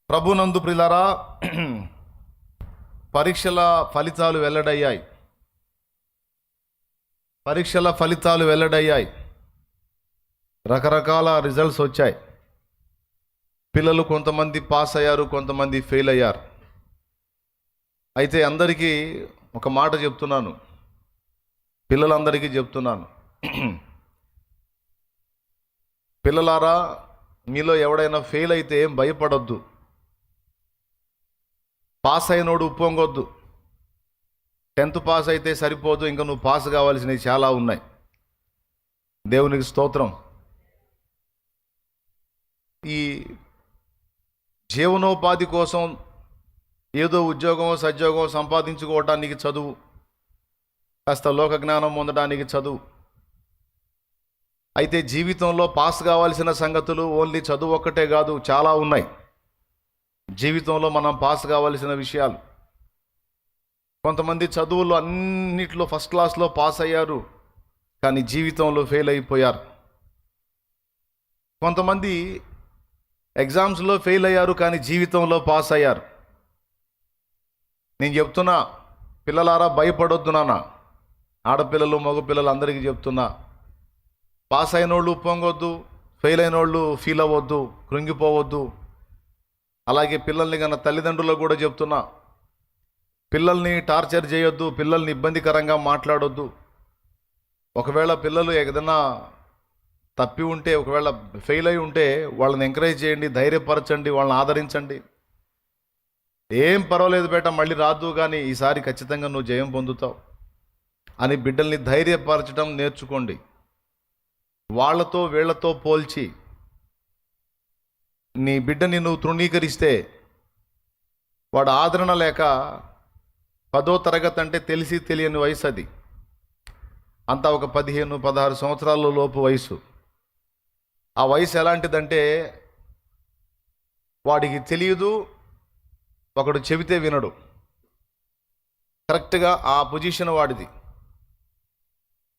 ప్రభునందు ప్రియులారా, పరీక్షల ఫలితాలు వెల్లడయ్యాయి. రకరకాల రిజల్ట్స్ వచ్చాయి. పిల్లలు కొంతమంది పాస్ అయ్యారు, కొంతమంది ఫెయిల్ అయ్యారు. అయితే అందరికీ ఒక మాట చెప్తున్నాను, పిల్లలందరికీ చెప్తున్నాను, పిల్లలారా, మీలో ఎవడైనా ఫెయిల్ అయితే ఏం భయపడొద్దు. పాస్ అయినోడు ఉప్పొంగొద్దు. 10th పాస్ అయితే సరిపోదు, ఇంకా నువ్వు పాస్ కావాల్సినవి చాలా ఉన్నాయి. దేవునికి స్తోత్రం. ఈ జీవనోపాధి కోసం ఏదో ఉద్యోగం సద్యోగం సంపాదించుకోవటానికి చదువు, కాస్త లోక జ్ఞానం పొందడానికి చదువు. అయితే జీవితంలో పాస్ కావాల్సిన సంగతులు ఓన్లీ చదువు ఒక్కటే కాదు, చాలా ఉన్నాయి. జీవితంలో మనం పాస్ కావాల్సిన విషయాలు. కొంతమంది చదువులు అన్నిట్లో ఫస్ట్ క్లాస్లో పాస్ అయ్యారు, కానీ జీవితంలో ఫెయిల్ అయిపోయారు. కొంతమంది ఎగ్జామ్స్లో ఫెయిల్ అయ్యారు, కానీ జీవితంలో పాస్ అయ్యారు. నేను చెప్తున్నా, పిల్లలారా, భయపడొద్దు నాన్న. ఆడపిల్లలు మగపిల్లలు అందరికీ చెప్తున్నా, పాస్ అయిన వాళ్ళు పొంగొద్దు, ఫెయిల్ అయిన వాళ్ళు ఫీల్ అవ్వద్దు, కృంగిపోవద్దు. అలాగే పిల్లల్ని కన్నా తల్లిదండ్రులకు కూడా చెప్తున్నా, పిల్లల్ని టార్చర్ చేయొద్దు, పిల్లల్ని ఇబ్బందికరంగా మాట్లాడొద్దు. ఒకవేళ పిల్లలు ఏదైనా తప్పి ఉంటే, ఒకవేళ ఫెయిల్ అయి ఉంటే వాళ్ళని ఎంకరేజ్ చేయండి, ధైర్యపరచండి, వాళ్ళని ఆదరించండి. ఏం పర్వాలేదు బేట, మళ్ళీ రాదు, కానీ ఈసారి ఖచ్చితంగా నువ్వు జయం పొందుతావు అని బిడ్డల్ని ధైర్యపరచడం నేర్చుకోండి. వాళ్ళతో వీళ్లతో పోల్చి నీ బిడ్డని నువ్వు తృణీకరిస్తే, వాడు ఆదరణ లేక 10వ తరగతి అంటే తెలిసి తెలియని వయసు, అది అంతా ఒక 15-16 సంవత్సరాల లోపు వయసు. ఆ వయసు ఎలాంటిదంటే వాడికి తెలియదు, ఒకడు చెబితే వినడు. కరెక్ట్గా ఆ పొజిషన్ వాడిది.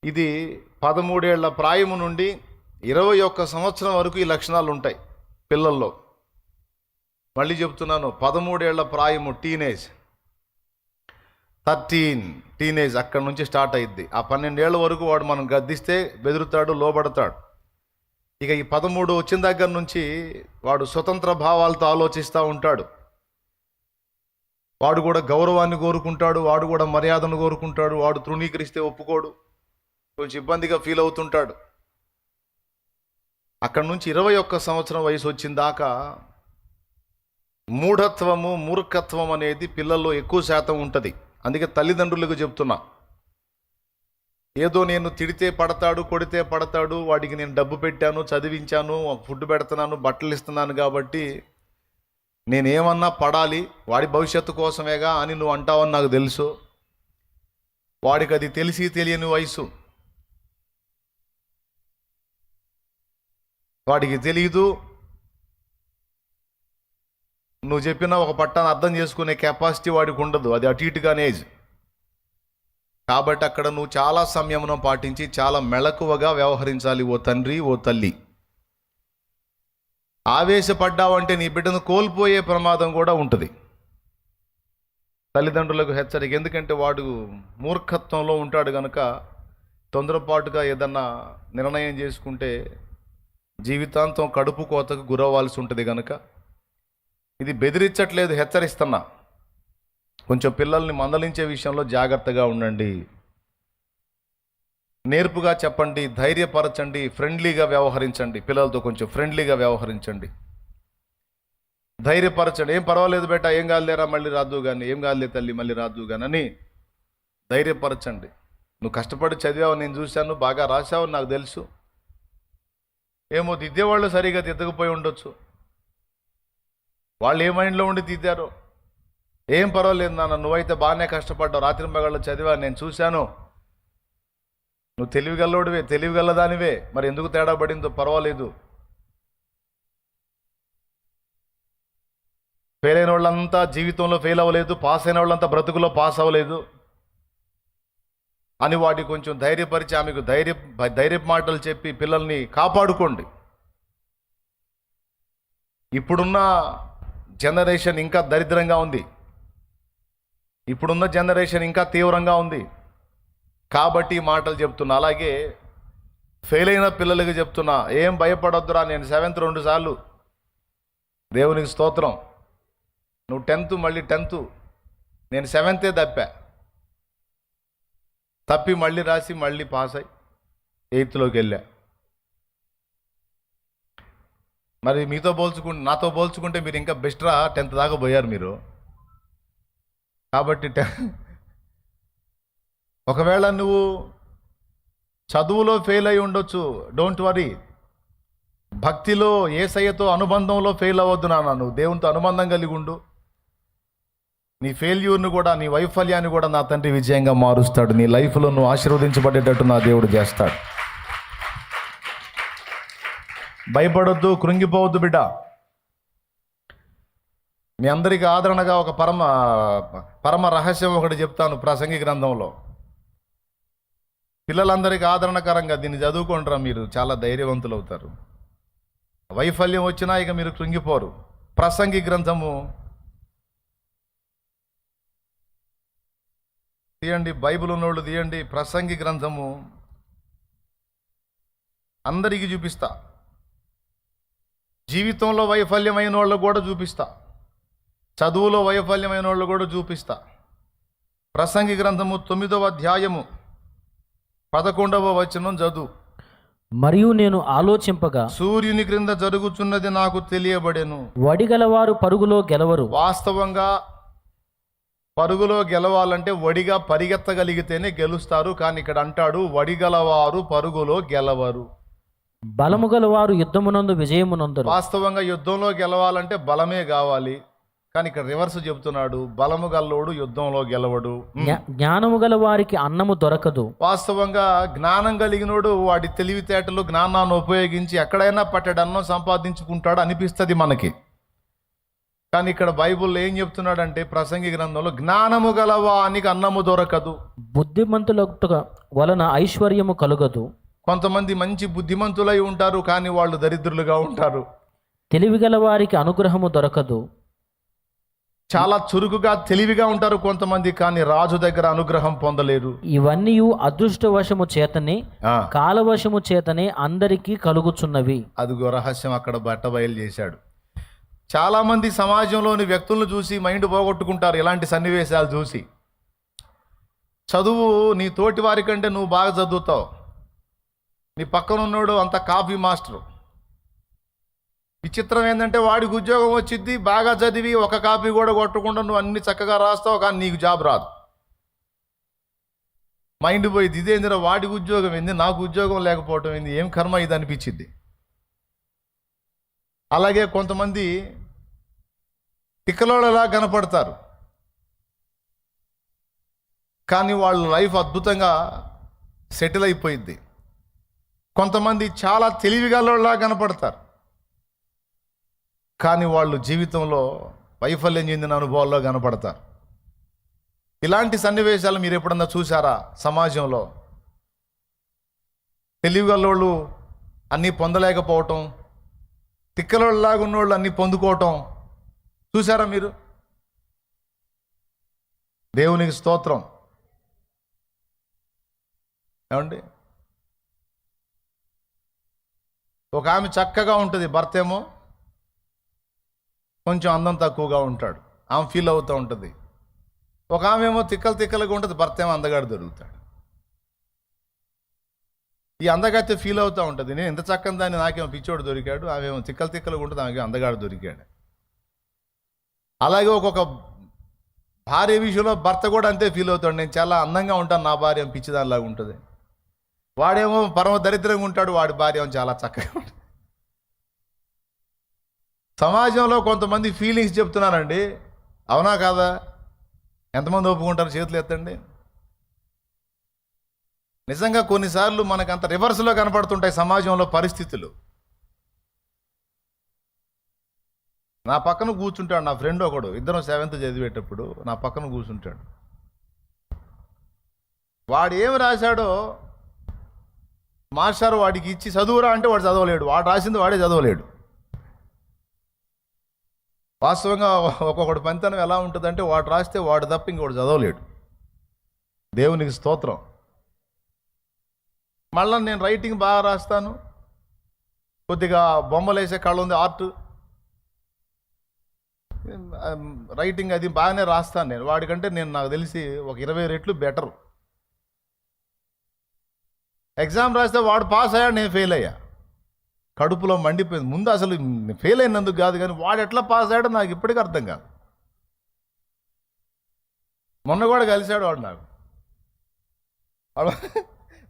ఇది 13 ఏళ్ల ప్రాయము నుండి 21 సంవత్సరం వరకు ఈ లక్షణాలు ఉంటాయి పిల్లల్లో. మళ్ళీ చెప్తున్నాను, 13 ఏళ్ల ప్రాయము టీనేజ్, 13 టీనేజ్ అక్కడి నుంచి స్టార్ట్ అయ్యిద్ది. ఆ 12 ఏళ్ల వరకు వాడు మనం గద్దిస్తే బెదురుతాడు, లోబడతాడు. ఇక ఈ 13 వచ్చిన దగ్గర నుంచి వాడు స్వతంత్ర భావాలతో ఆలోచిస్తూ ఉంటాడు. వాడు కూడా గౌరవాన్ని కోరుకుంటాడు, వాడు కూడా మర్యాదను కోరుకుంటాడు. వాడు తృణీకరిస్తే ఒప్పుకోడు, కొంచెం ఇబ్బందిగా ఫీల్ అవుతుంటాడు. అక్కడి నుంచి 21 సంవత్సరం వయసు వచ్చిన దాకా మూర్ఖత్వం అనేది పిల్లల్లో ఎక్కువ శాతం ఉంటుంది. అందుకే తల్లిదండ్రులకు చెప్తున్నా, ఏదో నేను తిడితే పడతాడు, కొడితే పడతాడు, వాడికి నేను డబ్బు పెట్టాను, చదివించాను, ఫుడ్ పెడుతున్నాను, బట్టలు ఇస్తున్నాను, కాబట్టి నేనేమన్నా పడాలి, వాడి భవిష్యత్తు కోసమేగా అని నువ్వు అంటావని నాకు తెలుసు. వాడికి అది తెలిసి తెలియని వయసు, వాడికి తెలియదు. నువ్వు చెప్పిన ఒక పట్టాన్ని అర్థం చేసుకునే కెపాసిటీ వాడికి ఉండదు, అది అటు ఇటుగానే ఏజ్. కాబట్టి అక్కడ నువ్వు చాలా సంయమనం పాటించి చాలా మెళకువగా వ్యవహరించాలి. ఓ తండ్రి, ఓ తల్లి, ఆవేశపడ్డావంటే నీ బిడ్డను కోల్పోయే ప్రమాదం కూడా ఉంటుంది. తల్లిదండ్రులకు హెచ్చరిక, ఎందుకంటే వాడు మూర్ఖత్వంలో ఉంటాడు కనుక తొందరపాటుగా ఏదన్నా నిర్ణయం చేసుకుంటే జీవితాంతం కడుపు కోతకు గురవ్వాల్సి ఉంటుంది. కనుక ఇది బెదిరించట్లేదు, హెచ్చరిస్తున్నా. కొంచెం పిల్లల్ని మందలించే విషయంలో జాగ్రత్తగా ఉండండి, నేర్పుగా చెప్పండి, ధైర్యపరచండి, ఫ్రెండ్లీగా వ్యవహరించండి. పిల్లలతో కొంచెం ఫ్రెండ్లీగా వ్యవహరించండి, ధైర్యపరచండి. ఏం పర్వాలేదు బేట, ఏం కాదులేరా, మళ్ళీ రాదు కానీ, ఏం కాదులే తల్లి, మళ్ళీ రాదు కానీ అని ధైర్యపరచండి. నువ్వు కష్టపడి చదివావు, నేను చూశాను, బాగా రాశావు, నాకు తెలుసు. ఏమో దిద్దేవాళ్ళు సరిగా దిద్దకపోయి ఉండొచ్చు, వాళ్ళు ఏ మైండ్లో ఉండి దిద్దారో. ఏం పర్వాలేదు నాన్న, నువ్వైతే బాగానే కష్టపడ్డావు, రాత్రి మగళ్ళు చదివా, నేను చూశాను, నువ్వు తెలివిగల్లోడివే, తెలివిగల్లదానివే, మరి ఎందుకు తేడా పడిందో పర్వాలేదు. ఫెయిల్ అయిన వాళ్ళంతా జీవితంలో ఫెయిల్ అవ్వలేదు, పాస్ అయిన వాళ్ళంతా బ్రతుకులో పాస్ అవ్వలేదు అని వాడికి కొంచెం ధైర్యపరిచి, ఆమెకు ధైర్య మాటలు చెప్పి పిల్లల్ని కాపాడుకోండి. ఇప్పుడున్న జనరేషన్ ఇంకా దరిద్రంగా ఉంది. ఇప్పుడున్న జనరేషన్ ఇంకా తీవ్రంగా ఉంది. కాబట్టి ఈ మాటలు చెప్తున్నా. అలాగే ఫెయిల్ అయిన పిల్లలకి చెప్తున్నా, ఏం భయపడొద్దురా. నేను 7th 2 సార్లు, దేవునికి స్తోత్రం. నువ్వు 10th మళ్ళీ 10th, నేను 7th తప్పి మళ్ళీ రాసి మళ్ళీ పాస్ అయ్యి 8th వెళ్ళా. మరి నాతో పోల్చుకుంటే మీరు ఇంకా బెస్ట్ రా. 10th దాకా పోయారు మీరు. కాబట్టి ఒకవేళ నువ్వు చదువులో ఫెయిల్ అయి ఉండొచ్చు, డోంట్ వరీ. భక్తిలో యేసయ్యతో అనుబంధంలో ఫెయిల్ అవ్వద్దు నాన్న. నువ్వు దేవునితో అనుబంధం కలిగి ఉండు. నీ ఫెయిల్యూర్ను కూడా, నీ వైఫల్యాన్ని కూడా నా తండ్రి విజయంగా మారుస్తాడు. నీ లైఫ్లో నువ్వు ఆశీర్వదించబడేటట్టు నా దేవుడు చేస్తాడు. భయపడొద్దు, కృంగిపోవద్దు బిడ్డ. మీ అందరికీ ఆదరణగా ఒక పరమ రహస్యం ఒకటి చెప్తాను. ప్రసంగి గ్రంథంలో పిల్లలందరికీ ఆదరణకరంగా దీన్ని చదువుకుంటారా, మీరు చాలా ధైర్యవంతులు అవుతారు. వైఫల్యం వచ్చినా ఇక మీరు కృంగిపోరు. ప్రసంగి గ్రంథము తీయండి, బైబిల్ ఉన్నోళ్ళు తీయండి. ప్రసంగి గ్రంథము అందరికీ చూపిస్తా. జీవితంలో వైఫల్యమైన వాళ్ళు కూడా చూపిస్తా, చదువులో వైఫల్యమైన వాళ్ళు కూడా చూపిస్తా. ప్రసంగి గ్రంథము 9వ అధ్యాయము 11వ వచనం చదువు. మరియు నేను ఆలోచింపగా, సూర్యుని క్రింద జరుగుతున్నది నాకు తెలియబడెను. వడిగలవారు పరుగులో గెలవరు. వాస్తవంగా పరుగులో గెలవాలంటే వడిగా పరిగెత్తగలిగితేనే గెలుస్తారు. కానీ ఇక్కడ అంటాడు, వడిగలవారు పరుగులో గెలవరు. బలము గలవారు యుద్ధమునందు విజయమునందరు. వాస్తవంగా యుద్ధంలో గెలవాలంటే బలమే కావాలి. కానీ ఇక్కడ రివర్స్ చెబుతున్నాడు, బలము గల్లోడు యుద్ధంలో గెలవడు. జ్ఞానము గల వారికి అన్నము దొరకదు. వాస్తవంగా జ్ఞానం కలిగినోడు వాడి తెలివితేటలు, జ్ఞానాన్ని ఉపయోగించి ఎక్కడైనా పట్టెడు అన్నం సంపాదించుకుంటాడు అనిపిస్తుంది మనకి. కానీ ఇక్కడ బైబుల్లో ఏం చెప్తున్నాడంటే, ప్రసంగి గ్రంథంలో, జ్ఞానము గలవానికి అన్నము దొరకదు. బుద్ధిమంతుల వలన ఐశ్వర్యము కలుగదు. కొంతమంది మంచి బుద్ధిమంతులై ఉంటారు, కానీ వాళ్ళు దరిద్రులుగా ఉంటారు. తెలివిగల వారికి అనుగ్రహము దొరకదు. చాలా చురుకుగా తెలివిగా ఉంటారు కొంతమంది, కానీ రాజు దగ్గర అనుగ్రహం పొందలేరు. ఇవన్నీ అదృష్టవశము చేతనే, కాలవశము చేతనే అందరికీ కలుగుచున్నవి. అదిగో రహస్యం అక్కడ బయలు చేశాడు. చాలా మంది సమాజంలోని వ్యక్తులను చూసి మైండ్ పోగొట్టుకుంటారు. ఇలాంటి సన్నివేశాలు చూసి, చదువు నీ తోటి వారి కంటే నువ్వు బాగా చదువుతావు. నీ పక్కన ఉన్నాడు అంత కాపీ మాస్టరు. విచిత్రం ఏంటంటే, వాడికి ఉద్యోగం వచ్చింది, బాగా చదివి ఒక కాపీ కూడా కొట్టకుండా నువ్వు అన్ని చక్కగా రాస్తావు, కానీ నీకు జాబ్ రాదు. మైండ్ పోయింది, ఇదేందిరా వాడికి ఉద్యోగం ఏంది, నాకు ఉద్యోగం లేకపోవటం ఏంది, ఏం కర్మ ఇది అనిపించింది. అలాగే కొంతమంది తిక్కలోళ్ళలా కనపడతారు, కానీ వాళ్ళ లైఫ్ అద్భుతంగా సెటిల్ అయిపోయింది. కొంతమంది చాలా తెలివిగలలా కనపడతారు, కానీ వాళ్ళు జీవితంలో వైఫల్యం చెందిన అనుభవాల్లో కనపడతారు. ఇలాంటి సన్నివేశాలు మీరు ఎప్పుడన్నా చూసారా సమాజంలో? తెలివిగలోళ్ళు అన్నీ పొందలేకపోవటం, తిక్కలోళ్ళలాగా ఉన్నోళ్ళు అన్నీ పొందుకోవటం చూసారా మీరు? దేవునికి స్తోత్రం. ఏమండి, ఒక ఆమె చక్కగా ఉంటుంది, భర్త ఏమో కొంచెం అందం తక్కువగా ఉంటాడు, ఆమె ఫీల్ అవుతూ ఉంటుంది. ఒక ఆమె ఏమో తిక్కలుగా ఉంటుంది, భర్త ఏమో అందగాడు దొరుకుతాడు. ఈ అందగాడితే ఫీల్ అవుతూ ఉంటుంది, నేను ఇంత చక్కని దాన్ని నాకేమో పిచ్చోడు దొరికాడు, ఆమెమో తిక్కలుగా ఉంటుంది, ఆమెకి అందగాడు దొరికాడు. అలాగే ఒక్కొక్క భార్య విషయంలో భర్త కూడా అంతే ఫీల్ అవుతాడు, నేను చాలా అందంగా ఉంటాను, నా భార్య పిచ్చిదానిలాగా ఉంటుంది. వాడేమో పరమ దరిద్రంగా ఉంటాడు, వాడి భార్య ఏమో చాలా చక్కగా ఉంటుంది. సమాజంలో కొంతమంది ఫీలింగ్స్ చెప్తున్నానండి, అవునా కాదా? ఎంతమంది ఒప్పుకుంటారు? చేతులు ఎత్తండి. నిజంగా కొన్నిసార్లు మనకు అంత రివర్స్లో కనపడుతుంటాయి సమాజంలో పరిస్థితులు. నా పక్కన కూర్చుంటాడు నా ఫ్రెండ్ ఒకడు, ఇద్దరం 7th చదివేటప్పుడు నా పక్కన కూర్చుంటాడు. వాడు ఏమి రాశాడో మాస్టర్ వాడికి ఇచ్చి చదువురా అంటే వాడు చదవలేడు, వాడు రాసింది వాడే చదవలేడు. వాస్తవంగా ఒక్కొక్కటి పనితనం ఎలా ఉంటుందంటే వాడు రాస్తే వాడు తప్ప ఇంకోటి చదవలేడు. దేవునికి స్తోత్రం. మళ్ళీ నేను రైటింగ్ బాగా రాస్తాను, కొద్దిగా బొమ్మలు వేసే కళ ఉంది, ఆర్ట్, రైటింగ్ అది బాగానే రాస్తాను నేను. వాడికంటే నేను నాకు తెలిసి ఒక 20 రెట్లు బెటరు. ఎగ్జామ్ రాస్తే వాడు పాస్ అయ్యాడు, నేను ఫెయిల్ అయ్యా. కడుపులో మండిపోయింది. ముందు అసలు ఫెయిల్ అయినందుకు కాదు, కానీ వాడు ఎట్లా పాస్ అయ్యాడో నాకు ఇప్పటికీ అర్థం కాదు. మొన్న కూడా కలిశాడు వాడు నాకు.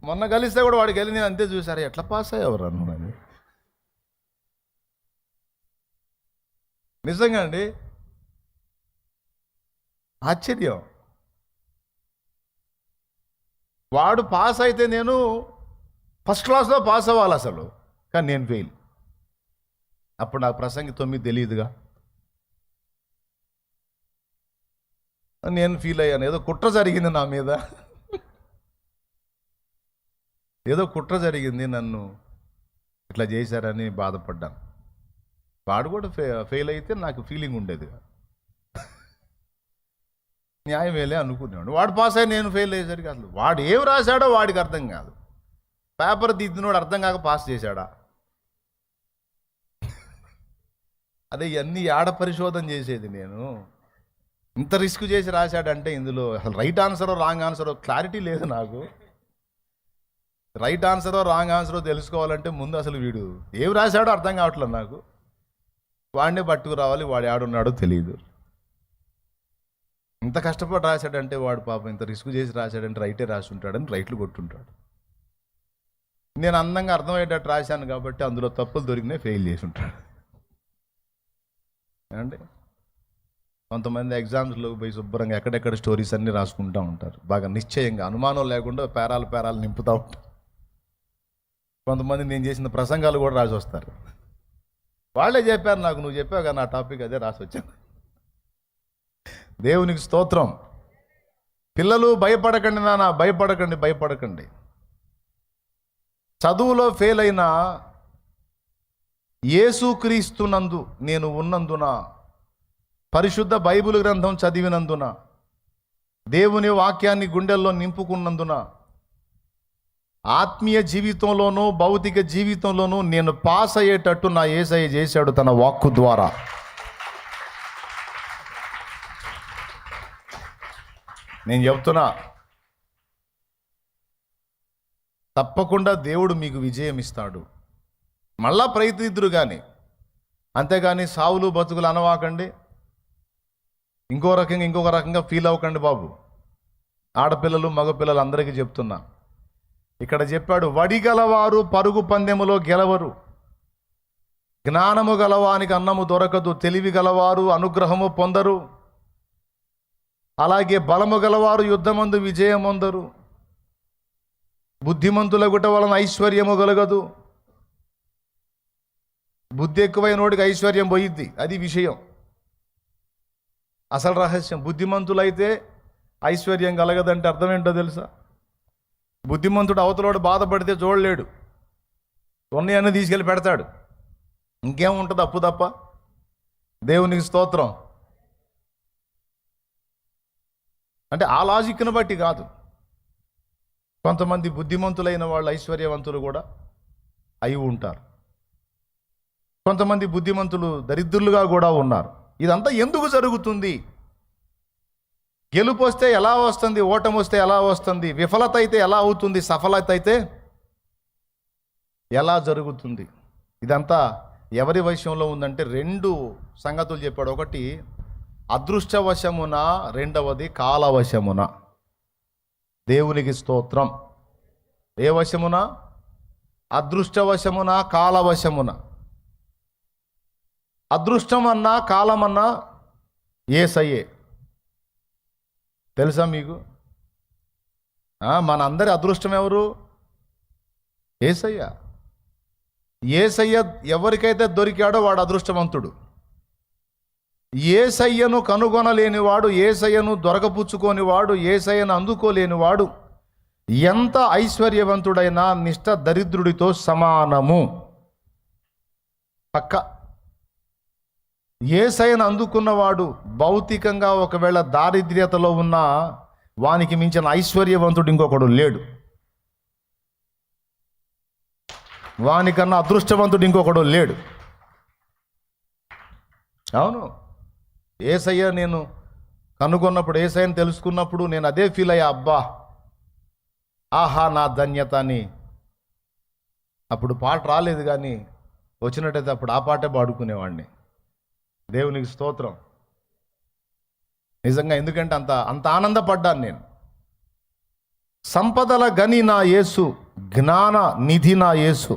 మొన్న కలిస్తే కూడా వాడికి వెళ్ళి నేను అంతే చూసారు, ఎట్లా పాస్ అయ్యేవారు అన్నాను. నిజంగా అండి, ఆశ్చర్యం. వాడు పాస్ అయితే నేను ఫస్ట్ క్లాస్లో పాస్ అవ్వాలి అసలు, కానీ నేను ఫెయిల్. అప్పుడు నాకు ప్రసంగి 9 తెలియదుగా. నేను ఫీల్ అయ్యాను, ఏదో కుట్ర జరిగింది నా మీద, ఏదో కుట్ర జరిగింది, నన్ను ఇట్లా చేశారని బాధపడ్డాను. వాడు కూడా ఫెయిల్ అయితే నాకు ఫీలింగ్ ఉండేది, న్యాయమేలే అనుకున్నాడు. వాడు పాస్ అయ్యి నేను ఫెయిల్ అయ్యేసరికి అసలు వాడు ఏం రాశాడో వాడికి అర్థం కాదు. పేపర్ దిద్దినోడు అర్థం కాక పాస్ చేశాడా? అదే ఇవన్నీ ఆడ పరిశోధన చేసేది నేను. ఇంత రిస్క్ చేసి రాశాడంటే ఇందులో అసలు రైట్ ఆన్సరో రాంగ్ ఆన్సరో క్లారిటీ లేదు నాకు. రైట్ ఆన్సరో రాంగ్ ఆన్సరో తెలుసుకోవాలంటే ముందు అసలు వీడు ఏం రాశాడో అర్థం కావట్లేదు నాకు. వాడిని పట్టుకు రావాలి, వాడు ఆడున్నాడో తెలియదు. ఇంత కష్టపడి రాశాడంటే వాడు పాపం ఇంత రిస్క్ చేసి రాశాడంటే రైటే రాసి ఉంటాడని రైట్లు కొట్టుంటాడు. నేను అందంగా అర్థమయ్యేటట్టు రాశాను కాబట్టి అందులో తప్పులు దొరికినాయి, ఫెయిల్ చేసి ఉంటాడు. ఏమండి, కొంతమంది ఎగ్జామ్స్లో పోయి శుభ్రంగా ఎక్కడెక్కడ స్టోరీస్ అన్నీ రాసుకుంటూ ఉంటారు, బాగా నిశ్చయంగా అనుమానం లేకుండా పేరాలు నింపుతూ ఉంటారు. కొంతమంది నేను చేసిన ప్రసంగాలు కూడా రాసి వస్తారు. వాళ్ళే చెప్పారు నాకు, నువ్వు చెప్పావు కదా నా టాపిక్, అదే రాసి వచ్చాను. దేవునికి స్తోత్రం. పిల్లలు భయపడకండి నాన్న, భయపడకండి. చదువులో ఫెయిల్ అయినా యేసుక్రీస్తునందు నేను ఉన్నందున, పరిశుద్ధ బైబిల్ గ్రంథం చదివినందున, దేవుని వాక్యాన్ని గుండెల్లో నింపుకున్నందున, ఆత్మీయ జీవితంలోనూ భౌతిక జీవితంలోనూ నేను పాస్ అయ్యేటట్టు నా యేసయ్య చేశాడు తన వాక్కు ద్వారా. నేను చెప్తున్నా, తప్పకుండా దేవుడు మీకు విజయం ఇస్తాడు. మళ్ళా ప్రయత్నిద్దురు కానీ, అంతేగాని సావులు బతుకులు అనవాకండి, ఇంకొక రకంగా ఫీల్ అవ్వకండి బాబు. ఆడపిల్లలు మగపిల్లలు అందరికీ చెప్తున్నా, ఇక్కడ చెప్పాడు, వడిగలవారు పరుగు పందెములో గెలవరు, జ్ఞానము గలవానికి అన్నము దొరకదు, తెలివి గలవారు అనుగ్రహము పొందరు, అలాగే బలము గలవారు యుద్ధమందు విజయం పొందరు, బుద్ధిమంతుల గుట వలన ఐశ్వర్యము కలగదు. బుద్ధి ఎక్కువైనోడికి ఐశ్వర్యం పోయిద్ది, అది విషయం, అసలు రహస్యం. బుద్ధిమంతులైతే ఐశ్వర్యం కలగదంటే అర్థం ఏంటో తెలుసా? బుద్ధిమంతుడు అవతలోడు బాధపడితే చూడలేడు, ఉన్నాయన్నీ తీసుకెళ్ళి పెడతాడు, ఇంకేముంటుంది అప్పు తప్ప. దేవునికి స్తోత్రం. అంటే ఆ లాజిక్ను బట్టి కాదు. కొంతమంది బుద్ధిమంతులైన వాళ్ళు ఐశ్వర్యవంతులు కూడా అయి ఉంటారు, కొంతమంది బుద్ధిమంతులు దరిద్రులుగా కూడా ఉన్నారు. ఇదంతా ఎందుకు జరుగుతుంది? గెలుపు వస్తే ఎలా వస్తుంది, ఓటమి వస్తే ఎలా వస్తుంది, విఫలత అయితే ఎలా అవుతుంది, సఫలత అయితే ఎలా జరుగుతుంది? ఇదంతా ఎవరి వశంలో ఉందంటే 2 సంగతులు చెప్పాడు. ఒకటి అదృష్టవశమున, రెండవది కాలవశమున. దేవునికి స్తోత్రం. ఏ వశమున? అదృష్టవశమున, కాలవశమున. అదృష్టం అన్నా కాలమన్నా యేసయ్యే. తెలుసా మీకు? మనందరి అదృష్టం ఎవరు? యేసయ్య. యేసయ్య ఎవరికైతే దొరికాడో వాడు అదృష్టవంతుడు. యేసయ్యను కనుగొనలేనివాడు, యేసయ్యను దొరకపుచ్చుకోనివాడు, యేసయ్యను అందుకోలేనివాడు ఎంత ఐశ్వర్యవంతుడైనా నిష్ఠ దరిద్రుడితో సమానము. పక్క యేసయ్యను అందుకున్నవాడు భౌతికంగా ఒకవేళ దారిద్ర్యతలో ఉన్న వానికి మించిన ఐశ్వర్యవంతుడు ఇంకొకడు లేడు. వానికన్నా అదృష్టవంతుడు ఇంకొకడు లేడు. అవును, యేసయ్య నేను కనుగొన్నప్పుడు, యేసయ్యను తెలుసుకున్నప్పుడు నేను అదే ఫీల్ అయ్యా, అబ్బా ఆహా నా ధన్యత అని. అప్పుడు పాట రాలేదు, కానీ వచ్చినట్టయితే అప్పుడు ఆ పాటే పాడుకునేవాడిని. దేవునికి స్తోత్రం. నిజంగా, ఎందుకంటే అంత అంత ఆనందపడ్డాను నేను. సంపదల గని నా యేసు, జ్ఞాన నిధి నా యేసు,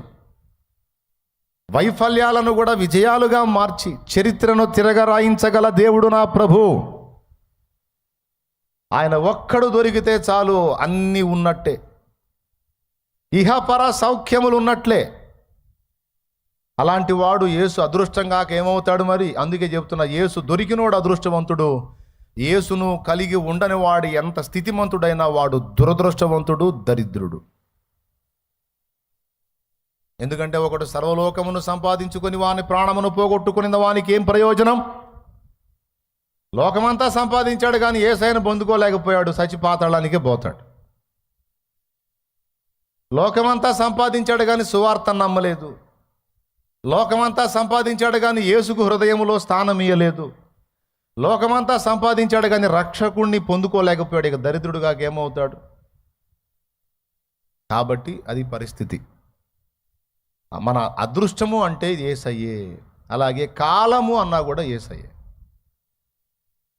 వైఫల్యాలను కూడా విజయాలుగా మార్చి చరిత్రను తిరగరాయించగల దేవుడు నా ప్రభు. ఆయన ఒక్కడు దొరికితే చాలు, అన్నీ ఉన్నట్టే, ఇహపర సౌఖ్యములు ఉన్నట్లే. అలాంటి వాడు యేసు అదృష్టంగా ఏమవుతాడు మరి? అందుకే చెప్తున్నా, యేసు దొరికినోడు అదృష్టవంతుడు. యేసును కలిగి ఉండని వాడు ఎంత స్థితిమంతుడైనా వాడు దురదృష్టవంతుడు, దరిద్రుడు. ఎందుకంటే ఒకడు సర్వలోకమును సంపాదించుకొని వాని ప్రాణమును పోగొట్టుకుని వానికి ఏం ప్రయోజనం? లోకమంతా సంపాదించాడు కానీ యేసయ్యను పొందుకోలేకపోయాడు, చచ్చి పాతాళానికే పోతాడు. లోకమంతా సంపాదించాడు కానీ సువార్తను నమ్మలేదు. లోకమంతా సంపాదించాడు కానీ యేసుకు హృదయములో స్థానం ఇయ్యలేదు. లోకమంతా సంపాదించాడు కానీ రక్షకుణ్ణి పొందుకోలేకపోయాడు. ఇక దరిద్రుడుగా ఏమవుతాడు? కాబట్టి అది పరిస్థితి. మన అదృష్టము అంటే యేసయ్యే. అలాగే కాలము అన్నా కూడా యేసయ్యే.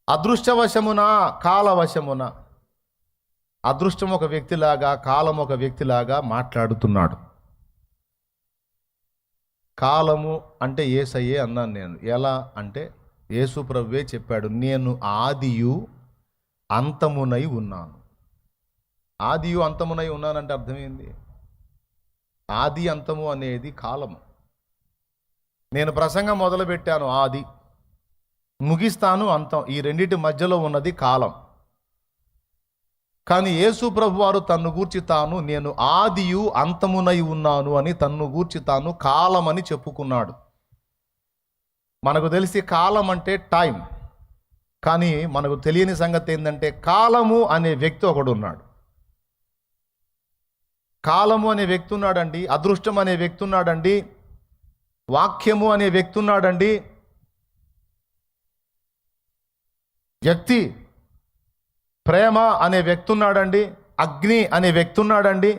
అదృష్టవశమున, కాలవశమున. అదృష్టం ఒక వ్యక్తిలాగా, కాలం ఒక వ్యక్తిలాగా మాట్లాడుతున్నాడు. కాలము అంటే యేసయ్యే అన్నాను నేను. ఎలా అంటే యేసు ప్రభువే చెప్పాడు, నేను ఆదియు అంతమునై ఉన్నాను. ఆదియు అంతమునై ఉన్నానంటే అర్థమైంది. ఆది అంతము అనేది కాలము. నేను ప్రసంగం మొదలుపెట్టాను ఆది, ముగిస్తాను అంతం. ఈ రెండింటి మధ్యలో ఉన్నది కాలం. కానీ యేసు ప్రభు వారు తన్ను గూర్చి తాను నేను ఆదియు అంతమునై ఉన్నాను అని తన్ను గూర్చి తాను కాలం అని చెప్పుకున్నాడు. మనకు తెలిసి కాలం అంటే టైం, కానీ మనకు తెలియని సంగతి ఏంటంటే కాలము అనే వ్యక్తి ఒకడు ఉన్నాడు. కాలము అనే వ్యక్తి ఉన్నాడండి, అదృష్టం అనే వ్యక్తి ఉన్నాడండి, వాక్యము అనే వ్యక్తి ఉన్నాడండి. వ్యక్తి, ప్రేమ అనే వ్యక్తి ఉన్నాడండి, అగ్ని అనే వ్యక్తి ఉన్నాడండి.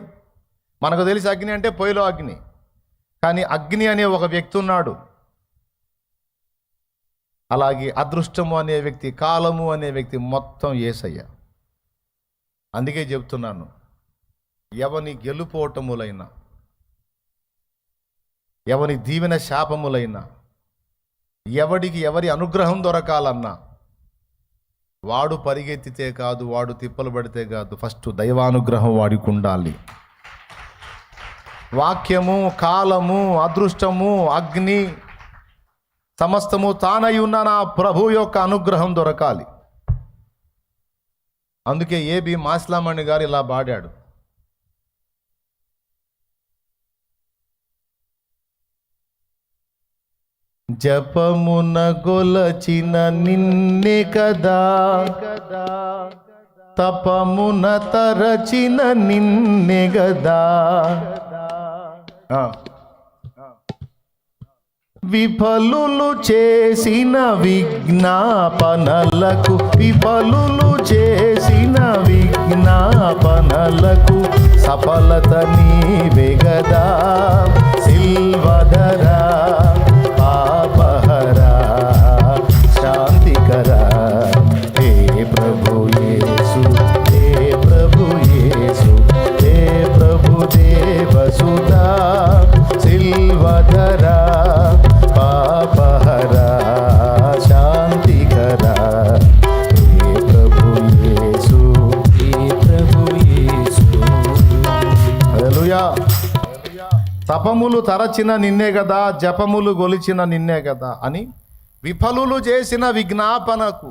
మనకు తెలిసి అగ్ని అంటే పొయ్యిలో అగ్ని, కానీ అగ్ని అనే ఒక వ్యక్తి ఉన్నాడు. అలాగే అదృష్టము అనే వ్యక్తి, కాలము అనే వ్యక్తి, మొత్తం యేసయ్య. అందుకే చెప్తున్నాను, ఎవని గెలుపోటములైనా, ఎవని దీవెన శాపములైనా, ఎవడికి ఎవరి అనుగ్రహం దొరకాలన్నా వాడు పరిగెత్తితే కాదు, వాడు తిప్పలు పడితే కాదు, ఫస్ట్ దైవానుగ్రహం వాడికి ఉండాలి. వాక్యము, కాలము, అదృష్టము, అగ్ని సమస్తము తానై ఉన్న నా ప్రభు యొక్క అనుగ్రహం దొరకాలి. అందుకే ఏబి మాస్లామణి గారు ఇలా పాడాడు, జపమున గొలచిన నిన్నే కదా, తపమున తరచిన నిన్నే గదా, విఫలులు చేసిన విజ్ఞాపనలకు, విఫలులు చేసిన విజ్ఞాపనలకు సఫలత నీవే గదా, సిల్వధరా పాపహరా శాంతికరా. హే ప్రభు యేసు, హే ప్రభు యేసు, హే ప్రభు దేవసుదా, సిల్వధరా పాపహరా శాంతికరా. హే ప్రభు యేసు, హే ప్రభు యేసు. హల్లెలూయా. తపములు తరచిన నిన్నే కదా, జపములు గొలిచిన నిన్నే కదా అని విఫలులు చేసిన విజ్ఞాపనకు.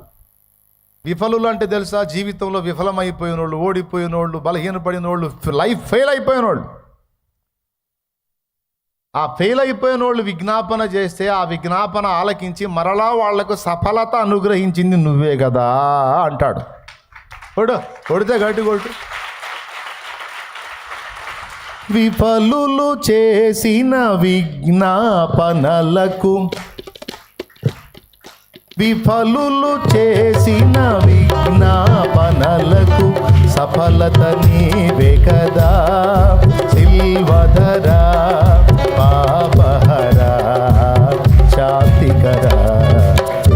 విఫలులు అంటే తెలుసా? జీవితంలో విఫలమైపోయిన వాళ్ళు, ఓడిపోయిన వాళ్ళు, బలహీనపడిన వాళ్ళు, లైఫ్ ఫెయిల్ అయిపోయిన వాళ్ళు. ఆ ఫెయిల్ అయిపోయిన వాళ్ళు విజ్ఞాపన చేస్తే ఆ విజ్ఞాపన ఆలకించి మరలా వాళ్లకు సఫలత అనుగ్రహించింది నువ్వే కదా అంటాడు. కొడితే గట్టి కొట్టు. విఫలులు చేసిన విజ్ఞాపనలకు సఫలత నీవే కదా. సిల్వధరా పాపహరా శాంతికరా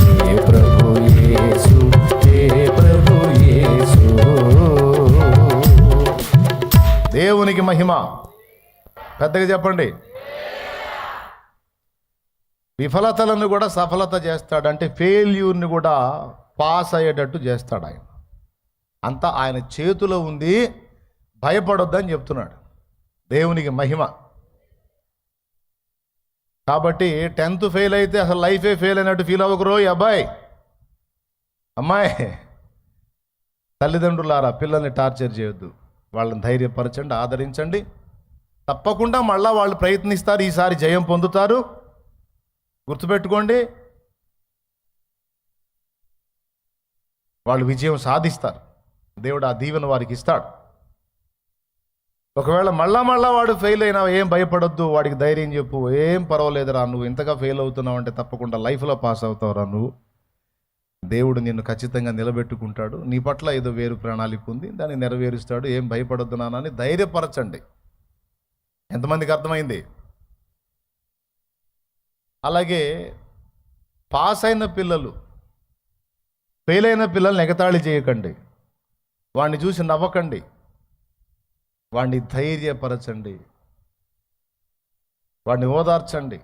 హే ప్రభు యేసు, హే ప్రభు యేసు. దేవునికి మహిమ. పెద్దగా చెప్పండి. విఫలతలను కూడా సఫలత చేస్తాడు. అంటే ఫెయిల్యూర్ని కూడా పాస్ అయ్యేటట్టు చేస్తాడు ఆయన. అంతా ఆయన చేతిలో ఉంది, భయపడొద్దని చెప్తున్నాడు. దేవునికి మహిమ. కాబట్టి 10th ఫెయిల్ అయితే అసలు లైఫే ఫెయిల్ అయినట్టు ఫీల్ అవ్వకరో అబ్బాయి అమ్మాయి. తల్లిదండ్రులారా, పిల్లల్ని టార్చర్ చేయొద్దు. వాళ్ళని ధైర్యపరచండి, ఆదరించండి. తప్పకుండా మళ్ళా వాళ్ళు ప్రయత్నిస్తారు, ఈసారి జయం పొందుతారు. గుర్తుపెట్టుకోండి, వాళ్ళు విజయం సాధిస్తారు. దేవుడు ఆ దీవెన వారికి ఇస్తాడు. ఒకవేళ మళ్ళా వాడు ఫెయిల్ అయినా ఏం భయపడొద్దు, వాడికి ధైర్యం చెప్పు. ఏం పర్వాలేదురా, నువ్వు ఇంతగా ఫెయిల్ అవుతున్నావు అంటే తప్పకుండా లైఫ్లో పాస్ అవుతావురా నువ్వు. దేవుడు నిన్ను ఖచ్చితంగా నిలబెట్టుకుంటాడు. నీ పట్ల ఏదో వేరు ప్రణాళిక ఉంది, దాన్ని నెరవేరుస్తాడు. ఏం భయపడొద్దు నాన్నని ధైర్యపరచండి. ఎంతమందికి అర్థమైంది? అలాగే పాస్ అయిన పిల్లలు, ఫెయిల్ అయిన పిల్లల్ని ఎగతాళి చేయకండి. వాడిని చూసి నవ్వకండి, వాడిని ధైర్యపరచండి, వాడిని ఓదార్చండి,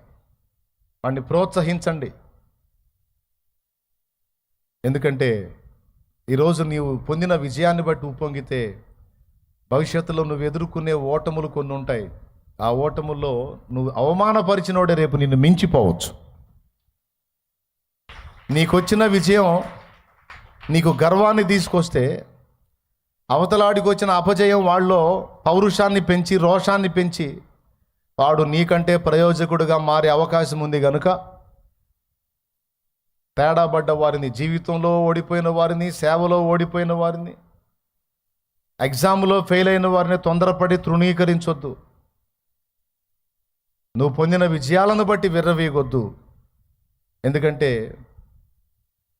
వాడిని ప్రోత్సహించండి. ఎందుకంటే ఈరోజు నీవు పొందిన విజయాన్ని బట్టి ఉప్పొంగితే భవిష్యత్తులో నువ్వు ఎదుర్కొనే ఓటములు కొన్ని ఉంటాయి. ఆ ఓటముల్లో నువ్వు అవమానపరిచినోడే రేపు నిన్ను మించిపోవచ్చు. నీకొచ్చిన విజయం నీకు గర్వాన్ని తీసుకొస్తే అవతలాడికి వచ్చిన అపజయం వాళ్ళలో పౌరుషాన్ని పెంచి, రోషాన్ని పెంచి వాడు నీకంటే ప్రయోజకుడుగా మారే అవకాశం ఉంది. కనుక తేడాబడ్డ వారిని, జీవితంలో ఓడిపోయిన వారిని, సేవలో ఓడిపోయిన వారిని, ఎగ్జామ్లో ఫెయిల్ అయిన వారిని తొందరపడి తృణీకరించొద్దు. నువ్వు పొందిన విజయాలను బట్టి విర్రవీగొద్దు. ఎందుకంటే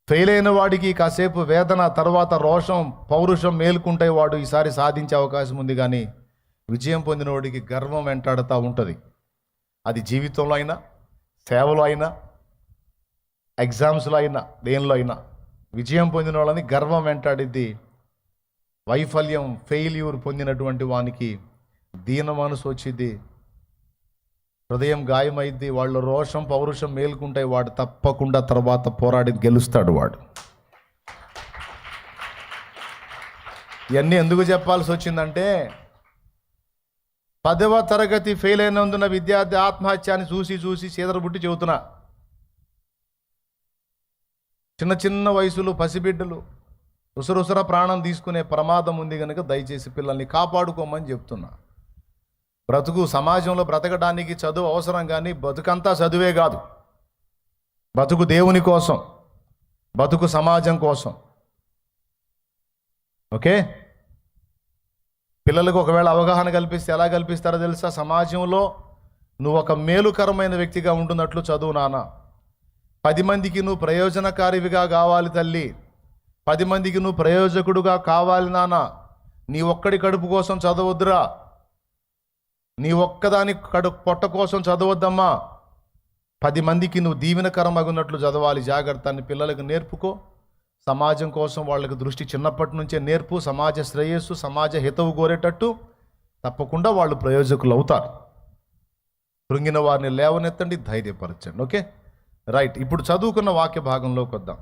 ఫెయిల్ అయిన వాడికి కాసేపు వేదన, తర్వాత రోషం, పౌరుషం మేలుకుంటే వాడు ఈసారి సాధించే అవకాశం ఉంది. కానీ విజయం పొందిన వాడికి గర్వం వెంటాడుతూ ఉంటుంది. అది జీవితంలో అయినా, సేవలో అయినా, ఎగ్జామ్స్లో అయినా, దేనిలో అయినా విజయం పొందిన వాళ్ళని గర్వం వెంటాడిద్ది. వైఫల్యం, ఫెయిల్యూర్ పొందినటువంటి వానికి దీన మనసు వచ్చింది, హృదయం గాయమైద్ది, వాళ్ళ రోషం, పౌరుషం మేలుకుంటాయి. వాడు తప్పకుండా తర్వాత పోరాడి గెలుస్తాడు. వాడు ఇవన్నీ ఎందుకు చెప్పాల్సి వచ్చిందంటే 10వ తరగతి ఫెయిల్ అయినందున విద్యార్థి ఆత్మహత్యాన్ని చూసి చీదరబుట్టి చెబుతున్నా. చిన్న వయసులో పసిబిడ్డలు ఉసరుసర ప్రాణం తీసుకునే ప్రమాదం ఉంది కనుక దయచేసి పిల్లల్ని కాపాడుకోమని చెప్తున్నా. బ్రతుకు, సమాజంలో బ్రతకడానికి చదువు అవసరం, కానీ బతుకంతా చదువే కాదు. బతుకు దేవుని కోసం, బతుకు సమాజం కోసం. ఓకే, పిల్లలకు ఒకవేళ అవగాహన కల్పిస్తే ఎలా కల్పిస్తారో తెలుసా? సమాజంలో నువ్వు ఒక మేలుకరమైన వ్యక్తిగా ఉంటున్నట్లు చదువు నాన్న. 10 మందికి నువ్వు ప్రయోజనకారివిగా కావాలి తల్లి. 10 మందికి నువ్వు ప్రయోజకుడుగా కావాలి నాన్న. నీ ఒక్కడి కడుపు కోసం చదవద్దురా, నీ ఒక్కదాని పొట్ట కోసం చదవద్దమ్మా. 10 మందికి నువ్వు దీవెనకరమగున్నట్లు చదవాలి. జాగ్రత్త అని పిల్లలకు నేర్పుకో. సమాజం కోసం వాళ్ళకి దృష్టి చిన్నప్పటి నుంచే నేర్పు. సమాజ శ్రేయస్సు, సమాజ హితవు కోరేటట్టు తప్పకుండా వాళ్ళు ప్రయోజకులు అవుతారు. కృంగిన వారిని లేవనెత్తండి, ధైర్యపరచండి. Okay, right. ఇప్పుడు చదువుకున్న వాక్య భాగంలోకి వద్దాం.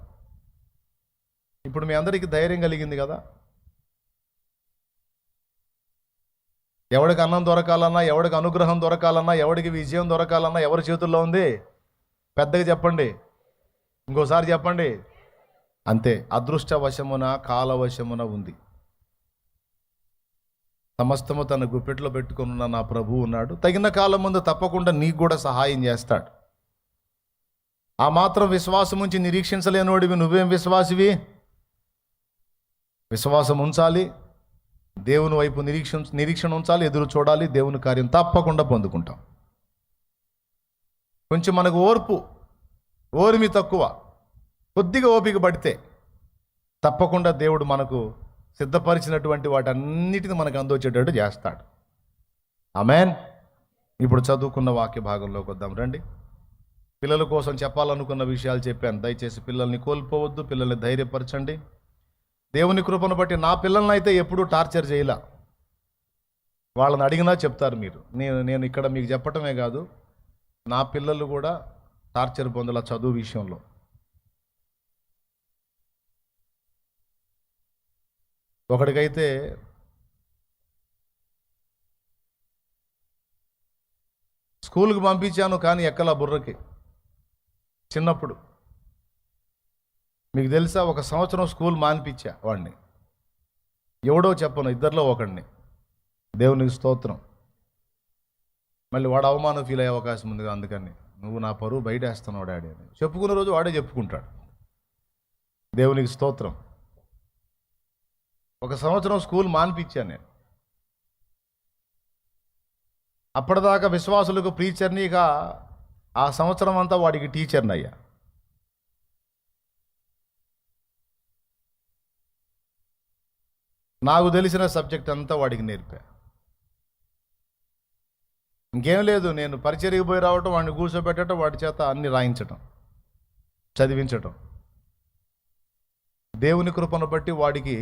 ఇప్పుడు మీ అందరికీ ధైర్యం కలిగింది కదా? ఎవడికి అన్నం దొరకాలన్నా, ఎవడికి అనుగ్రహం దొరకాలన్నా, ఎవడికి విజయం దొరకాలన్నా ఎవరి చేతుల్లో ఉంది? పెద్దగా చెప్పండి, ఇంకోసారి చెప్పండి. అంతే, అదృష్టవశమున, కాలవశమున ఉంది. సమస్తము తన గుప్పెట్లో పెట్టుకున్న నా ప్రభువు ఉన్నాడు. తగిన కాలం ముందు తప్పకుండా నీకు కూడా సహాయం చేస్తాడు. ఆ మాత్రం విశ్వాసం ఉంచి నిరీక్షించలేనోడివి నువ్వేం విశ్వాసివి? విశ్వాసం ఉంచాలి, దేవుని వైపు నిరీక్షణ ఉంచాలి, ఎదురు చూడాలి. దేవుని కార్యం తప్పకుండా పొందుకుంటాం. కొంచెం మనకు ఓర్మి తక్కువ, కొద్దిగా ఓపిక పడితే తప్పకుండా దేవుడు మనకు సిద్ధపరిచినటువంటి వాటన్నిటిని మనకు అందొచ్చేటట్టు చేస్తాడు. ఆమేన్. ఇప్పుడు చదువుకున్న వాక్య భాగంలోకి వద్దాం రండి. పిల్లల కోసం చెప్పాలనుకున్న విషయాలు చెప్పాను. దయచేసి పిల్లల్ని కోల్పోవద్దు, పిల్లల్ని ధైర్యపరచండి. దేవుని కృపను బట్టి నా పిల్లల్ని అయితే ఎప్పుడూ టార్చర్ చేయలా. వాళ్ళని అడిగినా చెప్తారు మీరు. నేను ఇక్కడ మీకు చెప్పటమే కాదు, నా పిల్లలు కూడా టార్చర్ పొందల చదువు విషయంలో. ఒకడికైతే స్కూల్కి పంపించాను కానీ ఎక్కలా బుర్రకి. చిన్నప్పుడు మీకు తెలుసా, 1 సంవత్సరం స్కూల్ మానిపించా వాడిని. ఎవడో చెప్పను, ఇద్దరిలో ఒకడిని. దేవునికి స్తోత్రం. మళ్ళీ వాడు అవమానం ఫీల్ అయ్యే అవకాశం ఉంది. అందుకని నువ్వు నా పరువు బయట వేస్తున్నావు డాడీ అని చెప్పుకునే రోజు వాడే చెప్పుకుంటాడు. దేవునికి స్తోత్రం. 1 సంవత్సరం స్కూల్ మానిపించాను నేను. అప్పటిదాకా విశ్వాసులకు ప్రీచర్ని, ఇక ఆ సంవత్సరం అంతా వాడికి టీచర్ని అయ్యా. నాకు తెలిసిన సబ్జెక్ట్ అంతా వాడికి నేర్పా. ఇంకేం లేదు, నేను పరిచర్యకు పోయి రావటం, వాడిని కూర్చోబెట్టడం, వాడి చేత అన్ని రాయించటం, చదివించటం. దేవుని కృపను బట్టి వాడికి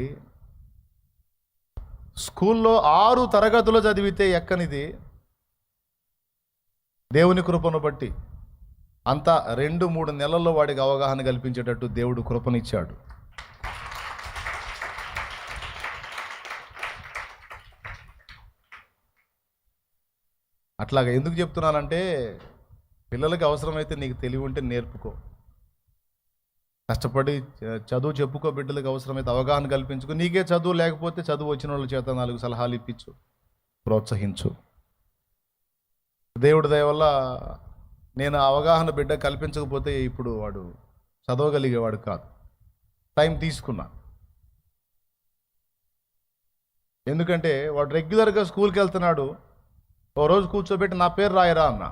స్కూల్లో 6 తరగతులు చదివితే ఎక్కనిది, దేవుని కృపను బట్టి అంతా 2-3 నెలల్లో వాడికి అవగాహన కల్పించేటట్టు దేవుడు కృపనిచ్చాడు. అట్లాగా ఎందుకు చెప్తున్నానంటే, పిల్లలకి అవసరమైతే నీకు తెలివి ఉంటే నేర్పుకో, కష్టపడి చదువు చెప్పుకో. బిడ్డలకు అవసరమైతే అవగాహన కల్పించుకో. నీకే చదువు లేకపోతే చదువు వచ్చిన వాళ్ళ చేత 4 సలహాలు ఇప్పించు, ప్రోత్సహించు. దేవుడి దయ వల్ల నేను అవగాహన బిడ్డ కల్పించకపోతే ఇప్పుడు వాడు చదవగలిగేవాడు కాదు. టైం తీసుకున్నా. ఎందుకంటే వాడు రెగ్యులర్గా స్కూల్కి వెళ్తున్నాడు. ఓ రోజు కూర్చోబెట్టి నా పేరు రాయరా అన్నా,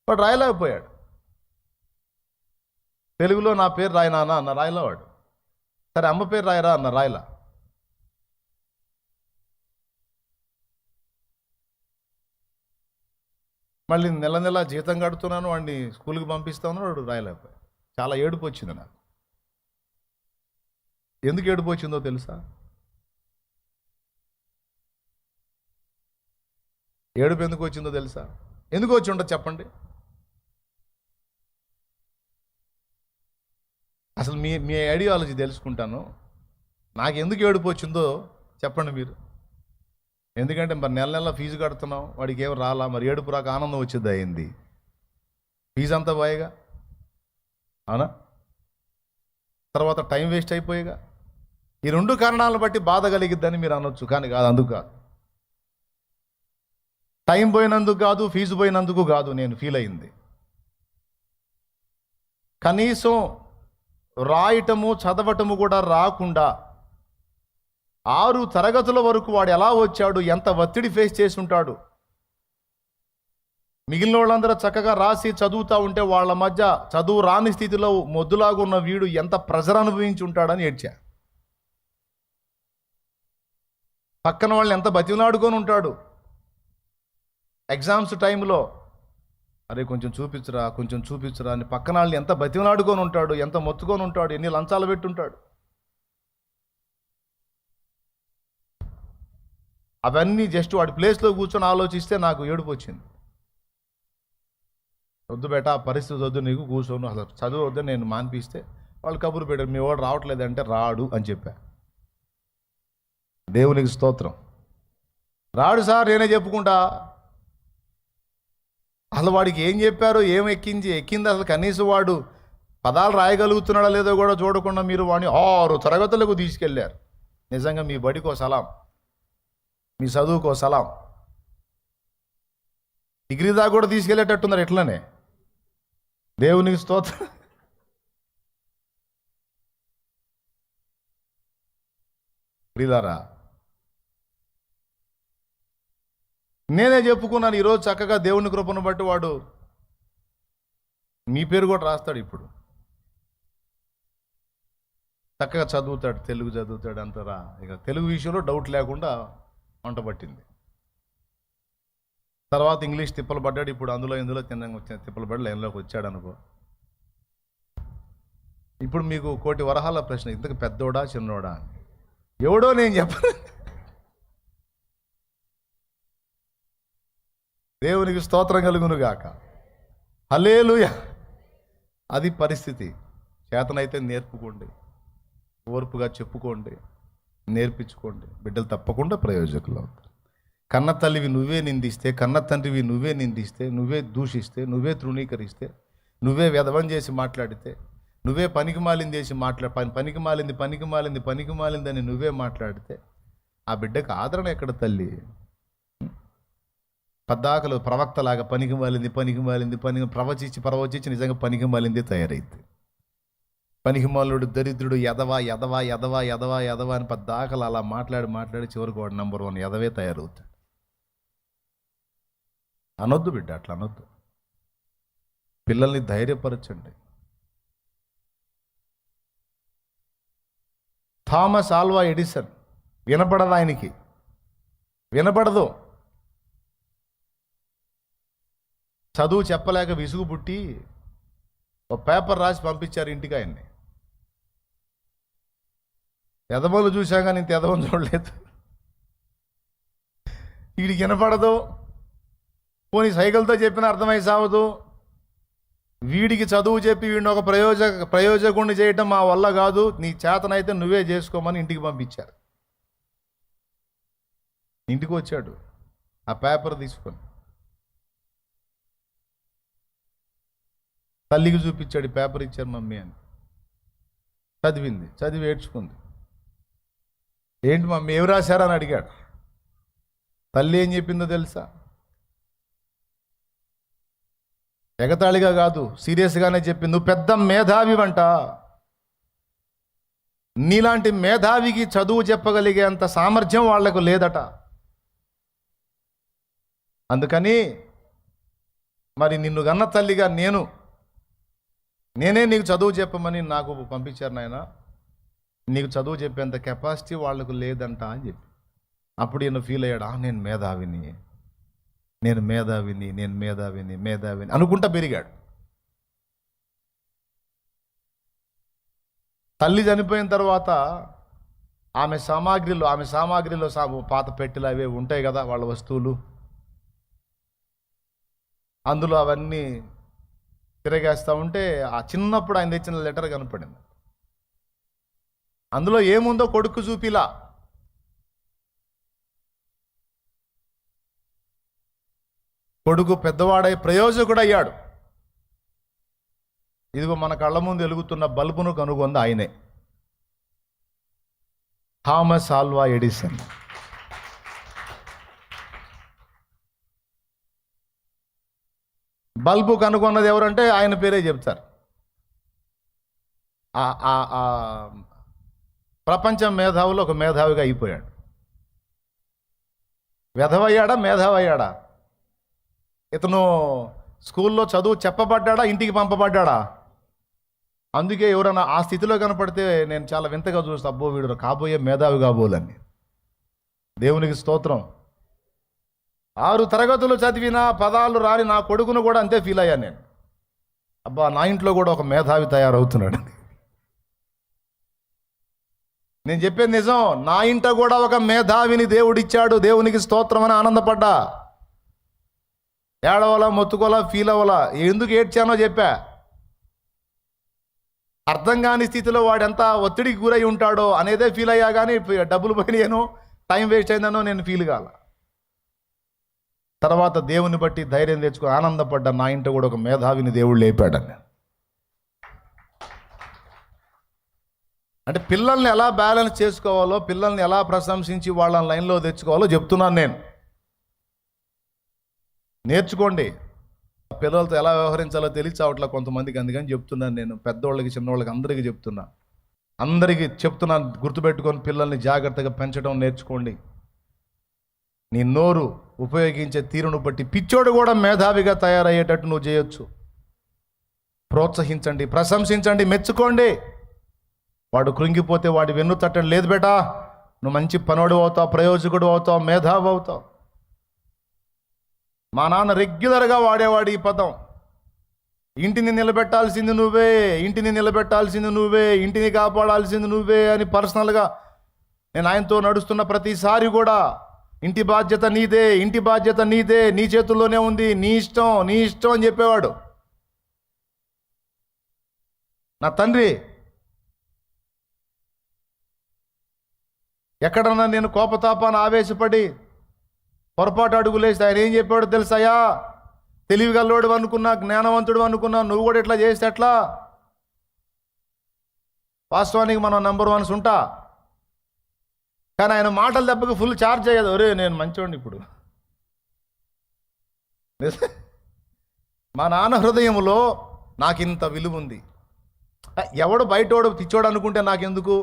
వాడు రాయలేకపోయాడు. తెలుగులో నా పేరు రాయనా అన్న, రాయలా వాడు. సరే అమ్మ పేరు రాయరా అన్న, రాయలా. మళ్ళీ నెల జీతం కడుతున్నాను, వాడిని స్కూల్కి పంపిస్తాను, వాడు రాయలేకపోయాడు. చాలా ఏడుపు వచ్చింది నాకు. ఎందుకు ఏడుపు వచ్చిందో తెలుసా? ఏడుపు ఎందుకు వచ్చిందో తెలుసా? ఎందుకు వచ్చి ఉండదు చెప్పండి. అసలు మీ ఐడియాలజీ తెలుసుకుంటాను. నాకు ఎందుకు ఏడుపు వచ్చిందో చెప్పండి మీరు. ఎందుకంటే మరి నెల ఫీజు కడుతున్నాం, వాడికి ఏం రాలా, మరి ఏడుపు రాక ఆనందం వచ్చింది అయింది. ఫీజు అంతా పోయేగా, అవునా? తర్వాత టైం వేస్ట్ అయిపోయేగా. ఈ 2 కారణాలను బట్టి బాధ కలిగిద్దని మీరు అనొచ్చు, కానీ కాదు, అందుకు కాదు. టైం పోయినందుకు కాదు, ఫీజు పోయినందుకు కాదు నేను ఫీల్ అయింది. కనీసం రాయటము చదవటము కూడా రాకుండా 6 తరగతుల వరకు వాడు ఎలా వచ్చాడు, ఎంత ఒత్తిడి ఫేస్ చేసి ఉంటాడు. మిగిలిన వాళ్ళందరూ చక్కగా రాసి చదువుతూ ఉంటే వాళ్ళ మధ్య చదువు రాని స్థితిలో మొద్దులాగా ఉన్న వీడు ఎంత ప్రెజర్ అనుభవించి ఉంటాడని ఏడ్చా. పక్కన వాళ్ళని ఎంత బతిమలాడుకొని ఉంటాడు. ఎగ్జామ్స్ టైంలో అరే కొంచెం చూపించురా అని పక్కన వాళ్ళని ఎంత బతిమలాడుకొని ఉంటాడు, ఎంత మొత్తుకొని ఉంటాడు, ఎన్ని లంచాలు పెట్టుంటాడు. అవన్నీ జస్ట్ వాడి ప్లేస్లో కూర్చొని ఆలోచిస్తే నాకు ఏడుపు వచ్చింది. వద్దు బేట, ఆ పరిస్థితి వద్దు, నీకు కూర్చోను, అసలు చదువు వద్దు. నేను మానిపిస్తే వాళ్ళు కబురు పెట్టారు, మీ వాడు రావట్లేదంటే రాడు అని చెప్పా. దేవునికి స్తోత్రం. రాడు సార్, నేనే చెప్పుకుంటా. అసలు వాడికి ఏం చెప్పారో, ఏం ఎక్కింది అసలు కనీసం వాడు పదాలు రాయగలుగుతున్నాడా లేదో కూడా చూడకుండా మీరు వాడిని 6 తరగతులకు తీసుకెళ్ళారు. నిజంగా మీ బడికో సలాం. మీ చదువుకో సలాం. డిగ్రీ దాకా కూడా తీసుకెళ్ళేటట్టున్నారు ఎట్లనే. దేవునికి స్తోత్రం. ప్రియులారా, నేనే చెప్పుకున్నాను ఈరోజు చక్కగా దేవుని కృపను బట్టి వాడు మీ పేరు కూడా రాస్తాడు. ఇప్పుడు చక్కగా చదువుతాడు, తెలుగు చదువుతాడు అంతరా. ఇక తెలుగు విషయంలో డౌట్ లేకుండా వంట పట్టింది. తర్వాత ఇంగ్లీష్ తిప్పలు పడ్డాడు. ఇప్పుడు ఇందులో తిప్పలు పడి లైన్లోకి వచ్చాడు అనుకో. ఇప్పుడు మీకు కోటి వరహాల ప్రశ్న, ఇంతకు పెద్దోడా చిన్నోడా అని. ఎవడో నేను చెప్పను. దేవునికి స్తోత్రం కలుగును గాక. హల్లెలూయా. అది పరిస్థితి. చేతనైతే నేర్పుకోండి, ఓర్పుగా చెప్పుకోండి, నేర్పించుకోండి. బిడ్డలు తప్పకుండా ప్రయోజకులు అవుతారు. కన్న తల్లివి నువ్వే నిందిస్తే, కన్న తండ్రివి నువ్వే నిందిస్తే, నువ్వే దూషిస్తే, నువ్వే తృణీకరిస్తే, నువ్వే వ్యధవం చేసి మాట్లాడితే, నువ్వే పనికి మాలిందని నువ్వే మాట్లాడితే ఆ బిడ్డకు ఆదరణ ఎక్కడ తల్లి? పద్దాకలు ప్రవక్తలాగా పనికి మాలింది ప్రవచించి నిజంగా పనికి మాలింది తయారైంది. పనికిమాలుడు, దరిద్రుడు, ఎదవా అని పద్దాకలు అలా మాట్లాడి చివరికి వాడు నంబర్ 1 ఎదవే తయారవుతాడు. అనొద్దు బిడ్డ, అట్లా అనొద్దు. పిల్లల్ని ధైర్యపరచండి. థామస్ ఆల్వా ఎడిసన్ వినపడదు, ఆయనకి వినపడదు. చదువు చెప్పలేక విసుగు పుట్టి ఒక పేపర్ రాసి పంపించారు ఇంటికి ఆయన్ని. ఎదవలు చూశాక నేను ఎదవని చూడలేదు. వీడికి వినపడదు, పోనీ సైకిల్తో చెప్పిన అర్థమై సావదు. వీడికి చదువు చెప్పి వీడిని ఒక ప్రయోజకుడిని చేయటం మా వల్ల కాదు, నీ చేతనైతే నువ్వే చేసుకోమని ఇంటికి పంపించారు. ఇంటికి వచ్చాడు ఆ పేపర్ తీసుకొని, తల్లికి చూపించాడు. పేపర్ ఇచ్చారు మమ్మీ అని. చదివింది, చదివి ఏడ్చుకుంది. ఏంటి మమ్మీ ఏమి రాశారని అడిగాడు. తల్లి ఏం చెప్పిందో తెలుసా? ఎగతాళిగా కాదు, సీరియస్గానే చెప్పింది. నువ్వు పెద్ద మేధావివంట, నీలాంటి మేధావికి చదువు చెప్పగలిగేంత సామర్థ్యం వాళ్లకు లేదట. అందుకని మరి నిన్ను గన్న తల్లిగా నేనే నీకు చదువు చెప్పమని నాకు పంపించారు నాయన. నీకు చదువు చెప్పేంత కెపాసిటీ వాళ్లకు లేదంట అని చెప్పి. అప్పుడు ఈయన ఫీల్ అయ్యాడు, నేను మేధావిని అనుకుంటా పెరిగాడు. తల్లి చనిపోయిన తర్వాత ఆమె సామాగ్రిలో పాత పెట్టెలు అవే ఉంటాయి కదా, వాళ్ళ వస్తువులు. అందులో అవన్నీ తిరగేస్తూ ఉంటే ఆ చిన్నప్పుడు ఆయన తెచ్చిన లెటర్ కనపడింది. అందులో ఏముందో కొడుకు చూపిలా. కొడుకు పెద్దవాడై ప్రయోజకుడు అయ్యాడు. ఇదిగో మన కళ్ళ ముందు వెలుగుతున్న బల్బును కనుగొంది ఆయనే, థామస్ ఆల్వా ఎడిసన్. బల్బు కనుగొన్నది ఎవరంటే ఆయన పేరే చెప్తారు. ప్రపంచం మేధావులు ఒక మేధావిగా అయిపోయాడు. వెధవయ్యాడా మేధావయ్యాడా? ఇతను స్కూల్లో చదువు చెప్పబడ్డా, ఇంటికి పంపబడ్డా? అందుకే ఎవరైనా ఆ స్థితిలో కనపడితే నేను చాలా వింతగా చూస్తా, అబ్బో వీడు కాబోయే మేధావి కాబోలని. దేవునికి స్తోత్రం. 6 తరగతులు చదివిన పదాలు రాని నా కొడుకును కూడా అంతే ఫీల్ అయ్యాను నేను. అబ్బా, నా ఇంట్లో కూడా ఒక మేధావి తయారవుతున్నాడు. నేను చెప్పేది నిజం. నా ఇంట కూడా ఒక మేధావిని దేవుడిచ్చాడు. దేవునికి స్తోత్రం అని ఆనందపడ్డా. ఏడవలా, మొత్తుకోలా, ఫీల్ అవ్వాలా. ఎందుకు ఏడ్చానో చెప్పా. అర్థం కాని స్థితిలో వాడు ఎంత ఒత్తిడికి గురై ఉంటాడో అనేదే ఫీల్ అయ్యా. కానీ డబ్బులు పోయినాయనో టైం వేస్ట్ అయిందనో నేను ఫీల్ కాల. తర్వాత దేవుని బట్టి ధైర్యం తెచ్చుకొని ఆనందపడ్డా. నా ఇంట కూడా ఒక మేధావిని దేవుడు లేపాడని. అంటే పిల్లల్ని ఎలా బ్యాలెన్స్ చేసుకోవాలో, పిల్లల్ని ఎలా ప్రశంసించి వాళ్ళని లైన్లో తెచ్చుకోవాలో చెప్తున్నాను నేను. నేర్చుకోండి. పిల్లలతో ఎలా వ్యవహరించాలో తెలియచావట్లా కొంతమందికి, అందుకని చెప్తున్నాను నేను. పెద్దవాళ్ళకి చిన్నవాళ్ళకి అందరికీ చెప్తున్నాను, గుర్తుపెట్టుకొని పిల్లల్ని జాగ్రత్తగా పెంచడం నేర్చుకోండి. నీ నోరు ఉపయోగించే తీరును బట్టి పిచ్చోడు కూడా మేధావిగా తయారయ్యేటట్టు నువ్వు చేయొచ్చు. ప్రోత్సహించండి, ప్రశంసించండి, మెచ్చుకోండి. వాడు కృంగిపోతే వాడి వెన్ను తట్టడం లేదు బేటా, నువ్వు మంచి పనోడు అవుతావు, ప్రయోజకుడు అవుతావు, మేధావి అవుతావు. మా నాన్న రెగ్యులర్గా వాడేవాడు ఈ పదం. ఇంటిని నిలబెట్టాల్సింది నువ్వే, ఇంటిని నిలబెట్టాల్సింది నువ్వే, ఇంటిని కాపాడాల్సింది నువ్వే అని పర్సనల్గా నేను ఆయనతో నడుస్తున్న ప్రతిసారి కూడా ఇంటి బాధ్యత నీదే, ఇంటి బాధ్యత నీదే, నీ చేతుల్లోనే ఉంది, నీ ఇష్టం అని చెప్పేవాడు నా తండ్రి. ఎక్కడన్నా నేను కోపతాపాన్ని ఆవేశపడి పొరపాటు అడుగులేస్తే ఆయన ఏం చెప్పాడు తెలుసాయా? తెలివిగల్లోడు అనుకున్నా, జ్ఞానవంతుడు అనుకున్నా, నువ్వు కూడా ఇట్లా చేస్తే ఎట్లా? వాస్తవానికి మనం నెంబర్ 1 ఉంటా, కానీ ఆయన మాటల దెబ్బకి ఫుల్ ఛార్జ్ అయ్యేది. ఒరే నేను మంచోడిని ఇప్పుడు. మా నాన్న హృదయంలో నాకింత విలువ ఉంది. ఎవడు బయటోడు పిచ్చోడు అనుకుంటే నాకెందుకు,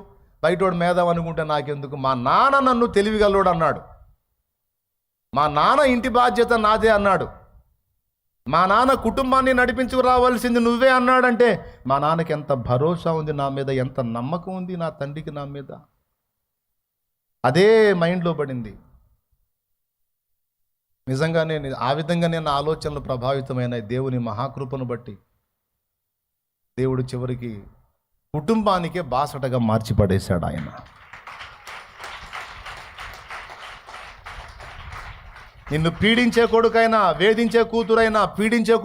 బయటోడు మేధావి అనుకుంటే నాకెందుకు? మా నాన్న నన్ను తెలివిగల్లోడు అన్నాడు, మా నాన్న ఇంటి బాధ్యత నాదే అన్నాడు, మా నాన్న కుటుంబాన్ని నడిపించుకు రావాల్సింది నువ్వే అన్నాడంటే మా నాన్నకి ఎంత భరోసా ఉంది నా మీద, ఎంత నమ్మకం ఉంది నా తండ్రికి నా మీద. అదే మైండ్లో పడింది. నిజంగానే ఆ విధంగా నేను ఆలోచనలు ప్రభావితమైన దేవుని మహాకృపను బట్టి దేవుడు చివరికి కుటుంబానికే బాసటగా మార్చి పడేశాడు ఆయన. నిన్ను పీడించే కొడుకైనా, వేధించే కూతురైనా, పీడించే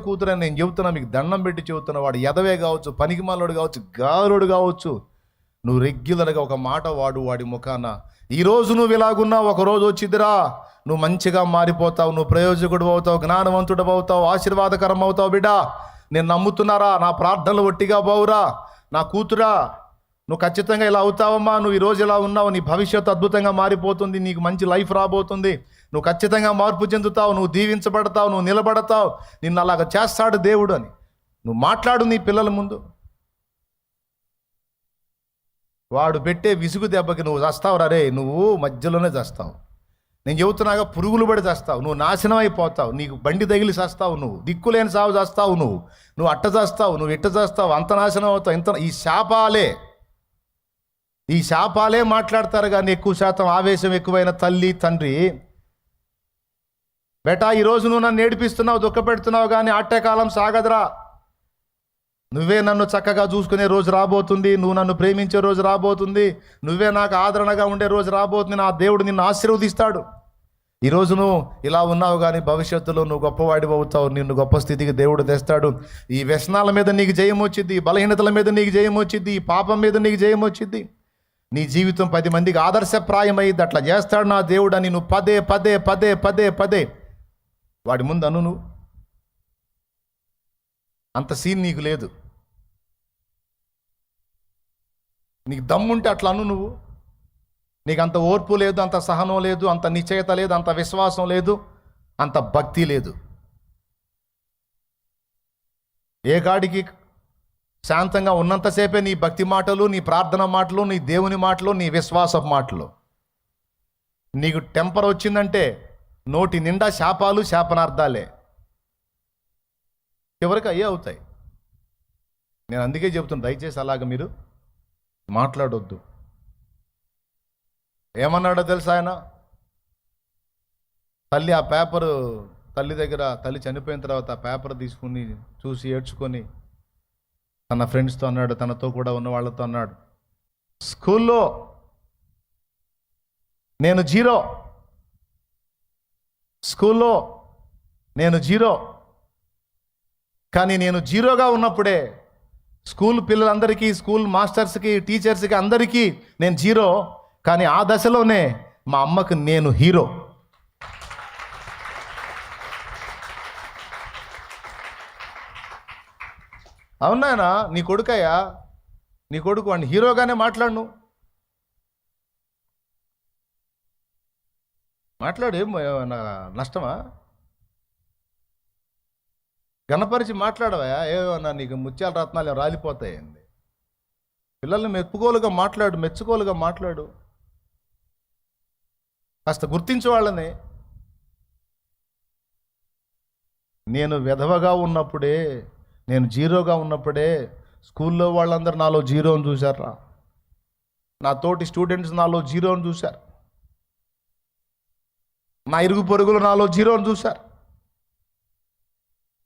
కూతురైనా నేను చెబుతున్నా, మీకు దండం పెట్టి చెబుతున్నా, వాడు ఎదవే కావచ్చు, పనికిమాలోడు కావచ్చు, గారుడు కావచ్చు, నువ్వు రెగ్యులర్గా ఒక మాట వాడి ముఖాన, ఈరోజు నువ్వు ఇలాగున్నావు, ఒకరోజు వచ్చిదిరా నువ్వు మంచిగా మారిపోతావు, నువ్వు ప్రయోజకుడు అవుతావు, జ్ఞానవంతుడు అవుతావు, ఆశీర్వాదకరం అవుతావు బిడ్డా, నేను నమ్ముతున్నారా, నా ప్రార్థనలు ఒట్టిగా బావురా, నా కూతురా నువ్వు ఖచ్చితంగా ఇలా అవుతావమ్మా, నువ్వు ఈరోజు ఇలా ఉన్నావు, నీ భవిష్యత్తు అద్భుతంగా మారిపోతుంది, నీకు మంచి లైఫ్ రాబోతుంది, నువ్వు ఖచ్చితంగా మార్పు చెందుతావు, నువ్వు దీవించబడతావు, నువ్వు నిలబడతావు, నిన్ను అలాగ చేస్తాడు దేవుడు అని నువ్వు మాట్లాడు నీ పిల్లల ముందు. వాడు పెట్టే విసుగు దెబ్బకి నువ్వు చస్తావు రే, నువ్వు మధ్యలోనే చస్తావు. నేను చెబుతున్నాగా, పురుగులు పడి చస్తావు, నువ్వు నాశనం అయిపోతావు, నీకు బండి తగిలి చస్తావు, నువ్వు దిక్కులేని సాగు చేస్తావు, నువ్వు అట్ట చేస్తావు, నువ్వు ఇట్ట చేస్తావు, అంత నాశనం అవుతావు. ఇంత ఈ శాపాలే మాట్లాడతారు. కానీ ఎక్కువ శాతం ఆవేశం ఎక్కువైన తల్లి తండ్రి, బేటా ఈరోజు నువ్వు నన్ను ఏడిపిస్తున్నావు, దుఃఖపెడుతున్నావు, కానీ ఆటకాలం సాగదురా, నువ్వే నన్ను చక్కగా చూసుకునే రోజు రాబోతుంది, నువ్వు నన్ను ప్రేమించే రోజు రాబోతుంది, నువ్వే నాకు ఆదరణగా ఉండే రోజు రాబోతుంది, నా దేవుడు నిన్ను ఆశీర్వదిస్తాడు. ఈరోజు నువ్వు ఇలా ఉన్నావు, కానీ భవిష్యత్తులో నువ్వు గొప్పవాడివి అవుతావు, నిన్ను గొప్ప స్థితికి దేవుడు తెస్తాడు. ఈ వ్యసనాల మీద నీకు జయం వచ్చింది, ఈ బలహీనతల మీద నీకు జయం వచ్చింది, ఈ పాపం మీద నీకు జయం వచ్చింది, నీ జీవితం 10 మందికి ఆదర్శప్రాయమైంది. అట్లా చేస్తాడు నా దేవుడు అని నువ్వు పదే వాడి ముందు అను. నువ్వు అంత సీన్ నీకు లేదు, నీకు దమ్ముంటే అట్లా అను. నువ్వు నీకు అంత ఓర్పు లేదు, అంత సహనం లేదు, అంత నిశ్చయత లేదు, అంత విశ్వాసం లేదు, అంత భక్తి లేదు. ఏ గాడికి శాంతంగా ఉన్నంతసేపే నీ భక్తి మాటలు, నీ ప్రార్థన మాటలు, నీ దేవుని మాటలు, నీ విశ్వాసపు మాటలు. నీకు టెంపర్ వచ్చిందంటే నోటి నిండా శాపాలు, శాపనార్థాలే, చివరికి అయ్యే అవుతాయి. నేను అందుకే చెబుతున్నా, దయచేసి అలాగ మీరు మాట్లాడొద్దు. ఏమన్నాడో తెలుసా ఆయన? తల్లి ఆ పేపరు తల్లి చనిపోయిన తర్వాత ఆ పేపర్ తీసుకుని చూసి ఏడ్చుకొని తన ఫ్రెండ్స్తో అన్నాడు, తనతో కూడా ఉన్న వాళ్ళతో అన్నాడు, స్కూల్లో నేను జీరో, కానీ నేను జీరోగా ఉన్నప్పుడే స్కూల్ పిల్లలందరికీ, స్కూల్ మాస్టర్స్కి, టీచర్స్కి అందరికీ నేను జీరో, కానీ ఆ దశలోనే మా అమ్మకు నేను హీరో. అవునాయనా, నీ కొడుకయ్యా, నీ కొడుకు వాడిని హీరోగానే మాట్లాడు, నువ్వు మాట్లాడు. ఏమన్నా నష్టమా? గణపరిచి మాట్లాడవా? ఏమన్నా నీకు ముత్యాల రత్నాలు రాలిపోతాయండి. పిల్లల్ని మెచ్చుకోలుగా మాట్లాడు. కాస్త గుర్తించు వాళ్ళని. నేను విధవగా ఉన్నప్పుడే, నేను జీరోగా ఉన్నప్పుడే స్కూల్లో వాళ్ళందరూ నాలో జీరోని చూశారా. నా తోటి స్టూడెంట్స్ నాలో జీరోని చూశారు. నా ఇరుగు పొరుగులు నాలో జీరోని చూశారు.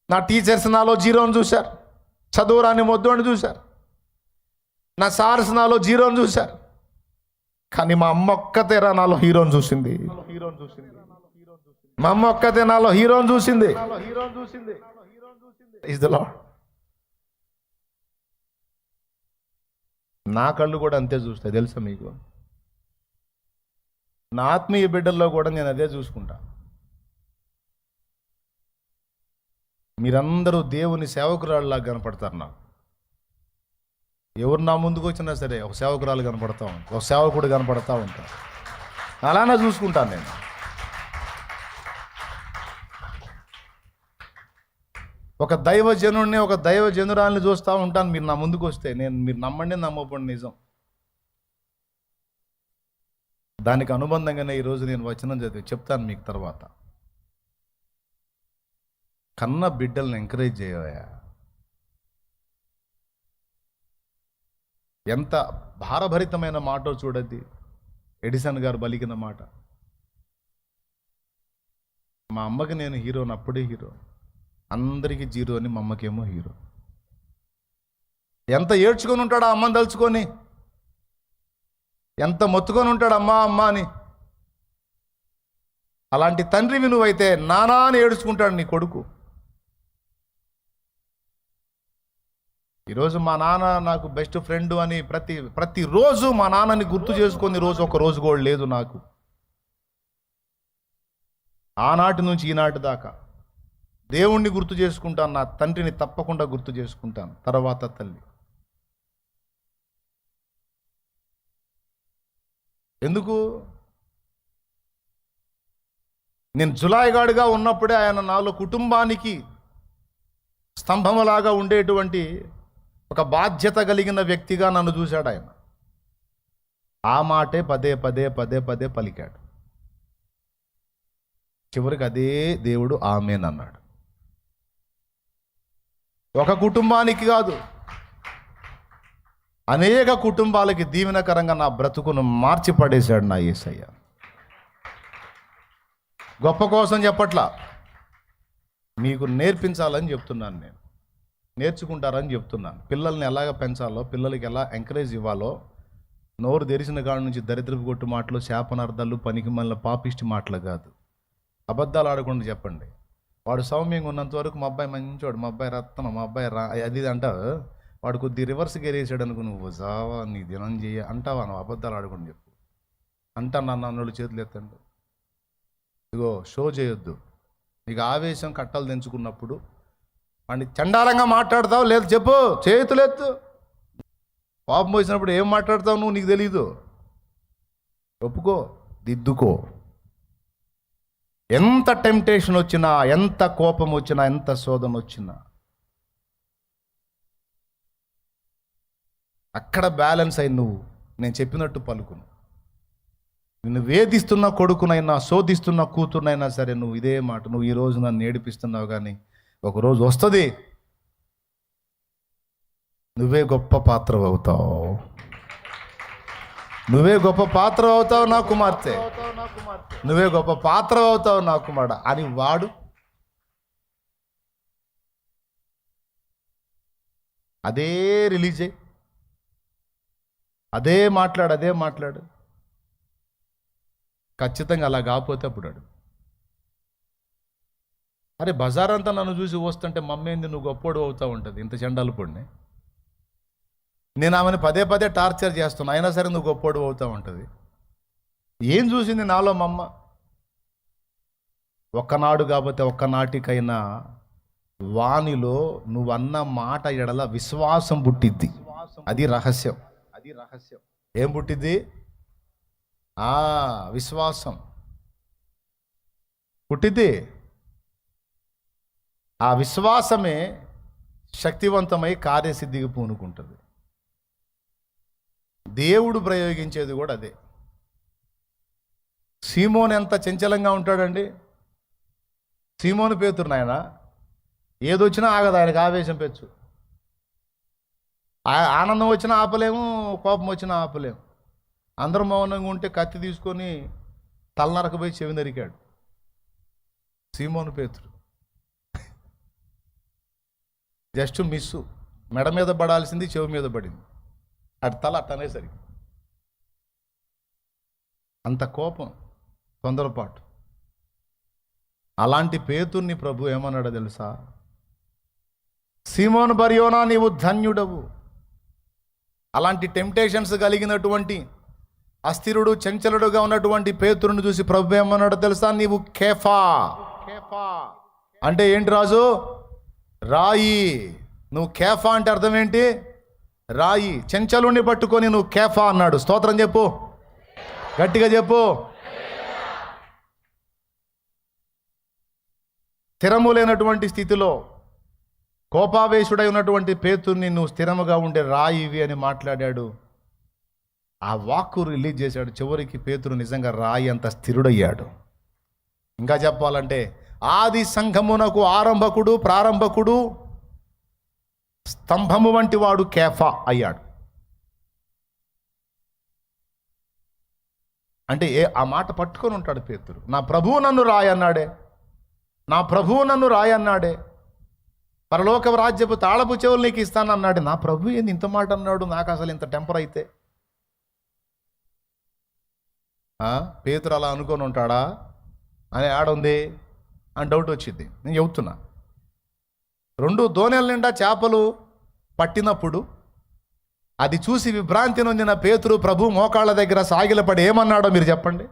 నా టీచర్స్ నాలో జీరోని చూశారు. చదువురాని మొద్దోని చూశారు. నా సార్స్ నాలో జీరోని చూశారు. కానీ మా అమ్మ ఒక్కతేరా నాలో హీరోని చూసింది. మా అమ్మ ఒక్కతే నాలో హీరోని చూసింది. Is the lord. నా కళ్ళు కూడా అంతే చూస్తాయి, తెలుసా మీకు? నా ఆత్మీయ బిడ్డల్లో కూడా నేను అదే చూసుకుంటా. మీరందరూ దేవుని సేవకురాళ్ళలా కనపడతారు నాకు. ఎవరు నా ముందుకు వచ్చినా సరే ఒక సేవకురాలు కనపడతా ఉంటా, ఒక సేవకుడు కనపడతా ఉంటా. అలానే చూసుకుంటాను నేను. ఒక దైవజనుడిని, ఒక దైవజనురాల్ని చూస్తూ ఉంటాను. మీరు నా ముందుకు వస్తే మీరు నమ్మండి నమ్మకపోండి, నిజం. దానికి అనుబంధంగానే ఈరోజు నేను వచనం చెప్తాను మీకు తర్వాత. కన్న బిడ్డల్ని ఎంకరేజ్ చేయవా? ఎంత భారభరితమైన మాటో చూడద్ది. ఎడిసన్ గారు పలికిన మాట. మా అమ్మకి నేను హీరోని, అప్పుడే హీరో. అందరికీ జీరో అని, మా అమ్మకేమో హీరో. ఎంత ఏడ్చుకొని ఉంటాడు ఆ అమ్మని తలుచుకొని, ఎంత మొత్తుకొని ఉంటాడు అమ్మా అమ్మ అని. అలాంటి తండ్రివి నువ్వైతే నానా అని ఏడ్చుకుంటాడు నీ కొడుకు. ఈరోజు మా నాన్న నాకు బెస్ట్ ఫ్రెండ్ అని ప్రతిరోజు మా నాన్నని గుర్తు చేసుకొని రోజు ఒక రోజు కూడా లేదు నాకు. ఆనాటి నుంచి ఈనాటి దాకా దేవుణ్ణి గుర్తు చేసుకుంటాను, నా తండ్రిని తప్పకుండా గుర్తు చేసుకుంటాను, తర్వాత తల్లి. ఎందుకు? నేను జులాయిగాడుగా ఉన్నప్పుడే ఆయన నాలో కుటుంబానికి స్తంభములాగా ఉండేటువంటి ఒక బాధ్యత కలిగిన వ్యక్తిగా నన్ను చూశాడు ఆయన. ఆ మాటే పదే పదే పదే పదే పలికాడు. చివరికి అదే దేవుడు ఆమేన్ అన్నాడు. ఒక కుటుంబానికి కాదు, అనేక కుటుంబాలకి దీవెనకరంగా నా బ్రతుకును మార్చి పడేశాడు నా యేసయ్య. గొప్ప కోసం చెప్పట్లా, మీకు నేర్పించాలని చెప్తున్నాను. నేను నేర్చుకుంటారని చెప్తున్నాను. పిల్లల్ని ఎలాగ పెంచాలో, పిల్లలకి ఎలా ఎంకరేజ్ ఇవ్వాలో, నోరు తెరిచిన కాడ నుంచి దరిద్రపు కొట్టు మాటలు, శాపనార్థాలు, పనికి మళ్ళీ పాపిష్టి మాటలు కాదు. అబద్ధాలు ఆడకుండా చెప్పండి. వాడు సౌమ్యంగా ఉన్నంత వరకు మా అబ్బాయి మంచివాడు, మా అబ్బాయి రత్నం, మా అబ్బాయి అది అంటావు. వాడు కొద్ది రివర్స్ గేరేసాడు అనుకో, నువ్వు జావా నీ దినం చేయ అంటావా? నువ్వు అబద్ధాలు ఆడకుండా చెప్పు. అంటా నన్ను చేతులు ఎత్తండి. ఇగో షో చేయొద్దు. నీకు ఆవేశం కట్టలు తెంచుకున్నప్పుడు వాడిని చండాలంగా మాట్లాడతావు, లేదు చెప్పు, చేతులు ఎత్తు. పాపం పోసినప్పుడు ఏం మాట్లాడతావు నువ్వు, నీకు తెలీదు. ఒప్పుకో, దిద్దుకో. ఎంత టెంప్టేషన్ వచ్చినా, ఎంత కోపం వచ్చినా, ఎంత శోధన వచ్చినా అక్కడ బ్యాలెన్స్ అయి నువ్వు నేను చెప్పినట్టు పలుకును. నిన్ను వేధిస్తున్న కొడుకునైనా, శోధిస్తున్న కూతురునైనా సరే నువ్వు ఇదే మాట, నువ్వు ఈరోజు నన్ను ఏడిపిస్తున్నావు, కానీ ఒకరోజు వస్తుంది నువ్వే గొప్ప పాత్ర అవుతావు, నువ్వే గొప్ప పాత్ర అవుతావు నా కుమార్తె, నువ్వే గొప్ప పాత్ర అవుతావు నా కుమారుడు అని వాడు అదే రిలీజ్ అయ్యి అదే మాట్లాడు. ఖచ్చితంగా అలా కాకపోతే అప్పుడు అడు. అరే బజార్ అంతా నన్ను చూసి వస్తుంటే మమ్మేంది నువ్వు గొప్పోడు అవుతూ ఉంటుంది, ఇంత చెండాలు పొడిని. నేను ఆమెను పదే పదే టార్చర్ చేస్తున్నా, అయినా సరే నువ్వు గొప్పోడు అవుతూ ఉంటుంది. ఏం చూసింది నాలో మా అమ్మ? ఒక్కనాడు కాకపోతే ఒక్కనాటికైనా వానిలో నువ్వన్న మాట ఎడల విశ్వాసం పుట్టిద్ది. అది రహస్యం. ఏం పుట్టింది? విశ్వాసం పుట్టింది. ఆ విశ్వాసమే శక్తివంతమై కార్యసిద్ధికి పూనుకుంటుంది. దేవుడు ప్రయోగించేది కూడా అదే. సీమోను ఎంత చంచలంగా ఉంటాడండి. సీమోను పేతురు నాయన ఏదొచ్చినా ఆగదు, ఆయనకు ఆవేశం పెచ్చు. ఆనందం వచ్చినా ఆపలేము, కోపం వచ్చినా ఆపలేము. అందరూ మౌనంగా ఉంటే కత్తి తీసుకొని తలనరకపోయి చెవి నరికాడు సీమోను పేతురు. జస్ట్ మిస్సు, మెడ మీద పడాల్సింది చెవి మీద పడింది. అటు తల అట్టనేసరికి అంత కోపం, తొందరపాటు. అలాంటి పేతుర్ని ప్రభు ఏమన్నాడో తెలుసా? సీమోను బర్యోనా నీవు ధన్యుడవు. అలాంటి టెంప్టేషన్స్ కలిగినటువంటి అస్థిరుడు, చంచలుడుగా ఉన్నటువంటి పేతురుని చూసి ప్రభు ఏమన్నాడో తెలుసా? నీవు కేఫా. అంటే ఏంటి రాజు? రాయి. నువ్వు కేఫా అంటే అర్థం ఏంటి? రాయి. చెంచలుని పట్టుకొని నువ్వు కేఫా అన్నాడు. స్తోత్రం చెప్పు, గట్టిగా చెప్పు. స్థిరము లేనటువంటి స్థితిలో కోపావేశుడై ఉన్నటువంటి పేతుర్ని నువ్వు స్థిరముగా ఉండే రాయివి అని మాట్లాడాడు. ఆ వాక్కు రిలీజ్ చేశాడు. చివరికి పేతురు నిజంగా రాయి అంత స్థిరుడయ్యాడు. ఇంకా చెప్పాలంటే ఆది సంఘమునకు ఆరంభకుడు, ప్రారంభకుడు, స్తంభము వంటి వాడు కేఫా అయ్యాడు. అంటే ఆ మాట పట్టుకొని ఉంటాడు పేతురు. నా ప్రభువు నన్ను రాయన్నాడే, నా ప్రభువు నన్ను రాయన్నాడే, పరలోక రాజ్యపు తాళపు చెవులు నీకు ఇస్తానన్నాడు. నా ప్రభు ఏంది ఇంత మాట అన్నాడు? నాకు అసలు ఇంత టెంపర్ అయితే. పేతురు అలా అనుకొని ఉంటాడా అని ఆడుంది అని డౌట్ వచ్చింది. నేను చెబుతున్నా, 2 దోణెల నిండా చేపలు పట్టినప్పుడు అది చూసి విభ్రాంతి నొందిన పేతురు ప్రభు మోకాళ్ళ దగ్గర సాగిలపడి ఏమన్నాడో మీరు చెప్పండి.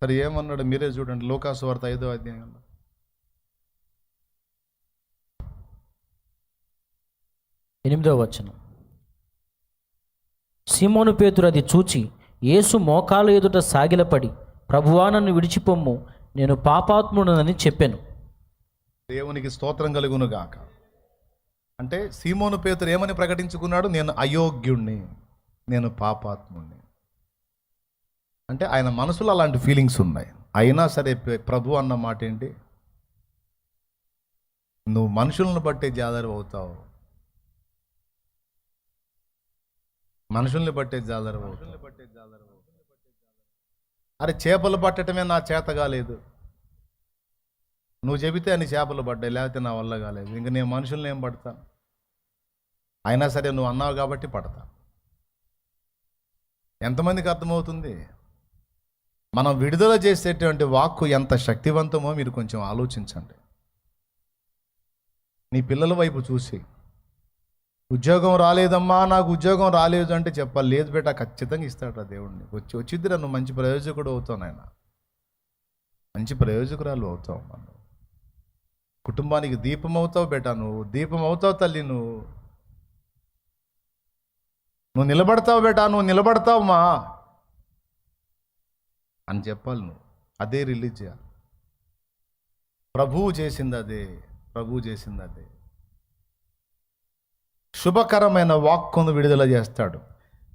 సరే ఏమన్నాడు మీరే చూడండి. లూకాసు వార్త 5వ అధ్యాయంలో 8వ వచనం. సీమోను పేతురు అది చూచి యేసు మోకాలు ఎదుట సాగిలపడి, ప్రభువా నన్ను విడిచిపొమ్ము, నేను పాపాత్ముడనని చెప్పాను. దేవునికి స్తోత్రం కలుగును గాక. అంటే సీమోను పేతురు ఏమని ప్రకటించుకున్నాడు? నేను అయోగ్యుణ్ణి, నేను పాపాత్ముణ్ణి. అంటే ఆయన మనసులో అలాంటి ఫీలింగ్స్ ఉన్నాయి. అయినా సరే ప్రభు అన్న మాట ఏంటి? నువ్వు మనుషులను బట్టే జాదరు అవుతావు, మనుషుల్ని బట్టే జాదరు అవుతావు. అరే చేపలు పట్టడమే నా చేత కాలేదు, నువ్వు చెబితే అన్ని చేపలు పడ్డాయి, లేకపోతే నా వల్ల కాలేదు, ఇంక నేను మనుషుల్ని ఏం పడతాను? అయినా సరే నువ్వు అన్నావు కాబట్టి పడతా. ఎంతమందికి అర్థమవుతుంది? మనం విడుదల చేసేటువంటి వాక్కు ఎంత శక్తివంతమో మీరు కొంచెం ఆలోచించండి. నీ పిల్లల వైపు చూసి, ఉద్యోగం రాలేదమ్మా, నాకు ఉద్యోగం రాలేదు అంటే చెప్పాలి. లేదు బేటా, ఖచ్చితంగా ఇస్తాడు రా దేవుడిని. వచ్చిద్దిరా, నువ్వు మంచి ప్రయోజకుడు అవుతావు నాయన, మంచి ప్రయోజకురాలు అవుతావు. మనం కుటుంబానికి దీపం అవుతావు బేటా, నువ్వు దీపం అవుతావు తల్లి, నువ్వు నిలబడతావు బేటా, నువ్వు నిలబడతావు మా అని చెప్పాలి. నువ్వు అదే రిలీజ్ చేయాలి. ప్రభువు చేసింది అదే, ప్రభువు చేసింది అదే. శుభకరమైన వాక్కును విడుదల చేస్తాడు.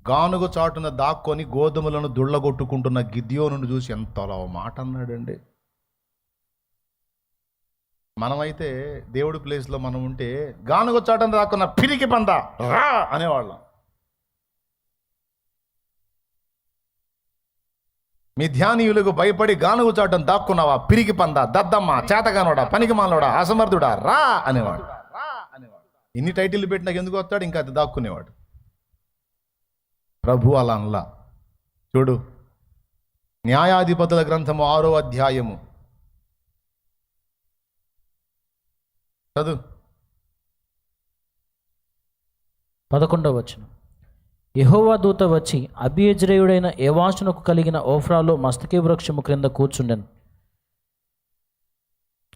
గానుగ చాటున దాక్కొని గోధుమలను దుళ్ళగొట్టుకుంటున్న గిద్యోనును చూసి ఎంతలా మాట అన్నాడండి. మనమైతే దేవుడి ప్లేస్లో మనం ఉంటే గానుగ చాటున దాక్కున్న పిరికి పంద రా అనేవాళ్ళం. మిథ్యానీయులకు భయపడి గానుగ చాటున దాక్కున్నావా, పిరికి పంద, దద్దమ్మ, చేతగానోడా, పనికి మాలోడా, అసమర్థుడా, రా అనేవాడు. ఇన్ని టైటిల్ పెట్టి నాకు ఎందుకు వస్తాడు, ఇంకా అది దాక్కునేవాడు. ప్రభు అలా అనలా. చూడు, న్యాయాధిపతుల గ్రంథము 6వ అధ్యాయము చదువు. 11వ వచనం. యెహోవా దూత వచ్చి అబీయెజ్రీయుడైన ఏవాషునకు కలిగిన ఓఫ్రాలో మస్తకి వృక్షము క్రింద కూర్చుండెను.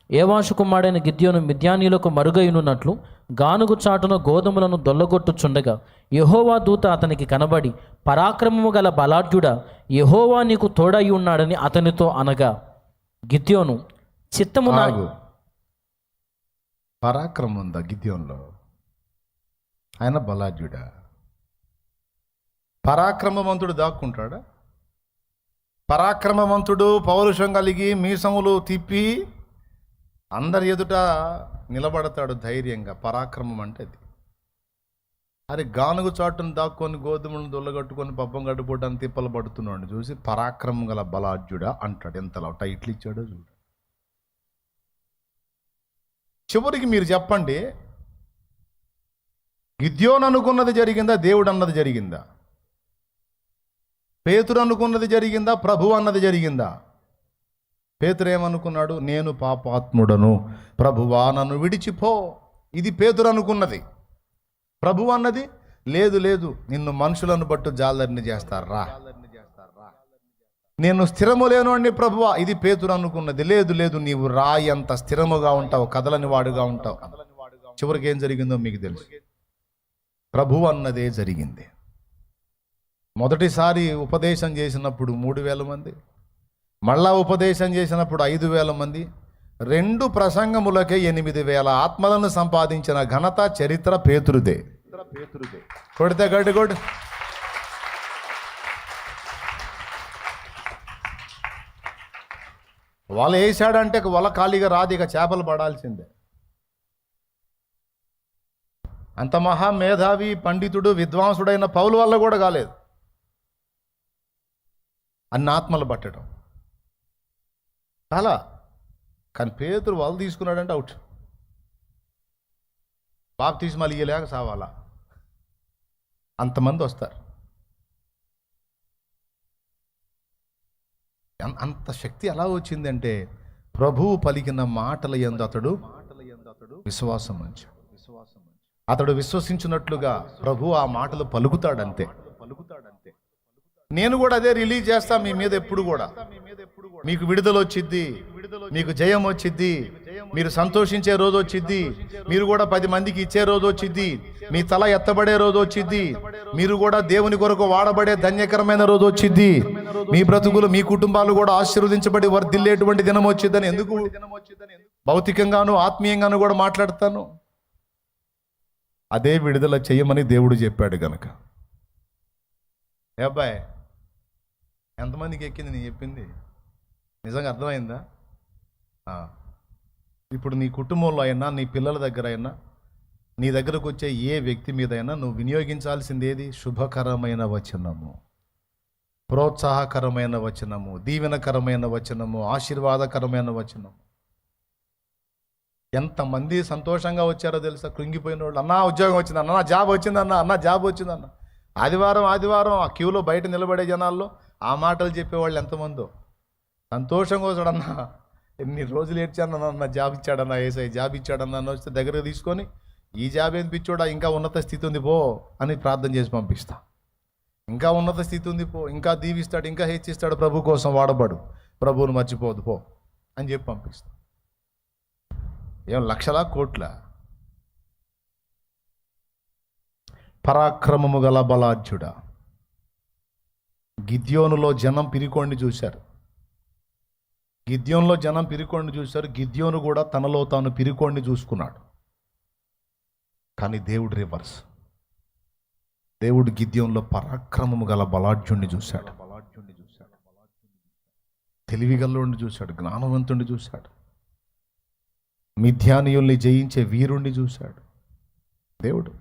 ఏవాషు కుమారుడైన గిద్యోను మిద్యానీయులకు మరుగైనున్నట్లు గానుగు చాటున గోధుమలను దొల్లగొట్టుచుండగా యెహోవా దూత అతనికి కనబడి, పరాక్రమము గల బలాఢ్యుడా, యెహోవా నీకు తోడై ఉన్నాడని అతనితో అనగా, గిద్యోను చిత్తము నా ఆగు. పరాక్రమం ఉందా గిద్యోన్లో? ఆయన బలాఢ్యుడా? పరాక్రమవంతుడు దాక్కుంటాడా? పరాక్రమవంతుడు పౌరుషం కలిగి మీసములు తిప్పి అందరి ఎదుట నిలబడతాడు ధైర్యంగా. పరాక్రమం అంటే అది. అరే గానుగు చాటును దాక్కొని గోధుమలను దొల్లగట్టుకొని పబ్బం గడిపోవడానికి తిప్పలు పడుతున్నాడు చూసి పరాక్రమం గల బలాఢ్యుడా అంటాడు. ఎంతలా టైట్లు ఇచ్చాడో చూడు. చివరికి మీరు చెప్పండి, గిద్యోను అనుకున్నది జరిగిందా? దేవుడు అన్నది జరిగిందా? పేతురు అనుకున్నది జరిగిందా? ప్రభు అన్నది జరిగిందా? పేతురు ఏమనుకున్నాడు? నేను పాపాత్ముడను, ప్రభువా నన్ను విడిచిపో. ఇది పేతురు అనుకున్నది. ప్రభు అన్నది లేదు లేదు, నిన్ను మనుషులను బట్టు జాలరిని చేస్తారా, నేను స్థిరము లేను అండి ప్రభువా. ఇది పేతురు అనుకున్నది. లేదు లేదు, నీవు రాయి అంత స్థిరముగా ఉంటావు, కదలని వాడుగా ఉంటావు. చివరికి ఏం జరిగిందో మీకు తెలుసు. ప్రభు అన్నదే జరిగింది. మొదటిసారి ఉపదేశం చేసినప్పుడు 3,000 మంది, మళ్ళా ఉపదేశం చేసినప్పుడు 5,000 మంది, 2 ప్రసంగములకే 8,000 ఆత్మలను సంపాదించిన ఘనత చరిత్ర పేతురుదే. కొడితే గడ్డి కొడు. వల వేసాడంటే వల ఖాళీగా రాదు, ఇక చేపలు పడాల్సిందే. అంత మహా మేధావి పండితుడు విద్వాంసుడైన పౌలు వల్ల కూడా కాలేదు అన్ని ఆత్మలు పట్టడం చాలా. కానీ పేతురు వల తీసుకున్నాడంటే అవుట్. బాప్తిస్మాలు ఇయ్యలేక సావాలా, అంతమంది వస్తారు. అంత శక్తి ఎలా వచ్చిందంటే ప్రభువు పలికిన మాటల యందు అతడు విశ్వాసం ఉంచాడు. అతడు విశ్వసించినట్లుగా ప్రభు ఆ మాటలు పలుకుతాడంతే. నేను కూడా అదే రిలీజ్ చేస్తా మీ మీద. ఎప్పుడు కూడా మీకు విడుదల వచ్చిద్ది, మీకు జయం వచ్చిద్ది, మీరు సంతోషించే రోజు వచ్చిద్ది, మీరు కూడా 10 మందికి ఇచ్చే రోజు వచ్చిద్ది, మీ తల ఎత్తబడే రోజు వచ్చిద్ది, మీరు కూడా దేవుని కొరకు వాడబడే ధన్యకరమైన రోజు వచ్చిద్ది, మీ బ్రతుకులు మీ కుటుంబాలు కూడా ఆశీర్వదించబడి వర్ధిల్లేటువంటి దినం వచ్చిద్దని. ఎందుకు? భౌతికంగాను ఆత్మీయంగాను కూడా మాట్లాడతాను. అదే విడుదల చేయమని దేవుడు చెప్పాడు గనక. ఏ అబ్బాయి, ఎంతమందికి ఎక్కింది నేను చెప్పింది? నిజంగా అర్థమైందా? ఇప్పుడు నీ కుటుంబంలో అయినా, నీ పిల్లల దగ్గర అయినా, నీ దగ్గరకు వచ్చే ఏ వ్యక్తి మీద అయినా నువ్వు వినియోగించాల్సింది ఏది? శుభకరమైన వచనము, ప్రోత్సాహకరమైన వచనము, దీవెనకరమైన వచనము, ఆశీర్వాదకరమైన వచనము. ఎంతమంది సంతోషంగా వచ్చారో తెలుసా? కృంగిపోయిన వాళ్ళు, అన్నా ఉద్యోగం వచ్చిందన్న, నా జాబ్ వచ్చిందన్న, అన్న జాబ్ వచ్చిందన్న. ఆదివారం ఆ క్యూలో బయట నిలబడే జనాల్లో ఆ మాటలు చెప్పేవాళ్ళు ఎంతమందో. సంతోషంగా వచ్చాడన్నా, ఎన్ని రోజులు ఏడ్చానన్నా, నా జాబ్ ఇచ్చాడన్నా, ఏసై జాబ్ ఇచ్చాడన్నా అని వస్తే దగ్గరకు తీసుకొని, ఈ జాబ్ ఏం పిచ్చోడా, ఇంకా ఉన్నత స్థితి ఉంది పో అని ప్రార్థన చేసి పంపిస్తా. ఇంకా ఉన్నత స్థితి ఉంది పో, ఇంకా దీవిస్తాడు, ఇంకా హెచ్చిస్తాడు, ప్రభు కోసం వాడబడు, ప్రభువును మర్చిపోదు పో అని చెప్పి పంపిస్తా. ఏం లక్షల కోట్ల? పరాక్రమము గల బలాఢ్యుడా. గిద్యోనులో జనం పిరికోండి చూశారు. గిద్యోనులో జనం పిరికోండి చూశారు. గిద్యోను కూడా తనలో తాను పిరికోండి చూసుకున్నాడు. కానీ దేవుడు రివర్స్. దేవుడు గిద్యోనులో పరాక్రమము గల బలాఢ్యుణ్ణి చూశాడు. తెలివిగల్లోని చూశాడు, జ్ఞానవంతుణ్ణి చూశాడు, మిథ్యానీయుల్ని జయించే వీరుణ్ణి చూశాడు దేవుడు.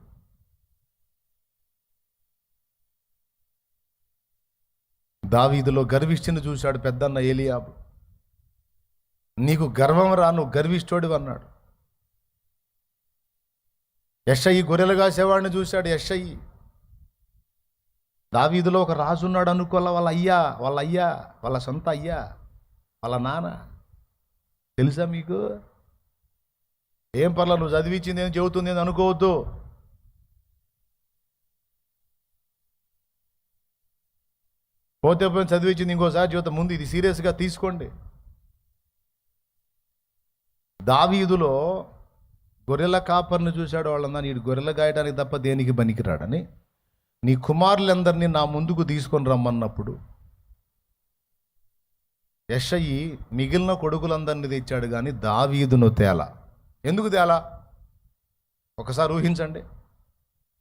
దావీదులో గర్విష్ఠుని చూశాడు పెద్దన్న ఏలియాబు. నీకు గర్వం రా, నువ్వు గర్విష్ఠుడివి అన్నాడు. యెషయి గొర్రెలు కాసేవాడిని చూశాడు. యెషయి దావీదులో ఒక రాజు ఉన్నాడు అనుకోవాల. వాళ్ళ సొంత అయ్యా, వాళ్ళ నాన్న. తెలుసా మీకు? ఏం పర్లా, నువ్వు చదివించింది ఏం చెబుతుంది అని అనుకోవద్దు. పోతే పోయి చదివించింది ఇంకోసారి చెబుతా. ముందు ఇది సీరియస్గా తీసుకోండి. దావీదులో గొర్రెల కాపర్ని చూశాడు. వాళ్ళందా నీడు గొర్రెలు గాయడానికి తప్ప దేనికి పనికిరాడని నీ కుమారులందరినీ నా ముందుకు తీసుకొని రమ్మన్నప్పుడు యెషయి మిగిలిన కొడుకులందరినీ తెచ్చాడు, కానీ దావీదును తేలా. ఎందుకు తేలా? ఒకసారి ఊహించండి.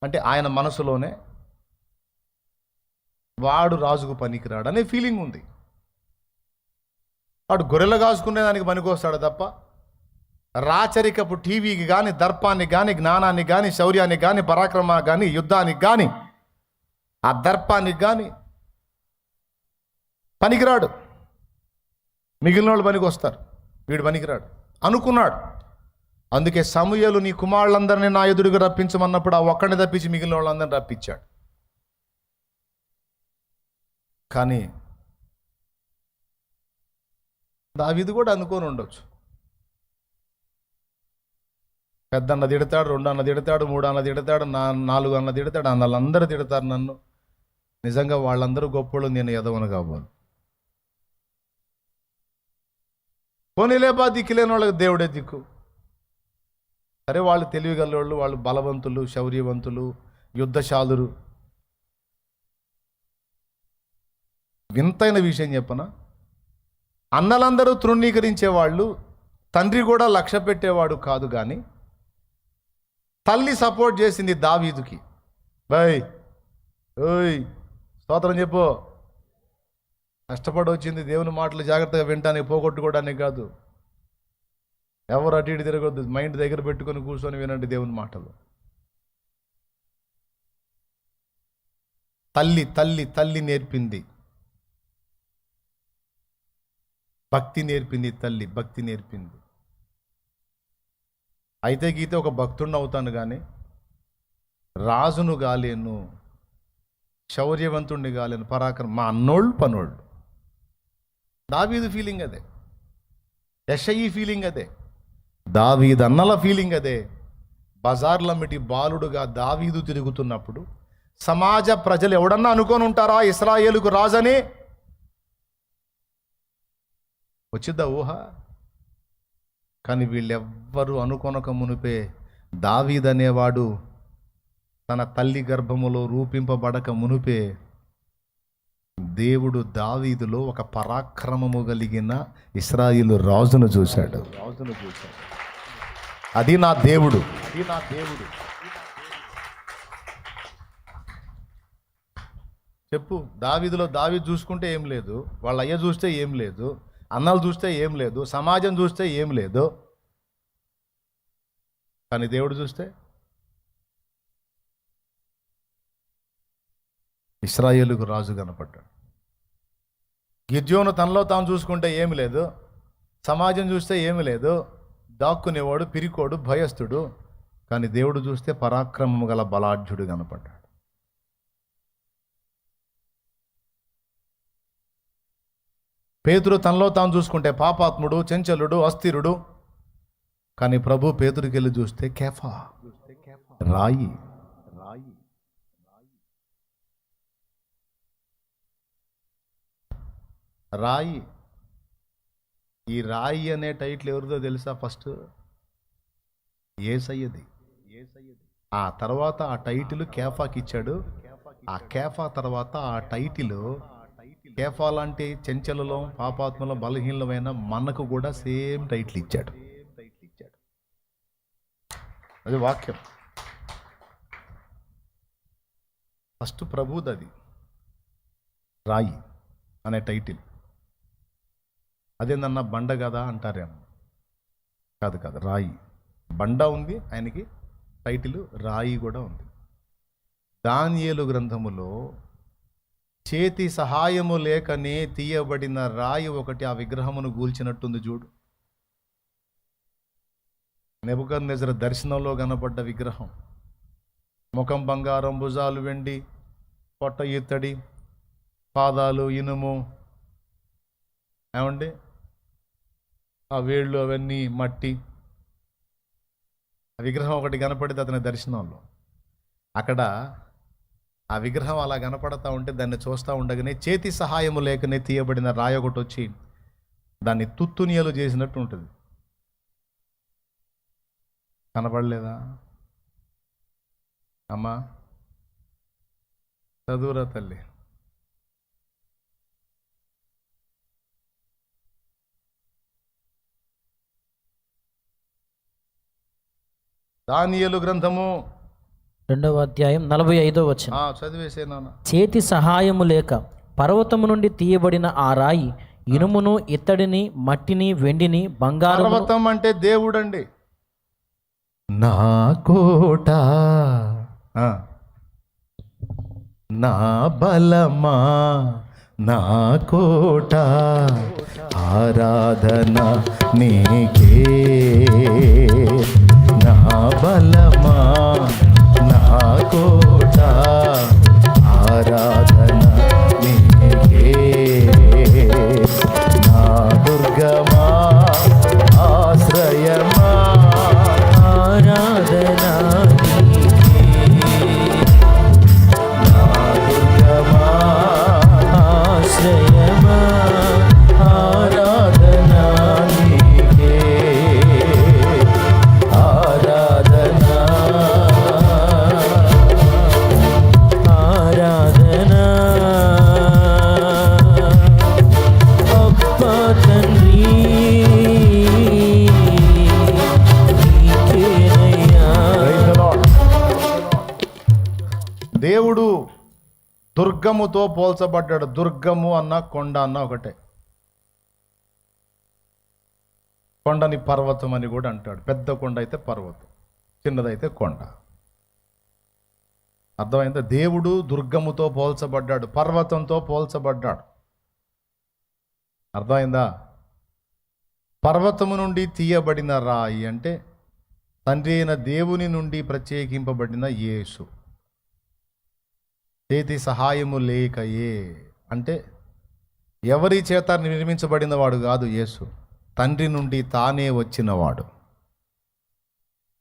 అంటే ఆయన మనసులోనే వాడు రాజుకు పనికిరాడు అనే ఫీలింగ్ ఉంది. వాడు గొర్రెలు కాసుకునేదానికి పనికొస్తాడు తప్ప రాచరికపు టీవీకి కానీ, దర్పానికి కానీ, జ్ఞానానికి కానీ, శౌర్యానికి కానీ, పరాక్రమానికి కానీ, యుద్ధానికి కానీ, ఆ దర్పానికి కానీ పనికిరాడు. మిగిలిన వాళ్ళు పనికి వస్తారు, వీడు పనికిరాడు అనుకున్నాడు. అందుకే సమూయేలు నీ కుమారులందరినీ నా ఎదురుగా రప్పించమన్నప్పుడు ఆ ఒక్కడిని తప్పించి మిగిలిన వాళ్ళందరినీ రప్పించాడు. కానీ దావీదు కూడా అనుకొని ఉండొచ్చు. పెద్ద అన్న తిడతాడు, 2 అన్న తిడతాడు, 3 అన్న తిడతాడు, 4 అన్న తిడతాడు, వాళ్ళందరూ తిడతారు నన్ను. నిజంగా వాళ్ళందరూ గొప్పలు, నేను ఎదవను కాబోలు. పోనీలేపా దిక్కులేని వాళ్ళకి దేవుడే దిక్కు. సరే, వాళ్ళు తెలివిగలవాళ్ళు, వాళ్ళు బలవంతులు, శౌర్యవంతులు, యుద్ధశాలురు. వింతైన విషయం చెప్పనా, అన్నలందరూ తృణీకరించేవాళ్ళు, తండ్రి కూడా లక్ష్య పెట్టేవాడు కాదు. కానీ తల్లి సపోర్ట్ చేసింది దావీదుకి. బాయ్ ఓయ్ స్తోత్రం చెప్పు. కష్టపడి వచ్చింది దేవుని మాటలు జాగ్రత్తగా వింటానికి, పోగొట్టుకోవడానికి కాదు. ఎవరు అటు ఇటు తిరగొద్దు, మైండ్ దగ్గర పెట్టుకొని కూర్చొని వినండి దేవుని మాటలు. తల్లి తల్లి తల్లి నేర్పింది, భక్తి నేర్పింది. తల్లి భక్తి నేర్పింది. అయితే గీతే ఒక భక్తుడిని అవుతాను, కానీ రాజును గాలేను, శౌర్యవంతుడిని గాలేను, పరాక్రమం. మా అన్నోళ్ళు పనోళ్ళు. దావీదు ఫీలింగ్ అదే, యెషయి ఫీలింగ్ అదే, దావీదు అన్నల ఫీలింగ్ అదే. బజార్లమిటి బాలుడుగా దావీదు తిరుగుతున్నప్పుడు సమాజ ప్రజలు ఎవడన్నా అనుకొని ఉంటారా ఇశ్రాయేలుకు రాజని? వచ్చిద్దా ఊహ? కానీ వీళ్ళెవ్వరూ అనుకొనక మునిపే దావీదు అనేవాడు తన తల్లి గర్భములో రూపింపబడక మునిపే దేవుడు దావీదులో ఒక పరాక్రమము కలిగిన ఇశ్రాయేలు రాజును చూశాడు. అది నా దేవుడు. చెప్పు, దావీదులో దావీదు చూసుకుంటే ఏం లేదు, వాళ్ళ అయ్య చూస్తే ఏం లేదు, అన్నలు చూస్తే ఏం లేదు, సమాజం చూస్తే ఏం లేదు. కానీ దేవుడు చూస్తే ఇశ్రాయేలుకు రాజు కనపడ్డాడు. గిద్యోను తనలో తాను చూసుకుంటే ఏమి లేదు, సమాజం చూస్తే ఏమి లేదు, దాక్కునేవాడు, పిరికోడు, భయస్థుడు. కానీ దేవుడు చూస్తే పరాక్రమము గల బలాఢ్యుడు కనపడ్డాడు. పేతురు తనలో తాను చూసుకుంటే పాపాత్ముడు, చెంచలుడు, అస్థిరుడు. కానీ ప్రభు పేతురికి వెళ్ళి చూస్తే కేఫా, రాయి. రాయి. ఈ రాయి అనే టైటిల్ ఎవరిదో తెలుసా? ఫస్ట్ యేసయ్యది. ఆ తర్వాత ఆ టైటిల్ కేఫాకి ఇచ్చాడు. ఆ కేఫా తర్వాత ఆ టైటిల్, కేఫా లాంటి చెంచలలో, పాపాత్మలో, బలహీనమైన మనకు కూడా సేమ్ టైటిల్ ఇచ్చాడు. అది వాక్యం. ఫస్ట్ ప్రభుదది, రాయి అనే టైటిల్. అదేందన్నా బండ కదా అంటారేమో. కాదు, రాయి. బండ ఉంది, ఆయనకి టైటిల్ రాయి కూడా ఉంది. దానియేలు గ్రంథములో చేతి సహాయము లేకనే తీయబడిన రాయి ఒకటి ఆ విగ్రహమును గూల్చినట్టుంది చూడు. నెబుకద్నెజరు దర్శనంలో కనపడ్డ విగ్రహం, ముఖం బంగారం, భుజాలు వెండి, పొట్ట ఇత్తడి, పాదాలు ఇనుము, ఏమండి ఆ వేళ్ళు అవన్నీ మట్టి. ఆ విగ్రహం ఒకటి కనపడింది అతని దర్శనంలో. అక్కడ ఆ విగ్రహం అలా కనపడతా ఉంటే దాన్ని చూస్తూ ఉండగానే చేతి సహాయము లేకనే తీయబడిన రాయి ఒకటి వచ్చి దాన్ని తుత్తునియలు చేసినట్టు ఉంటుంది. కనపడలేదా? అమ్మా చదువురా తల్లి. దానియేలు గ్రంథము 2వ అధ్యాయం 45వ వచనం. చదివేసే నాన్న. చేతి సహాయము లేక పర్వతము నుండి తీయబడిన ఆ రాయి ఇనుమును, ఇత్తడిని, మట్టిని, వెండిని, బంగారం. పర్వతం అంటే దేవుడండి. నా కోట, నా బలమా, నా కోట, ఆరాధన నీకే. నా బలమా, నా కోట, ఆరాధన నీకే. నా దుర్గమా, ఆశ్రయమా, ఆరాధన నీకే. నా దుర్గమా, ఆశ్రయమా, ఆరాధన నీకే. ఆరాధన, ఆరాధన అబ్బా తండ్రి నీకేనయ్యా. Praise the Lord. దేవుడు దుర్గముతో పోల్చబడ్డాడు. దుర్గము అన్న కొండ అన్న ఒకటే. కొండని పర్వతం అని కూడా అంటాడు. పెద్ద కొండ అయితే పర్వతం, చిన్నదైతే కొండ. అర్థమైందా? దేవుడు దుర్గముతో పోల్చబడ్డాడు, పర్వతంతో పోల్చబడ్డాడు. అర్థమైందా? పర్వతము నుండి తీయబడిన రాయి అంటే తండ్రి అయిన దేవుని నుండి ప్రత్యేకింపబడిన యేసు. చేతి సహాయము లేకయే అంటే ఎవరి చేత నిర్మించబడిన వాడు కాదు యేసు, తండ్రి నుండి తానే వచ్చినవాడు.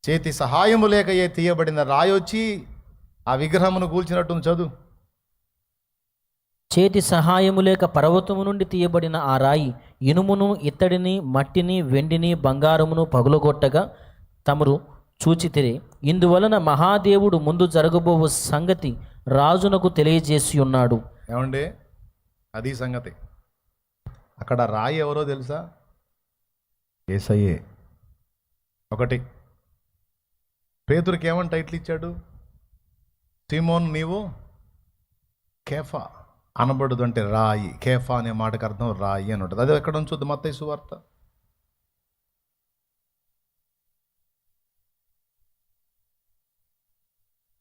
చేతి సహాయము లేకయే తీయబడిన రాయి వచ్చి ఆ విగ్రహమును కూల్చినట్టు చదువు. చేతి సహాయము లేక పర్వతము నుండి తీయబడిన ఆ రాయి ఇనుమును, ఇత్తడిని, మట్టిని, వెండిని, బంగారమును పగులగొట్టగా తమరు చూచితిరి. ఇందువలన మహాదేవుడు ముందు జరగబోవు సంగతి రాజునకు తెలియజేసి ఉన్నాడు. ఏమండి, అది సంగతి. అక్కడ రాయి ఎవరో తెలుసా? యేసయ్యే. ఒకటి, పేతురుకి ఏమని టైటిల్ ఇచ్చాడు? సీమోన్ నీవు కేఫా అనబడుదు అంటే రాయి. కేఫా అనే మాటకు అర్థం రాయి అని ఉంటుంది. అదే ఎక్కడ ఉంచుద్ది? మత్తయి సువార్త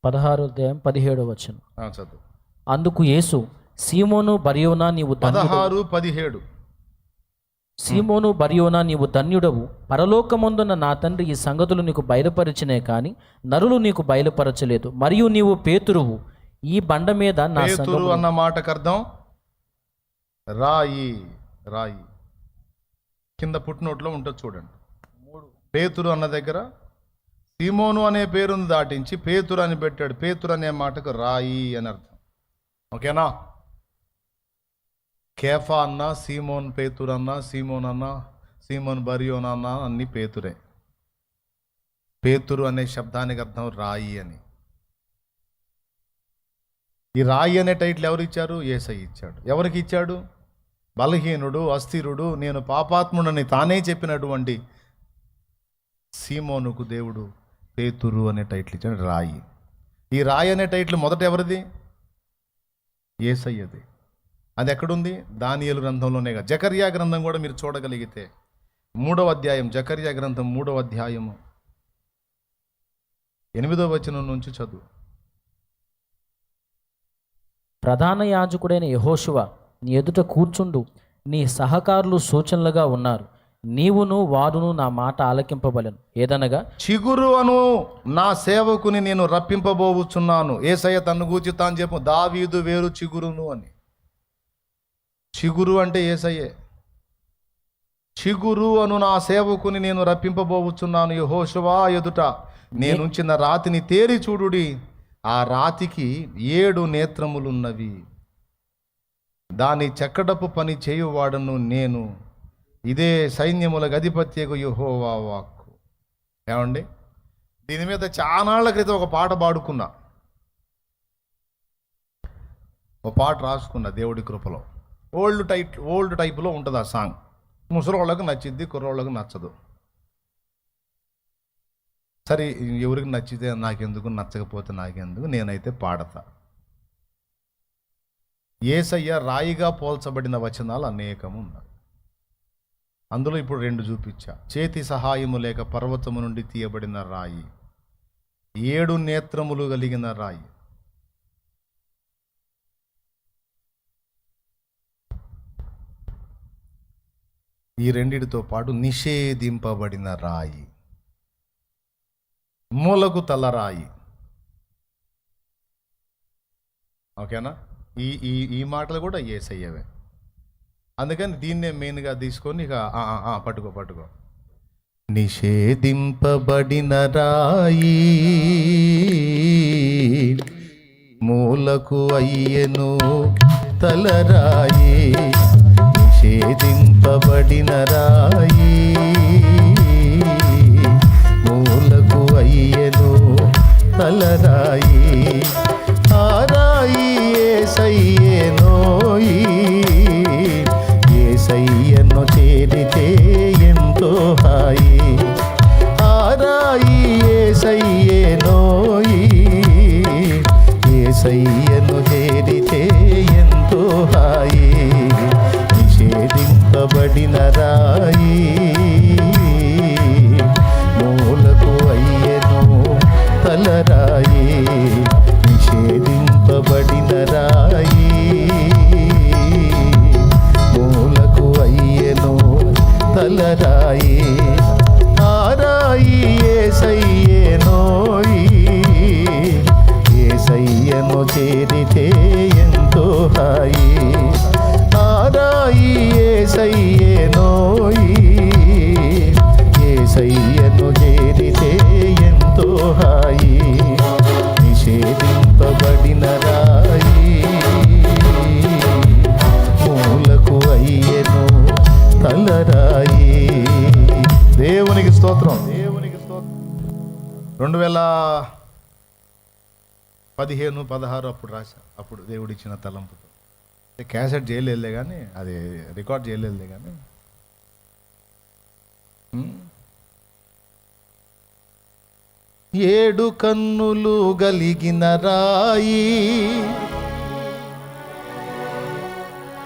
16వ అధ్యాయం 17వ వచనం. చదువు. అందుకు యేసు, సీమోను బర్యోనా నీవు 16-17. సీమోను బర్యోనా నీవు ధన్యుడవు, పరలోకమందున్న నా తండ్రి ఈ సంగతులు నీకు బయలుపరిచినే కాని నరులు నీకు బయలుపరచలేదు. మరియు నీవు పేతురువు, ఈ బండ మీద నా పేతురు అన్న మాటకు అర్థం రాయి. రాయి కింద పుట్టినోట్లో ఉంటుంది చూడండి. పేతురు అన్న దగ్గర సీమోను అనే పేరును దాటించి పేతురు అని పెట్టాడు. పేతురు అనే మాటకు రాయి అని అర్థం. ఓకేనా? కేఫా అన్న, సీమోన్ పేతురు అన్న, సీమోన్ అన్న, సీమోన్ బరియోన్ అన్న, అన్ని పేతురే. పేతురు అనే శబ్దానికి అర్థం రాయి అని. ఈ రాయి అనే టైటిల్ ఎవరు ఇచ్చారు? యేసయ్య ఇచ్చాడు. ఎవరికి ఇచ్చాడు? బలహీనుడు, అస్థిరుడు, నేను పాపాత్ముడని తానే చెప్పినటువంటి సీమోనుకు దేవుడు పేతురు అనే టైటిల్ ఇచ్చాడు, రాయి. ఈ రాయి అనే టైటిల్ మొదట ఎవరిది? యేసయ్యది. అది ఎక్కడుంది? దానియేలు గ్రంథంలోనే. జకర్యా గ్రంథం కూడా మీరు చూడగలిగితే 3వ అధ్యాయం, జకర్యా గ్రంథం 3వ అధ్యాయము 8వ వచనం నుంచి చదువు. ప్రధాన యాజకుడైన యెహోషువ నీ ఎదుట కూర్చుండు, నీ సహకారులు సూచనలుగా ఉన్నారు. నీవును వారును నా మాట ఆలకింపబలను. ఏదనగా, చిగురు అను నా సేవకుని నేను రప్పింపబోచున్నాను. యేసయ్య తన్ను గూర్చి తాను చెప్పు, దావీదు వేరు చిగురును అని. చిగురు అంటే యేసయ్యే. చిగురు అను నా సేవకుని నేను రప్పింపబోచున్నాను. యెహోషువ ఎదుట నేనుంచిన రాతిని తేరి చూడుడి. ఆ రాతికి 7 నేత్రములున్నవి. దాని చెక్కడపు పని చేయువాడను నేను. ఇదే సైన్యములకు అధిపత్యకు యెహోవా వాక్కు. ఏమండి, దీని మీద చాలా క్రితం ఒక పాట పాడుకున్నా, ఒక పాట రాసుకున్నా దేవుడి కృపలో. ఓల్డ్ టైప్లో ఉంటుంది ఆ సాంగ్. ముసలోళ్ళకి నచ్చిద్ది, కుర్రోళ్ళకి నచ్చదు. సరే, ఎవరికి నచ్చితే నాకెందుకు, నచ్చకపోతే నాకెందుకు, నేనైతే పాడతా. యేసయ్య రాయిగా పోల్చబడిన వచనాలు అనేకము ఉన్నాయి. అందులో ఇప్పుడు 2 చూపించా. చేతి సహాయము లేక పర్వతము నుండి తీయబడిన రాయి, 7 నేత్రములు కలిగిన రాయి. ఈ రెండిటితో పాటు నిషేధింపబడిన రాయి, మూలకు తలరాయి. ఓకేనా? ఈ మాటలు కూడా యేసయ్యవే. అందుకని దీన్నే మెయిన్గా తీసుకొని ఇక పట్టుకో. నిషేధింపబడిన రాయి మూలకు అయ్యెను తలరాయి, నిషేధింపబడిన రాయి మూలకు అయ్యెను తలరాయి. ఆ రాయి యేసయ్యేనోయి, యేసయ్యను చేరితే ఎంతో హాయి. ఆ రాయి యేసయ్యేనోయి, యేసయ్యను చేరితే ఎంతో హాయి. నిషేధింపబడిన రాయి మూలకు అయ్యెను తలరాయి, నిషేధింపబడిన రాయి మూలకు అయ్యెను తలరాయి. ఆ రాయి యేసయ్యేనోయి, యేసయ్యను చేరితే ఎంతో హాయి. ఆ రాయి యేసయ్యేనోయి, యేసయ్యను చేరితే ఎంతో హాయి. నిషేధింపబడిన రాయి మూలకు అయ్యెను తలరాయి. దేవునికి స్తోత్రం. 2015-16 అప్పుడు రాశా. అప్పుడు దేవుడిచ్చిన తలంపుతో క్యాసెట్ చేయలేదులే కానీ, అది రికార్డ్ చేయలేదులే కానీ, ఏడు కన్నులు గలిగిన రాయి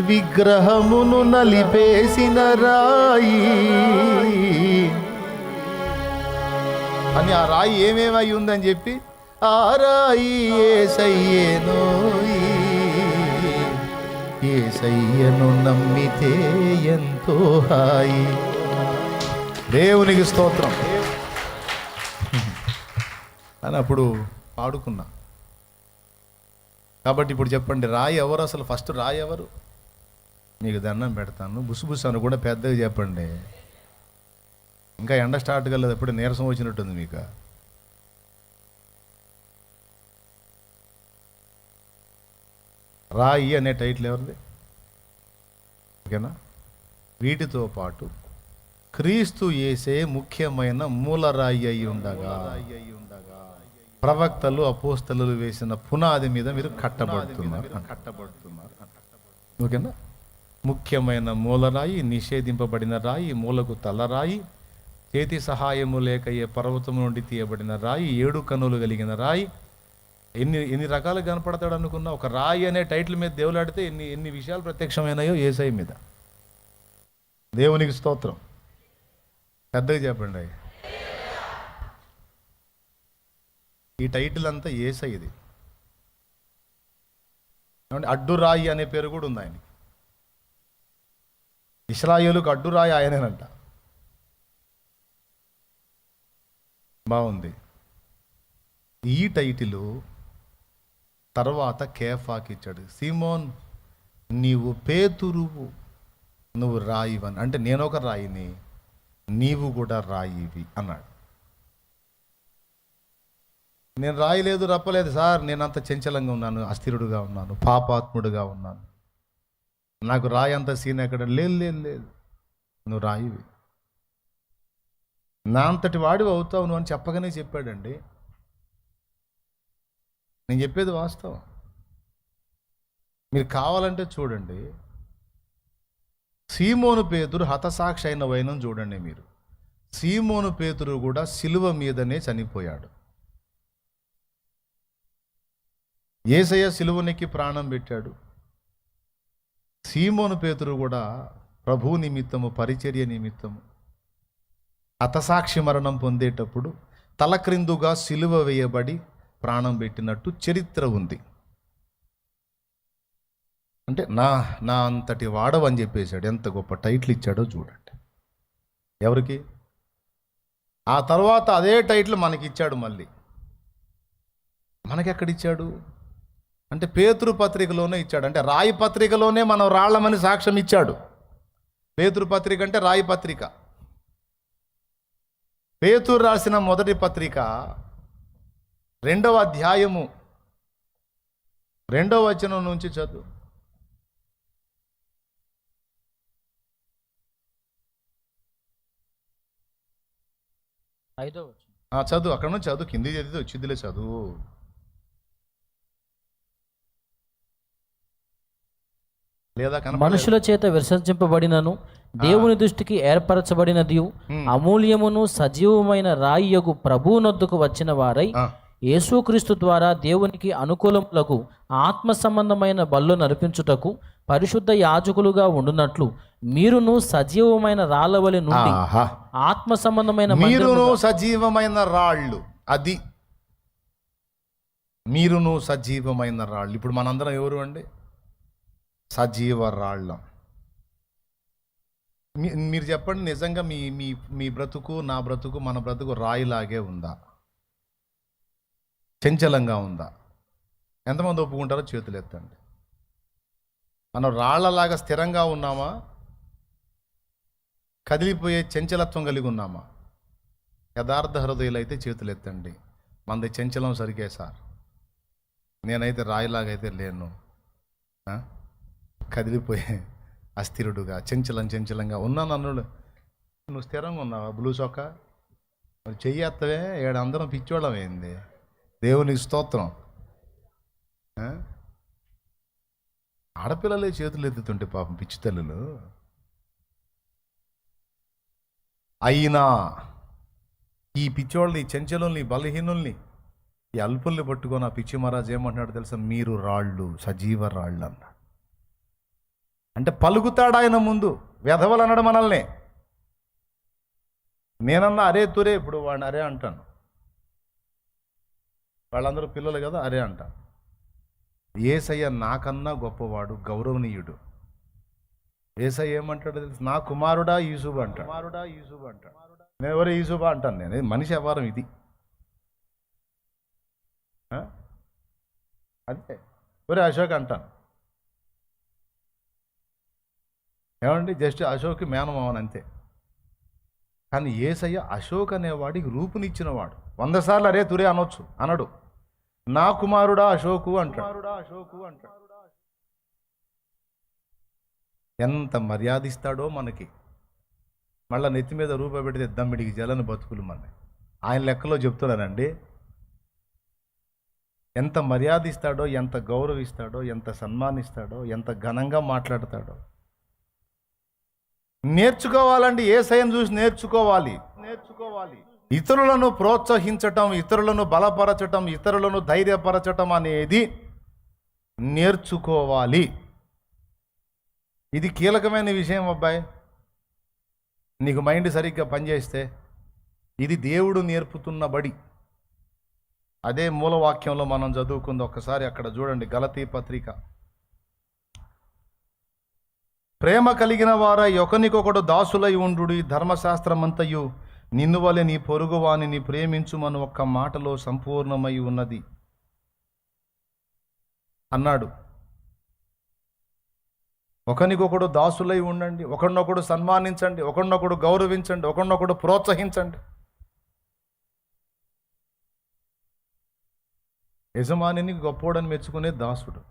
విగ్రహమును నలిపేసిన రాయి అని, ఆ రాయి ఏమేమై ఉందని చెప్పి, ఆ రాయి యేసయ్యేనోయి, యేసయ్యను నమ్మితే ఎంతో హాయి. దేవునికి స్తోత్రం అని అప్పుడు పాడుకున్నా. కాబట్టి ఇప్పుడు చెప్పండి, రాయి ఎవరు అసలు? ఫస్ట్ రాయి ఎవరు? మీకు దండం పెడతాను, బుసు అని కూడా పెద్దగా చెప్పండి. ఇంకా ఎండ స్టార్ట్ కాలేదు, ఎప్పుడు నీరసం వచ్చినట్టుంది మీకు. రాయి అనే టైటిల్ ఎవరిది? ఓకేనా? వీటితో పాటు క్రీస్తు యేసే ముఖ్యమైన మూలరాయి అయి ఉండగా, ప్రవక్తలు అపోస్తలు వేసిన పునాది మీద మీరు కట్టబడుతున్నారు. ఓకేనా? ముఖ్యమైన మూలరాయి, నిషేధింపబడిన రాయి, మూలకు తలరాయి, చేతి సహాయము లేక ఏ పర్వతం నుండి తీయబడిన రాయి, 7 కన్నులు కలిగిన రాయి. ఎన్ని రకాలు కనపడతాడు అనుకున్నా? ఒక రాయి అనే టైటిల్ మీద దేవులాడితే ఎన్ని విషయాలు ప్రత్యక్షమైనాయో యేసయ్య మీద. దేవునికి స్తోత్రం. పెద్దగా చెప్పండి. ఈ టైటిల్ అంతా యేసయ్యది. అడ్డురాయి అనే పేరు కూడా ఉంది ఆయనకి. ఇశ్రాయేలుకు అడ్డురాయి ఆయనేనంట. బాగుంది. ఈ టైటిల్ తర్వాత కేఫాకి ఇచ్చాడు. సీమోన్, నీవు పేతురువు, నువ్వు రాయివని. అంటే నేను ఒక రాయిని, నీవు కూడా రాయివి అన్నాడు. నేను రాయలేదు, రప్పలేదు సార్, నేను అంత చంచలంగా ఉన్నాను, అస్థిరుడుగా ఉన్నాను, పాపాత్ముడుగా ఉన్నాను, నాకు రాయి అంత సీన్ ఎక్కడ లేదు. నువ్వు రాయివి. నా అంతటి వాడివి అవుతావు నువ్వు అని చెప్పగానే చెప్పాడండి. నేను చెప్పేది వాస్తవం. మీరు కావాలంటే చూడండి, సీమోను పేతురు హతసాక్షి అయిన వైనం చూడండి మీరు. సీమోను పేతురు కూడా సిలువ మీదనే చనిపోయాడు. యేసయ్య సిలువనెక్కి ప్రాణం పెట్టాడు. సీమోను పేతురు కూడా ప్రభు నిమిత్తము, పరిచర్య నిమిత్తము హతసాక్షి మరణం పొందేటప్పుడు తలక్రిందుగా సిలువ వేయబడి ప్రాణం పెట్టినట్టు చరిత్ర ఉంది. అంటే నా అంతటి వాడవని చెప్పేశాడు. ఎంత గొప్ప టైటిల్ ఇచ్చాడో చూడండి. ఎవరికి? ఆ తర్వాత అదే టైటిల్ మనకి ఇచ్చాడు. మళ్ళీ మనకెక్కడిచ్చాడు అంటే పేతురు పత్రికలోనే ఇచ్చాడు. అంటే రాయి పత్రికలోనే మనం రాళ్ళమని సాక్ష్యం ఇచ్చాడు. పేతురు పత్రిక అంటే రాయి పత్రిక. పేతురు రాసిన మొదటి పత్రిక 2వ అధ్యాయము 2వ వచనం నుంచి చదువు. చదువు, అక్కడ నుంచి చదువు, కింది చదివితే వచ్చిందిలే చదువు. లేదా మనుషుల చేత విసర్జింపబడినను దేవుని దృష్టికి ఏర్పరచబడినది అమూల్యమును సజీవమైన రాయియగు ప్రభువునొద్దకు వచ్చిన వారై యేసుక్రీస్తు ద్వారా దేవునికి అనుకూలములకు ఆత్మ సంబంధమైన బళ్ళు నడిపించుటకు పరిశుద్ధ యాజకులుగా ఉండునట్లు మీరును సజీవమైన రాళ్ళవలె నుండి ఆత్మ సంబంధమైన మీరును సజీవమైన రాళ్ళు. అది మీరును సజీవమైన రాళ్ళు. ఇప్పుడు మనందరం ఎవరు అండి? సజీవ రాళ్ళం. మీరు చెప్పండి, నిజంగా మీ మీ మీ బ్రతుకు, నా బ్రతుకు, మన బ్రతుకు రాయిలాగే ఉందా? చంచలంగా ఉందా? ఎంతమంది ఒప్పుకుంటారో చేతులు ఎత్తండి. మనం రాళ్లలాగా స్థిరంగా ఉన్నామా? కదిలిపోయే చంచలత్వం కలిగి ఉన్నామా? యథార్థ హృదయాలు అయితే చేతులు ఎత్తండి. మనది చంచలం సరిగే సార్. నేనైతే రాయిలాగైతే లేను. కదిలిపోయే అస్థిరుడుగా చంచలంగా ఉన్నాను అన్నాడు. నువ్వు స్థిరంగా ఉన్నావా? బ్లూ చొక్కా మరి చెయ్యేత్తవే. అందరం పిచ్చోళ్ళం ఏంది? దేవునికి స్తోత్రం. ఆడపిల్లలే చేతులు ఎత్తుతుంటే పాపం పిచ్చి తల్లులు. అయినా ఈ పిచ్చోళ్ళని, ఈ చెంచలుల్ని, బలహీనుల్ని, ఈ అల్పుల్ని పట్టుకొని ఆ పిచ్చి మహారాజు ఏమంటున్నాడు తెలుసా? మీరు రాళ్ళు, సజీవ రాళ్ళు అన్నాడు. అంటే పలుకుతాడు ఆయన ముందు. వెధవలు అన్నాడు మనల్ని. నేనన్నా అరే తురే, ఇప్పుడు వాడిని అరే అంటాను. వాళ్ళందరూ పిల్లలు కదా, అరే అంటాను. యేసయ్య నాకన్నా గొప్పవాడు, గౌరవనీయుడు. యేసయ్య ఏమంటాడు తెలుసు? నా కుమారుడా యూసుఫ్ అంటాడు. నేను ఎవరు యూసుఫా అంటాను. నేను మనిషి వ్యవహారం ఇది. అంతే. ఒరే అశోక్ అంటాను. ఏమండి, జస్ట్ అశోక్ మేనమావన్ అంతే. కానీ యేసయ్య అశోక్ అనేవాడికి రూపునిచ్చినవాడు. 100 సార్లు అరే తురే అనొచ్చు, అనడు. నా కుమారుడా అశోకు అంటాడు. ఎంత మర్యాదిస్తాడో మనకి. మళ్ళీ నెత్తి మీద రూపాయి పెడితే దమ్మిడికి జలని బతుకులు మన. ఆయన లెక్కలో చెప్తున్నానండి. ఎంత మర్యాదిస్తాడో, ఎంత గౌరవిస్తాడో, ఎంత సన్మానిస్తాడో, ఎంత ఘనంగా మాట్లాడతాడో. నేర్చుకోవాలండి. యేసయ్యను చూసి నేర్చుకోవాలి. ఇతరులను ప్రోత్సహించటం, ఇతరులను బలపరచటం, ఇతరులను ధైర్యపరచటం అనేది నేర్చుకోవాలి. ఇది కీలకమైన విషయం అబ్బాయి. నీకు మైండ్ సరిగ్గా పనిచేస్తే ఇది దేవుడు నేర్పుతున్న బడి. అదే మూలవాక్యంలో మనం చదువుకుంది. ఒక్కసారి అక్కడ చూడండి, గలతీ పత్రిక. ప్రేమ కలిగిన వారై ఒకనికొకడు దాసులై ఉండు, ధర్మశాస్త్రమంతయు నిన్ను వలె నీ పొరుగువానిని ప్రేమించుమని ఒక్క మాటలో సంపూర్ణమై ఉన్నది అన్నాడు. ఒకనికొకడు దాసులై ఉండండి, ఒకరినొకడు సన్మానించండి, ఒకరినొకడు గౌరవించండి, ఒకరినొకడు ప్రోత్సహించండి. యజమానిని గొప్పోడని మెచ్చుకునే దాసుడు.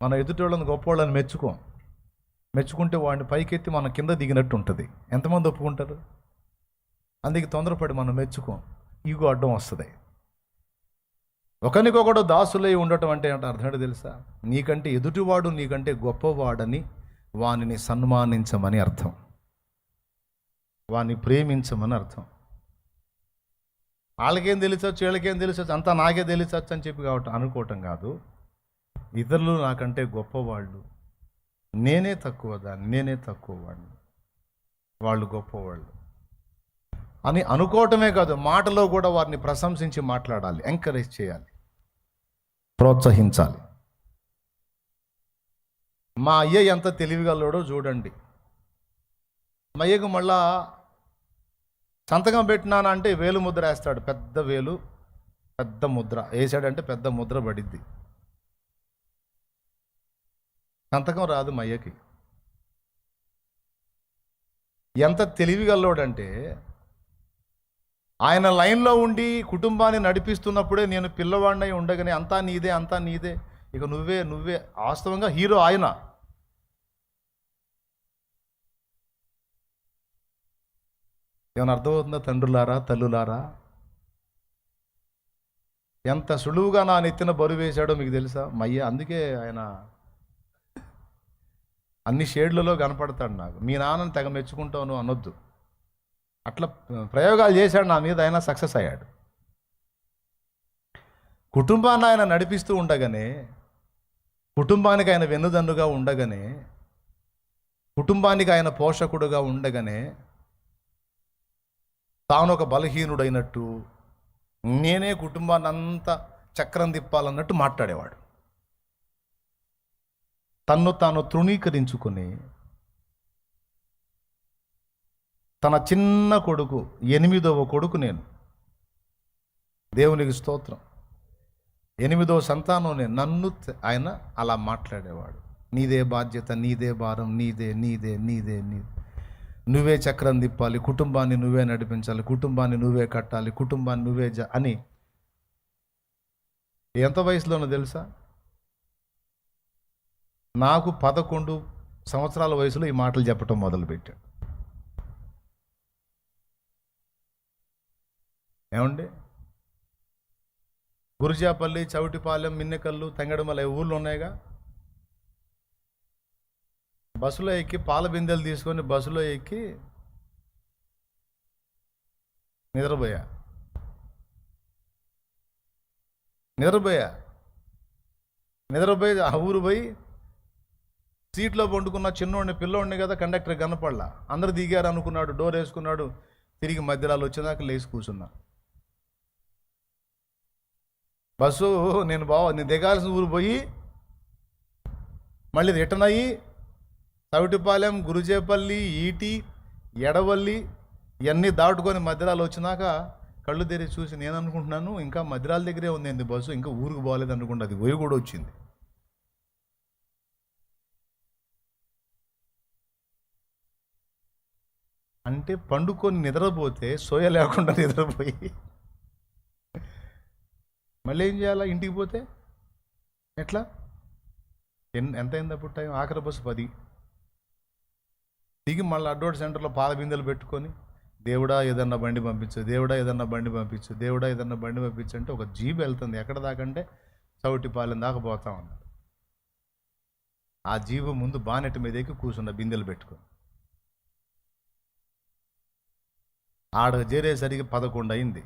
మన ఎదుటోళ్ళని గొప్పోళ్ళని మెచ్చుకుంటే వాడిని పైకెత్తి మన కింద దిగినట్టు ఉంటుంది. ఎంతమంది ఒప్పుకుంటారు? అందుకే తొందరపడి మనం మెచ్చుకోం, ఈగో అడ్డం వస్తుంది. ఒకరికొకడు దాసులై ఉండటం అంటే అర్థం ఏంటో తెలుసా? నీకంటే ఎదుటివాడు నీకంటే గొప్పవాడని వానిని సన్మానించమని అర్థం, వాని ప్రేమించమని అర్థం. వాళ్ళకేం తెలిసొచ్చు, వీళ్ళకేం తెలిసొచ్చు, అంతా నాకే తెలిసొచ్చు అని చెప్పి అనుకోవటం కాదు. ఇతరులు నాకంటే గొప్పవాళ్ళు, నేనే తక్కువ దాన్ని, నేనే తక్కువ వాడిని, వాళ్ళు గొప్పవాళ్ళు అని అనుకోవటమే కాదు, మాటలో కూడా వారిని ప్రశంసించి మాట్లాడాలి, ఎంకరేజ్ చేయాలి, ప్రోత్సహించాలి. మా అయ్య ఎంత తెలివిగలడో చూడండి. మా అయ్యకు మళ్ళా సంతకం పెట్టినానంటే వేలు ముద్ర వేస్తాడు, పెద్ద వేలు, పెద్ద ముద్ర వేసాడంటే పెద్ద ముద్ర పడిద్ది. సంతకం రాదు మా అయ్యకి. ఎంత తెలివిగల్లోడంటే ఆయన లైన్లో ఉండి కుటుంబాన్ని నడిపిస్తున్నప్పుడే నేను పిల్లవాడినై ఉండగానే అంతా నీదే, అంతా నీదే, ఇక నువ్వే నువ్వే. వాస్తవంగా హీరో ఆయన. ఏమైనా అర్థమవుతుందా తండ్రులారా, తల్లులారా? ఎంత సులువుగా నా నెత్తిన బరువు వేశాడో మీకు తెలుసా మయ్య? అందుకే ఆయన అన్ని షేడ్లలో కనపడతాడు నాకు. మీ నాన్నని తెగ మెచ్చుకుంటాను అనొద్దు. అట్లా ప్రయోగాలు చేశాడు నా మీద, ఆయన సక్సెస్ అయ్యాడు. కుటుంబాన్ని ఆయన నడిపిస్తూ ఉండగానే, కుటుంబానికి ఆయన వెన్నుదన్నుగా ఉండగానే, కుటుంబానికి ఆయన పోషకుడుగా ఉండగానే, తాను ఒక బలహీనుడైనట్టు, నేనే కుటుంబాన్ని అంతా చక్రం తిప్పాలన్నట్టు మాట్లాడేవాడు. తన్ను తాను తృణీకరించుకొని తన చిన్న కొడుకు, 8వ కొడుకు నేను, దేవునికి స్తోత్రం, 8వ సంతానం నేను, నన్ను ఆయన అలా మాట్లాడేవాడు. నీదే బాధ్యత, నీదే భారం, నీదే నీదే నీదే నీదే, నువ్వే చక్రం తిప్పాలి, కుటుంబాన్ని నువ్వే నడిపించాలి, కుటుంబాన్ని నువ్వే కట్టాలి, కుటుంబాన్ని నువ్వే అని. ఎంత వయసులోనో తెలుసా? నాకు 11 సంవత్సరాల వయసులో ఈ మాటలు చెప్పటం మొదలుపెట్టాడు. ఏమండి, గురుజాపల్లి, చౌటిపాలెం, మిన్నెకల్లు, తెంగడమల ఊళ్ళు ఉన్నాయిగా. బస్సులో ఎక్కి పాల బిందెలు తీసుకొని బస్సులో ఎక్కి నిద్రపోయా. ఆ ఊరు పోయి సీట్లో పండుకున్న చిన్నోడిని, పిల్లోడిని కదా, కండక్టర్ కనపడలా. అందరు దిగారు అనుకున్నాడు, డోర్ వేసుకున్నాడు, తిరిగి మధ్యలో వచ్చేదాకా లేచి కూర్చున్నా. బస్సు నేను దిగాల్సిన ఊరు పోయి మళ్ళీ రిటర్న్ అయ్యి చౌటిపాలెం, గురుజేపల్లి, ఈటి, ఎడవల్లి ఇవన్నీ దాటుకొని మధ్యరాలు వచ్చినాక కళ్ళు తెరిచి చూసి నేను అనుకుంటున్నాను ఇంకా మధ్యరాల దగ్గరే ఉంది బస్సు, ఇంకా ఊరికి పోలేదు అనుకుంటా. అది పోయి కూడా వచ్చింది. అంటే పండుకొని నిద్రపోతే సోయ లేకుండా నిద్రపోయి మళ్ళీ ఏం చేయాలా? ఇంటికి పోతే ఎట్లా? ఎంత అయింది అప్పుడు టైం? ఆఖరి బస్సు 10. దిగి మళ్ళీ అడ్వాన్స్ సెంటర్లో పాల బిందెలు పెట్టుకొని, దేవుడా ఏదన్నా బండి పంపించు, దేవుడా ఏదన్నా బండి పంపించు, దేవుడా ఏదన్నా బండి పంపించు అంటే ఒక జీబు వెళ్తుంది. ఎక్కడ దాకంటే చౌటిపాలెం దాకా పోతా ఉన్నాడు. ఆ జీబు ముందు బానెట్ మీద ఎక్కి కూర్చున్న బిందెలు పెట్టుకొని. ఆడ చేరేసరికి 11 అయింది.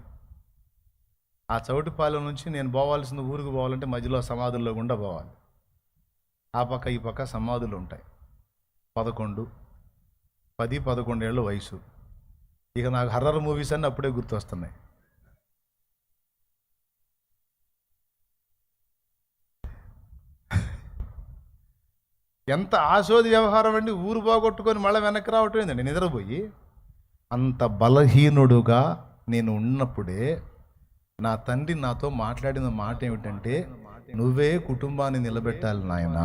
ఆ చౌటిపాలెం నుంచి నేను పోవాల్సిన ఊరికి పోవాలంటే మధ్యలో సమాధుల్లో గుండా పోవాలి. ఆ పక్క ఈ పక్క సమాధులు ఉంటాయి. 10, 11 ఏళ్ళ వయసు. ఇక నాకు హర్రర్ మూవీస్ అన్నీ అప్పుడే గుర్తొస్తున్నాయి. ఎంత ఆశోది వ్యవహారం అండి. ఊరు బాగొట్టుకొని మళ్ళీ వెనక్కి రావటం ఏందండి నిద్రపోయి. అంత బలహీనుడుగా నేను ఉన్నప్పుడే నా తండ్రి నాతో మాట్లాడిన మాట ఏమిటంటే, నువ్వే కుటుంబాన్ని నిలబెట్టాలి నాయనా.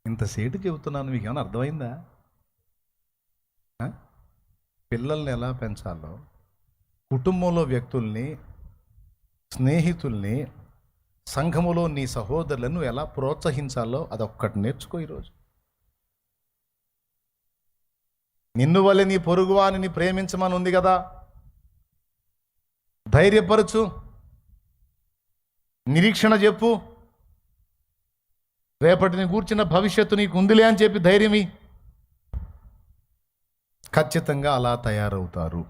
ఇంతసేటు చెబుతున్నాను, మీకు ఏమైనా అర్థమైందా? పిల్లల్ని ఎలా పెంచాలో, కుటుంబంలో వ్యక్తుల్ని, స్నేహితుల్ని, సంఘములో నీ సహోదరులను ఎలా ప్రోత్సహించాలో అదొక్కటి నేర్చుకో ఈరోజు. నిన్ను వలె నీ పొరుగువానిని ప్రేమించమని ఉంది కదా, ధైర్యపరచు, నిరీక్షణ చెప్పు, రేపటిని కూర్చిన భవిష్యత్తు నీకు ఉందిలే అని చెప్పి ధైర్యమి. ఖచ్చితంగా అలా తయారవుతారు,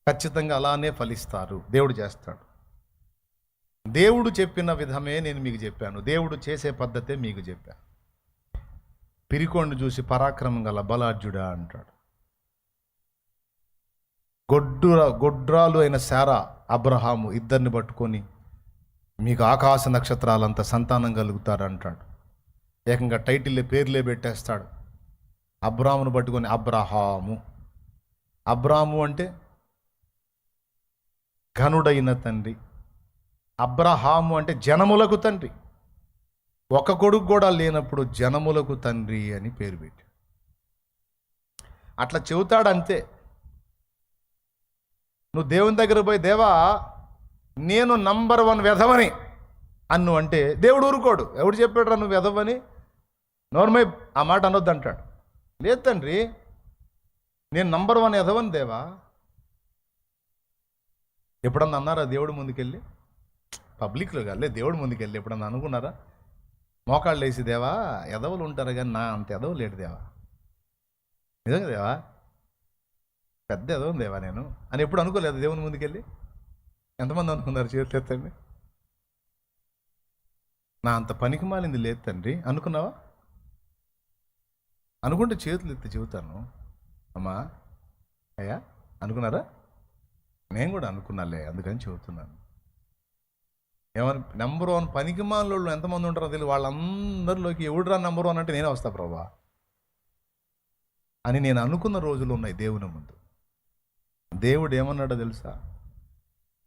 ఖచ్చితంగా అలానే ఫలిస్తారు. దేవుడు చేస్తాడు. దేవుడు చెప్పిన విధమే నేను మీకు చెప్పాను, దేవుడు చేసే పద్ధతే మీకు చెప్పాను. పిరికోండి చూసి పరాక్రమం గల బలాఢ్యుడా అంటాడు. గొడ్రాలు అయిన శారా, అబ్రహాము ఇద్దరిని పట్టుకొని మీకు ఆకాశ నక్షత్రాలంత సంతానం కలుగుతారు అంటాడు. ఏకంగా టైటిల్లే పేర్లే పెట్టేస్తాడు. అబ్రామును పట్టుకొని అబ్రహాము. అబ్రాము అంటే ఘనుడైన తండ్రి, అబ్రహాము అంటే జనములకు తండ్రి. ఒక కొడుకు కూడా లేనప్పుడు జనములకు తండ్రి అని పేరు పెట్టి అట్లా చెబుతాడు. అంతే. నువ్వు దేవుని దగ్గర పోయి, దేవా నేను నంబర్ 1 వెధవని అన్ను అంటే దేవుడు ఊరుకోడు. ఎవడు చెప్పాడురా నువ్వు వెధవని? నోర్మై ఆ మాట అనొద్దు అంటాడు. లేదు తండ్రి, నేను నంబర్ 1 వెధవని దేవా. ఎప్పుడన్నా అన్నారా దేవుడు ముందుకెళ్ళి? పబ్లిక్లో కాదులే, దేవుడు ముందుకెళ్ళి ఎప్పుడన్నా అనుకున్నారా? మోకాళ్ళు వేసి, దేవా ఎదవలు ఉంటారు కానీ నా అంత ఎదవ లేడు దేవా, నిజంగా దేవా పెద్ద ఎదవం దేవా నేను అని ఎప్పుడు అనుకోలేదు దేవుని ముందుకెళ్ళి? ఎంతమంది అనుకున్నారు? చేతులు ఎత్తండి. నా అంత పనికి మాలింది లేదు తండ్రి అనుకున్నావా? అనుకుంటే చేతులు ఎత్తి చెబుతాను, అమ్మా అయ్యా అనుకున్నారా? నేను కూడా అనుకున్నాలే, అందుకని చెబుతున్నాను. ఏమని నెంబర్ 1 పనికి మాలోళ్ళు ఎంతమంది ఉంటారో తెలియదు. వాళ్ళందరిలోకి ఎవడురా నెంబర్ 1 అంటే నేనే వస్తా ప్రభా అని నేను అనుకున్న రోజులు ఉన్నాయి దేవుని ముందు. దేవుడు ఏమన్నాడో తెలుసా?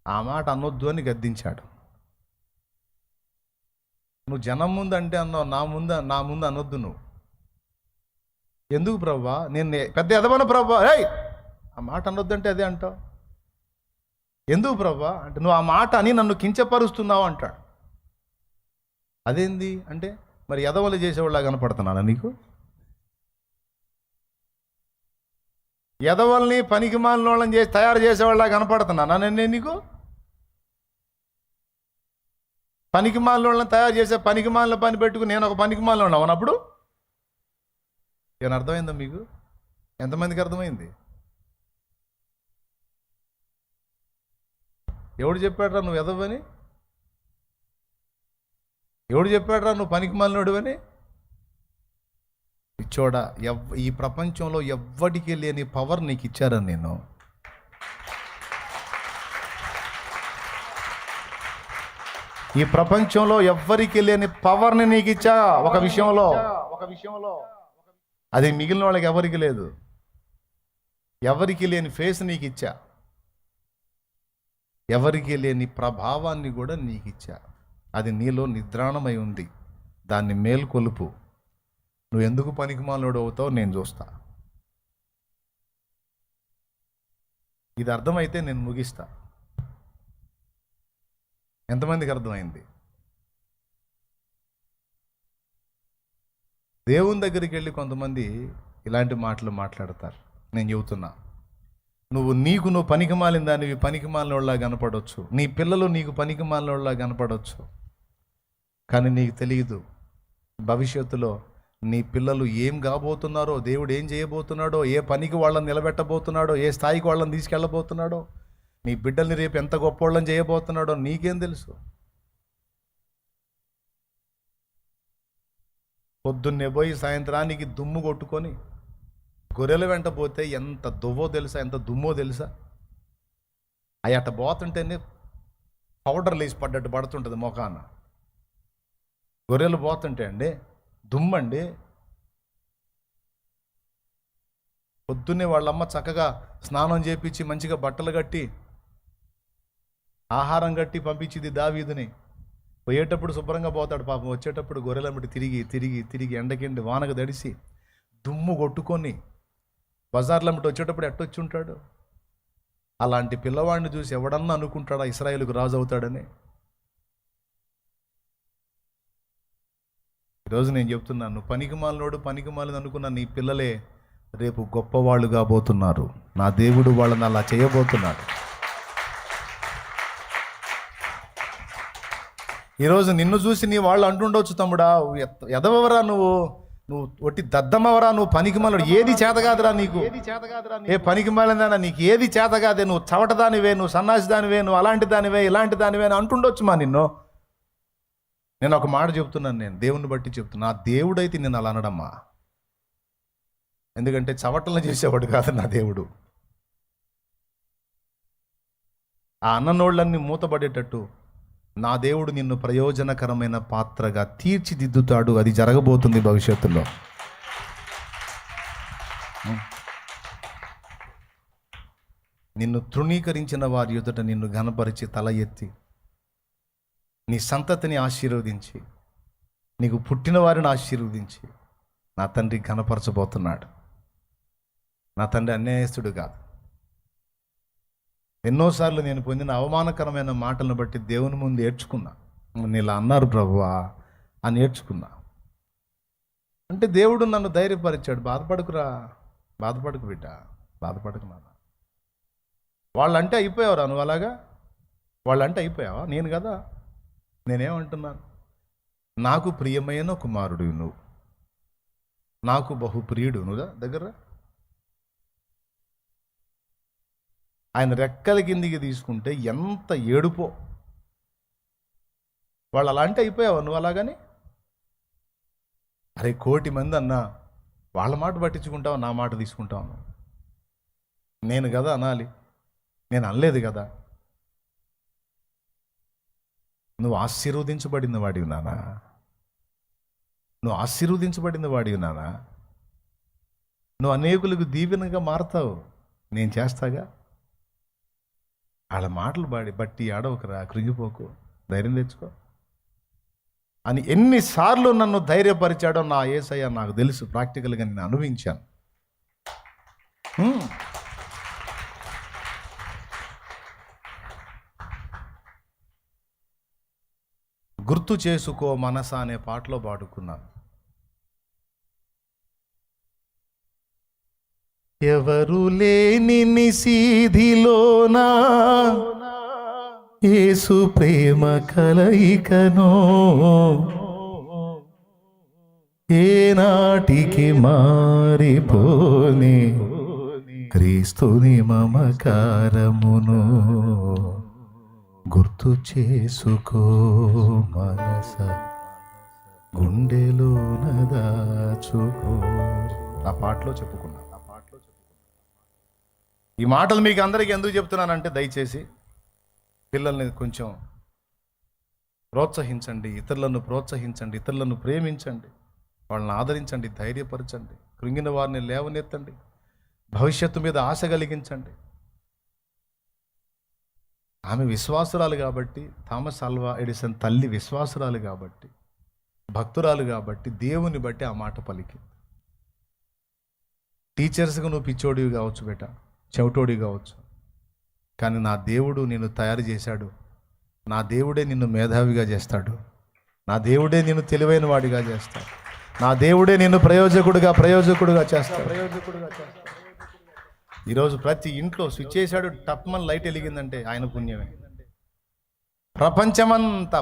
ఆ మాట అనొద్దు అని గద్దించాడు. నువ్వు జనం ముందు అంటే అన్నావు, నా ముందు అనొద్దు నువ్వు. ఎందుకు ప్రభా? నేను పెద్ద ఎదవను ప్రభా, ఏయ్ ఆ మాట అనొద్దంటే అదే అంటావు. ఎందుకు ప్రభా అంటే నువ్వు ఆ మాట అని నన్ను కించపరుస్తున్నావు అంటాడు. అదేంది అంటే మరి ఎదవలు చేసేవాళ్ళ కనపడుతున్నానా నీకు? ఎదవల్ని పనికి మాలిన వాళ్ళని చేసి తయారు చేసేవాళ్ళ కనపడుతున్నానా నేను నీకు? పనికి మాలిన వాళ్ళని తయారు చేసే పనికి మాలిన పని పెట్టుకుని నేను ఒక పనికి మాలిన ఉన్నావు అన్నప్పుడు ఏమైనా అర్థమైందా మీకు? ఎంతమందికి అర్థమైంది? ఎవడు చెప్పాడురా నువ్వు ఎదవని? ఎవడు చెప్పాడురా నువ్వు పనికి మాలినోడు అని? ఇచ్చోడా, ఈ ప్రపంచంలో ఎవ్వడికి లేని పవర్ నీకు ఇచ్చారని నేను. ఈ ప్రపంచంలో ఎవ్వరికి లేని పవర్ని నీకు ఇచ్చా ఒక విషయంలో. అది మిగిలిన వాళ్ళకి ఎవరికి లేదు. ఎవరికి లేని ఫేస్ నీకు ఇచ్చా, ఎవరికి లేని ప్రభావాన్ని కూడా నీకు ఇచ్చా. అది నీలో నిద్రాణమై ఉంది. దాన్ని మేల్కొలుపు. నువ్వు ఎందుకు పనికిమాలినోడు అవుతావు నేను చూస్తా. ఇది అర్థమైతే నేను ముగిస్తా. ఎంతమందికి అర్థమైంది? దేవుని దగ్గరికి వెళ్ళి కొంతమంది ఇలాంటి మాటలు మాట్లాడతారు. నేను చెబుతున్నా, నువ్వు పనికిమాలిన దానివి పనికిమాలినోళ్ళ కనపడవచ్చు, నీ పిల్లలు నీకు పనికిమాలినోళ్ళ కనపడవచ్చు. కానీ నీకు తెలియదు భవిష్యత్తులో నీ పిల్లలు ఏం కాబోతున్నారో, దేవుడు ఏం చేయబోతున్నాడో, ఏ పనికి వాళ్ళని నిలబెట్టబోతున్నాడో, ఏ స్థాయికి వాళ్ళని తీసుకెళ్ళబోతున్నాడో, నీ బిడ్డల్ని రేపు ఎంత గొప్ప వాళ్ళని చేయబోతున్నాడో నీకేం తెలుసు? పొద్దున్నే పోయి సాయంత్రానికి దుమ్ము కొట్టుకొని గొర్రెల వెంట పోతే ఎంత దువ్వో తెలుసా, ఎంత దుమ్మో తెలుసా? అవి అట్ట పోతుంటేనే పౌడర్ లేసి పడ్డట్టు పడుతుంటుంది మొఖాన. గొర్రెలు పోతుంటే అండి దుమ్మండి. పొద్దున్నే వాళ్ళమ్మ చక్కగా స్నానం చేపించి మంచిగా బట్టలు కట్టి ఆహారం కట్టి పంపించింది దావీదుని. పోయేటప్పుడు శుభ్రంగా పోతాడు పాపం, వచ్చేటప్పుడు గొర్రెలమ్మటి తిరిగి తిరిగి తిరిగి ఎండకెండి వానకు దడిసి దుమ్ము కొట్టుకొని బజార్లమ్మటి వచ్చేటప్పుడు ఎట్టొచ్చి ఉంటాడు? అలాంటి పిల్లవాడిని చూసి ఎవడన్నా అనుకుంటాడా ఇశ్రాయేలుకు రాజు అవుతాడని? ఈరోజు నేను చెప్తున్నాను, పనికిమాలినోడు పనికిమాలిన అనుకున్న నీ పిల్లలే రేపు గొప్పవాళ్ళు కాబోతున్నారు. నా దేవుడు వాళ్ళని అలా చేయబోతున్నాడు. ఈరోజు నిన్ను చూసి నీ వాళ్ళు అంటుండొచ్చు, తమ్ముడా ఎదవరా నువ్వు ఒట్టి దద్దమ్మవరా, నువ్వు పనికిమాలినోడు, ఏది చేతగాదురా నీకు, ఏ పనికిమాలిందా నీకు ఏది చేతగాదే, నువ్వు చవటదానివే, నువ్వు సన్నాసి దానివే, నువ్వు అలాంటి దానివే ఇలాంటి దానివే అని అంటుండొచ్చు మా నిన్ను. నేను ఒక మాట చెప్తున్నాను, నేను దేవుని బట్టి చెప్తున్నా, నా దేవుడైతే నేను అలా అనడమ్మా. ఎందుకంటే చవటలను చేసేవాడు కాదు నా దేవుడు. ఆ అన్ననోళ్ళన్నీ మూతపడేటట్టు నా దేవుడు నిన్ను ప్రయోజనకరమైన పాత్రగా తీర్చిదిద్దుతాడు. అది జరగబోతుంది భవిష్యత్తులో. నిన్ను తృణీకరించిన వారి ఎదుట నిన్ను ఘనపరిచి తల ఎత్తి నీ సంతతిని ఆశీర్వదించి నీకు పుట్టిన వారిని ఆశీర్వదించి నా తండ్రి ఘనపరచబోతున్నాడు. నా తండ్రి అన్యాయస్తుడు కాదు. ఎన్నోసార్లు నేను పొందిన అవమానకరమైన మాటలను బట్టి దేవుని ముందు ఏడ్చుకున్నా. నేను ఇలా అన్నారు ప్రభువా అని ఏడ్చుకున్నా. అంటే దేవుడు నన్ను ధైర్యపరిచాడు. బాధపడకురా, బాధపడకు బిడ్డ, బాధపడకు నాన్న. వాళ్ళంటే అయిపోయావురా నువ్వు, అలాగా వాళ్ళంటే అయిపోయావా? నేను కదా, నేనేమంటున్నాను, నాకు ప్రియమైన కుమారుడు నువ్వు, నాకు బహుప్రియుడు నువ్వు. దగ్గర ఆయన రెక్కల కిందికి తీసుకుంటే ఎంత ఏడుపో. వాళ్ళు అలా అంటే అయిపోయావా నువ్వు అలాగని? అరే 1,000,000 మంది అన్నా వాళ్ళ మాట పట్టించుకుంటావు, నా మాట తీసుకుంటావు. నేను కదా అనాలి, నేను అనలేదు కదా. నువ్వు ఆశీర్వదించబడిన వాడివి నానా, నువ్వు ఆశీర్వదించబడిన వాడివి నానా. నువ్వు అనేకులకు దీవెనగా మారతావు, నేను చేస్తాగా. వాళ్ళ మాటలు బట్టి ఆడవకరా, కృంగిపోకు, ధైర్యం తెచ్చుకో అని ఎన్నిసార్లు నన్ను ధైర్యపరిచాడో నా యేసయ్య నాకు తెలుసు. ప్రాక్టికల్గా నేను అనుభవించాను. గుర్తు చేసుకో మనసా అనే పాటలో పాడుకున్నాను. ఎవరు లేని నిసీధిలోనా యేసు ప్రేమ కలయికనో, ఏనాటికి మారిపోని క్రీస్తుని మమకారమును గుర్తు చేసుకో మనస, గుండెలోన దాచుకో. ఆ పాటలో చెప్పుకున్నా. ఈ మాటలు మీకు అందరికీ ఎందుకు చెప్తున్నానంటే, దయచేసి పిల్లల్ని కొంచెం ప్రోత్సహించండి, ఇతరులను ప్రోత్సహించండి, ఇతరులను ప్రేమించండి, వాళ్ళని ఆదరించండి, ధైర్యపరచండి, కృంగిన వారిని లేవనెత్తండి, భవిష్యత్తు మీద ఆశ కలిగించండి. ఆమె విశ్వాసురాలు కాబట్టి, థామస్ ఆల్వా ఎడిసన్ తల్లి విశ్వాసురాలు కాబట్టి, భక్తురాలు కాబట్టి, దేవుని బట్టి ఆ మాట పలికింది. టీచర్స్గా నువ్వు పిచ్చోడివి కావచ్చు బేట, చెవిటోడి కావచ్చు, కానీ నా దేవుడు నిన్ను తయారు చేశాడు. నా దేవుడే నిన్ను మేధావిగా చేస్తాడు. నా దేవుడే నిన్ను తెలివైన వాడిగా చేస్తాడు. నా దేవుడే నిన్ను ప్రయోజకుడుగా చేస్తాడు. ఈరోజు ప్రతి ఇంట్లో స్విచ్ చేశాడు, టప్మన్ లైట్ వెలిగిందంటే ఆయన పుణ్యమే. ప్రపంచమంతా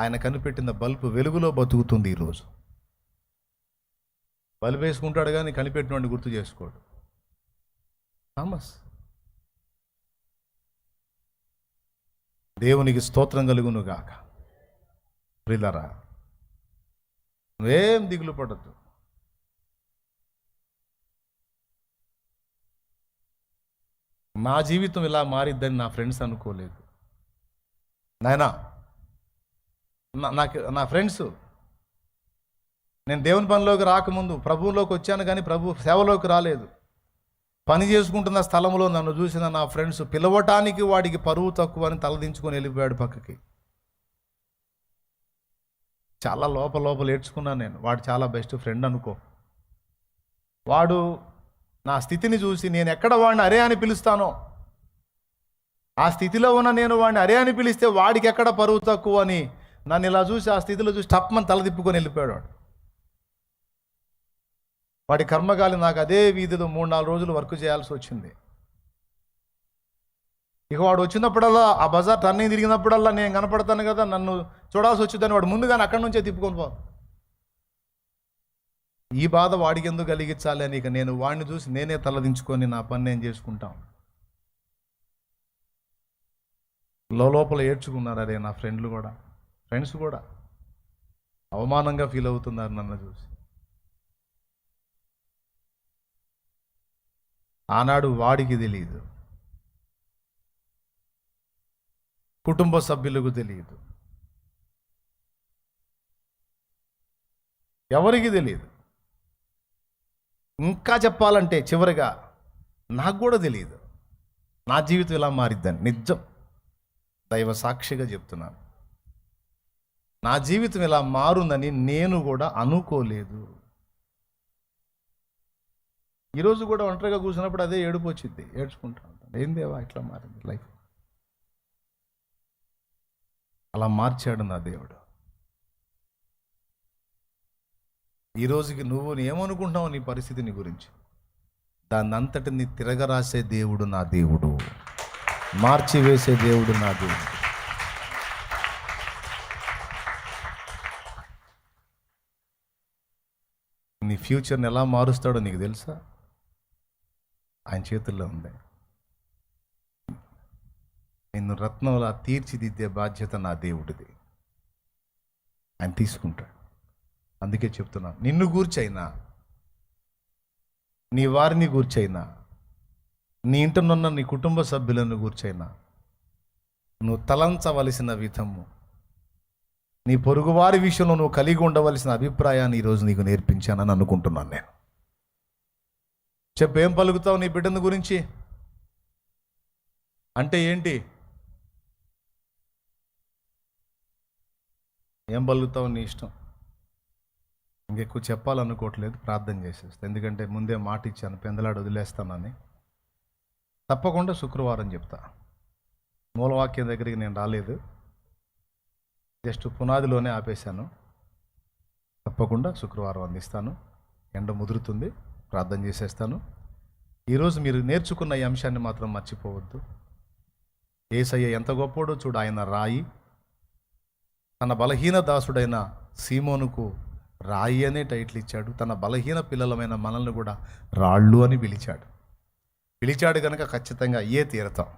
ఆయన కనిపెట్టిన బల్బు వెలుగులో బతుకుతుంది. ఈరోజు బల్బు వేసుకుంటాడు కానీ కనిపెట్టినోడిని గుర్తు చేసుకోడు. థామస్. దేవునికి స్తోత్రం కలుగును గాక. ప్రియులారా, నువ్వేం దిగులు పడద్దు. నా జీవితం ఇలా మారిద్దని నా ఫ్రెండ్స్ అనుకోలేదు నాయనా. నా ఫ్రెండ్స్, నేను దేవుని పనిలోకి రాకముందు ప్రభువులోకి వచ్చాను కానీ ప్రభు సేవలోకి రాలేదు. పని చేసుకుంటున్న స్థలంలో నన్ను చూసిన నా ఫ్రెండ్స్ పిలవటానికి వాడికి పరువు తక్కువ అని తలదించుకొని వెళ్ళిపోయాడు పక్కకి. చాలా లోపల ఏడ్చుకున్నాను నేను. వాడు చాలా బెస్ట్ ఫ్రెండ్ అనుకో. వాడు నా స్థితిని చూసి నేను ఎక్కడ వాడిని అరే అని పిలుస్తానో, ఆ స్థితిలో ఉన్న నేను వాడిని అరే అని పిలిస్తే వాడికి ఎక్కడ పరువు తక్కువ అని నన్ను ఇలా చూసి ఆ స్థితిలో చూసి టప్మని తల తిప్పుకొని వెళ్ళిపోయాడు వాడు. వాడి కర్మకాలి నాకు అదే వీధిలో 3-4 రోజులు వర్క్ చేయాల్సి వచ్చింది. ఇక వాడు వచ్చినప్పుడల్లా ఆ బజార్ టర్నింగ్ తిరిగినప్పుడల్లా నేను కనపడతాను కదా, నన్ను చూడాల్సి వచ్చిందని వాడు ముందుగానే అక్కడి నుంచే తిప్పుకొని పో. ఈ బాధ వాడికి ఎందుకు కలిగించాలి అని ఇక నేను వాడిని చూసి నేనే తలదించుకొని నా పని నేను చేసుకుంటాం. లోపల ఏడ్చుకున్నారు. అరే నా ఫ్రెండ్స్ కూడా అవమానంగా ఫీల్ అవుతున్నారు నన్ను చూసి. ఆనాడు వాడికి తెలియదు, కుటుంబ సభ్యులకు తెలియదు, ఎవరికి తెలియదు. ఇంకా చెప్పాలంటే చివరిగా నాకు కూడా తెలియదు నా జీవితం ఇలా మారిద్దని. నిజం, దైవ సాక్షిగా చెప్తున్నాను, నా జీవితం ఇలా మారుందని నేను కూడా అనుకోలేదు. ఈరోజు కూడా ఒంటరిగా కూర్చున్నప్పుడు అదే ఏడుపు వచ్చింది, ఏడ్చుకుంటా ఉంటాను. ఏం దేవా ఇట్లా మారింది లైఫ్. అలా మార్చాడు నా దేవుడు. ఈ రోజుకి నువ్వు ఏమనుకుంటున్నావు నీ పరిస్థితిని గురించి, దాన్ని అంతటిని తిరగరాసే దేవుడు నా దేవుడు, మార్చివేసే దేవుడు నా దేవుడు. నీ ఫ్యూచర్ని ఎలా మారుస్తాడో నీకు తెలుసా? ఆయన చేతుల్లో ఉంది. నిన్ను రత్నంలా తీర్చిదిద్దే బాధ్యత నా దేవుడిది. ఆయన తీసుకుంటాడు. అందుకే చెప్తున్నా, నిన్ను గూర్చైనా, నీ వారిని గూర్చైనా, నీ ఇంటనున్న నీ కుటుంబ సభ్యులను గూర్చైనా నువ్వు తలంచవలసిన విధము, నీ పొరుగువారి విషయంలో నువ్వు కలిగి ఉండవలసిన అభిప్రాయాన్ని ఈరోజు నీకు నేర్పించానని అనుకుంటున్నాను నేను. చెప్పు, ఏం పలుకుతావు నీ బిడ్డను గురించి అంటే ఏంటి? ఏం పలుకుతావు నీ ఇష్టం. ఇంకెక్కువ చెప్పాలనుకోవట్లేదు, ప్రార్థన చేసేస్తా. ఎందుకంటే ముందే మాట ఇచ్చాను, పెందలాడు వదిలేస్తానని. తప్పకుండా శుక్రవారం చెప్తా. మూలవాక్యం దగ్గరికి నేను రాలేదు, జస్ట్ పునాదిలోనే ఆపేశాను. తప్పకుండా శుక్రవారం అందిస్తాను. ఎండ ముదురుతుంది, ప్రార్థన చేసేస్తాను. ఈరోజు మీరు నేర్చుకున్న ఈ అంశాన్ని మాత్రం మర్చిపోవద్దు. యేసయ్య ఎంత గొప్పోడో చూడు. ఆయన రాయి, తన బలహీన దాసుడైన సీమోనుకు రాయి అనే టైటిల్ ఇచ్చాడు. తన బలహీన పిల్లలమైన మనల్ని కూడా రాళ్ళు అని పిలిచాడు కనుక ఖచ్చితంగా తీరతాం.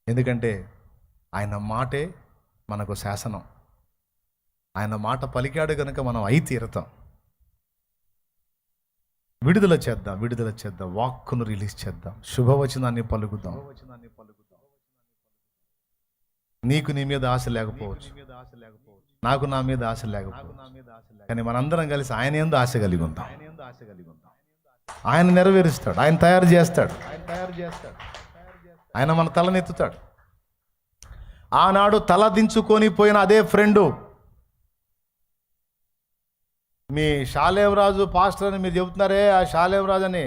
ఎందుకంటే ఆయన మాటే మనకు శాసనం. ఆయన మాట పలికాడు కనుక మనం తీరతాం. విడుదల చేద్దాం, వాక్కును రిలీజ్ చేద్దాం, శుభవచనాన్ని పలుకుదాం. నీకు నీ మీద ఆశ లేకపోవచ్చు, నాకు నా మీద ఆశ లేకపోవచ్చు, కానీ మనందరం కలిసి ఆయన యందు ఆశ కలిగి ఉందాం. ఆయన నెరవేరుస్తాడు, ఆయన తయారు చేస్తాడు, ఆయన మన తలనెత్తుతాడు. ఆనాడు తల దించుకొని పోయిన అదే ఫ్రెండు, మీ షాలేవరాజు పాస్టర్ అని మీరు చెబుతున్నారే, ఆ షాలేవరాజు అని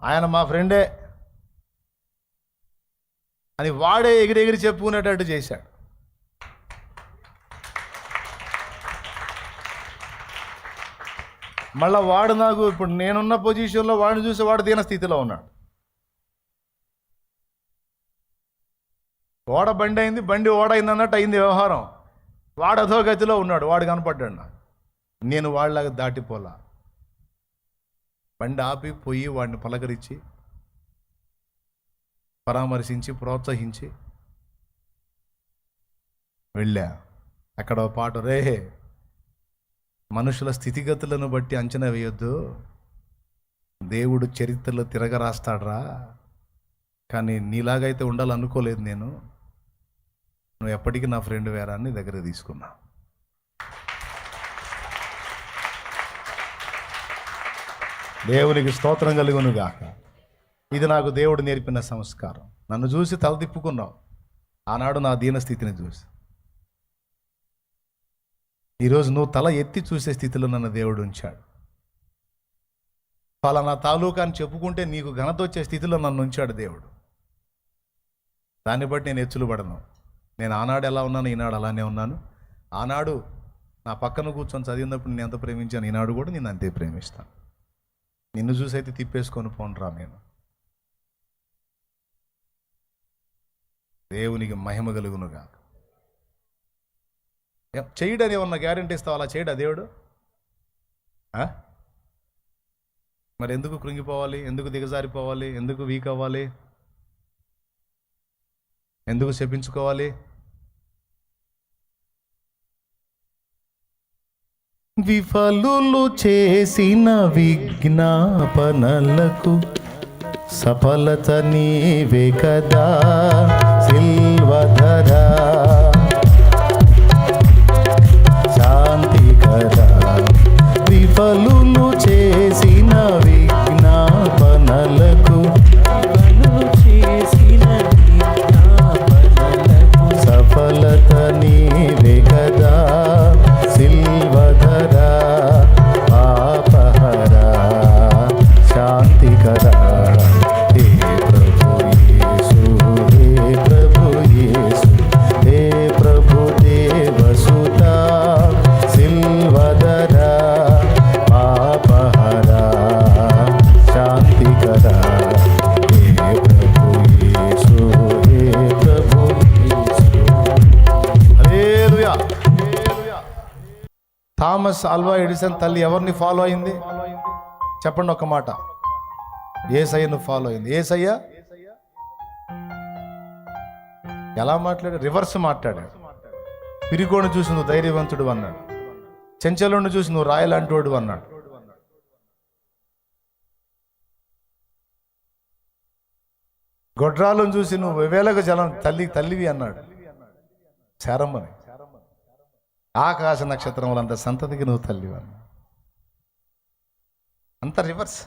ఆయన మా ఫ్రెండే అని వాడే ఎగిరి చెప్పుకునేటట్టు చేశాడు. మళ్ళా వాడు నాకు ఇప్పుడు నేనున్న పొజిషన్లో వాడిని చూసి వాడు దీన స్థితిలో ఉన్నాడు. బండి అయింది, బండి ఓడైంది అన్నట్టు అయింది వ్యవహారం. వాడు అదో గతిలో ఉన్నాడు, వాడు కనపడ్డాడు నాకు. నేను వాళ్ళలాగా దాటిపోలా. బండి ఆపి పోయి వాడిని పలకరించి, పరామర్శించి, ప్రోత్సహించి వెళ్ళా. అక్కడ ఒక పాట, రే మనుషుల స్థితిగతులను బట్టి అంచనా వేయొద్దు, దేవుడు చరిత్రలో తిరగరాస్తాడ్రా, కానీ నీలాగైతే ఉండాలనుకోలేదు నేను, నువ్వు ఎప్పటికీ నా ఫ్రెండ్ వేరా అని దగ్గర తీసుకున్నా. దేవునికి స్తోత్రం కలుగును గాక. ఇది నాకు దేవుడు నేర్పిన సంస్కారం. నన్ను చూసి తల తిప్పుకున్నావు ఆనాడు నా దీనస్థితిని చూసి. ఈరోజు నువ్వు తల ఎత్తి చూసే స్థితిలో నన్ను దేవుడు ఉంచాడు. ఫలానా తాలూకా అని చెప్పుకుంటే నీకు ఘనత వచ్చే స్థితిలో నన్ను ఉంచాడు దేవుడు. దాన్ని బట్టి నేను ఎచ్చులు పడను. నేను ఆనాడు ఎలా ఉన్నాను, ఈనాడు అలానే ఉన్నాను. ఆనాడు నా పక్కన కూర్చొని చదివినప్పుడు నేను ఎంత ప్రేమించాను, ఈనాడు కూడా నేను అంతే ప్రేమిస్తాను. నిన్ను చూసి అయితే తిప్పేసుకొని పోనరా నేను. దేవునికి మహిమ కలుగునుగా. చేయడని ఏమన్నా గ్యారెంటీ ఇస్తావు? అలా చేయడా దేవుడు? మరి ఎందుకు కృంగిపోవాలి? ఎందుకు దిగజారిపోవాలి? ఎందుకు వీక్ అవ్వాలి? ఎందుకు శపించుకోవాలి? విఫలులు చేసిన విజ్ఞాపనలకు సఫలత నీవే కదా సిల్వధరా, శాంతికరా. విఫలులు చేసిన విజ్ఞాపనలకు సఫలత నీవే కదా సిల్వధరా, పాపహరా, శాంతికరా. హే ప్రభు యేసు, హే ప్రభు యేసు, హే ప్రభు దేవసుత సిల్వధరా, పాపహరా, శాంతికరా. హే ప్రభు యేసు, హే ప్రభు యేసు. హల్లెలూయా. థామస్ ఆల్వా ఎడిసన్ తల్లి ఎవరిని ఫాలో అయింది? చెప్పండి ఒక మాట. యేసయ్యను ఫాలో అయింది. యేసయ్య ఎలా మాట్లాడాడు? రివర్స్ మాట్లాడాడు. పిరికోను చూసి నువ్వు ధైర్యవంతుడు అన్నాడు, చెంచలుని చూసి నువ్వు రాయలాంటోడు అన్నాడు. గొడ్రాలను చూసి నువ్వు వేలకు జలం తల్లివి అన్నాడు. శారమ్మని ఆకాశ నక్షత్రములంత సంతతికి నువ్వు తల్లివి అన్నాడు. అంత రివర్స్.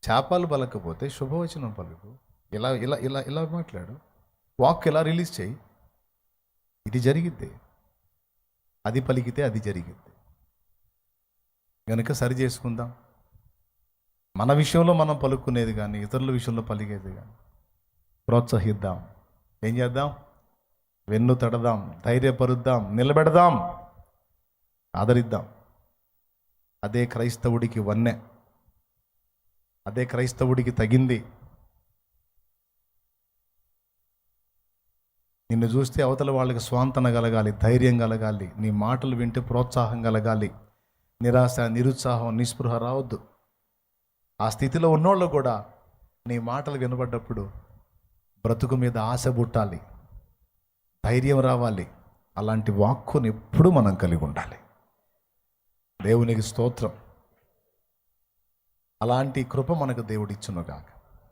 శాపాలు పలకపోతే శుభవచనం పలుకు. ఇలా ఇలా ఇలా ఇలా మాట్లాడు. వాక్ ఇలా రిలీజ్ చేయి. ఇది జరిగిద్ది. అది పలికితే అది జరిగిద్ది. కనుక సరి చేసుకుందాం. మన విషయంలో మనం పలుకునేది కానీ ఇతరుల విషయంలో పలికేది కానీ ప్రోత్సహిద్దాం. ఏం చేద్దాం? వెన్ను తడదాం, ధైర్యపరుద్దాం, నిలబెడదాం, ఆదరిద్దాం. అదే క్రైస్తవుడికి వన్నె. అదే క్రైస్తవుడికి తగింది. నిన్ను చూస్తే అవతల వాళ్ళకి స్వాంతన కలగాలి, ధైర్యం కలగాలి, నీ మాటలు వింటే ప్రోత్సాహం కలగాలి. నిరాశ, నిరుత్సాహం, నిస్పృహ రావద్దు. ఆ స్థితిలో ఉన్నోళ్ళు కూడా నీ మాటలు వినబడ్డప్పుడు బ్రతుకు మీద ఆశ పుట్టాలి, ధైర్యం రావాలి. అలాంటి వాక్కుని ఎప్పుడూ మనం కలిగి ఉండాలి. దేవునికి స్తోత్రం. అలాంటి కృప మనకు దేవుడిచ్చును గాక.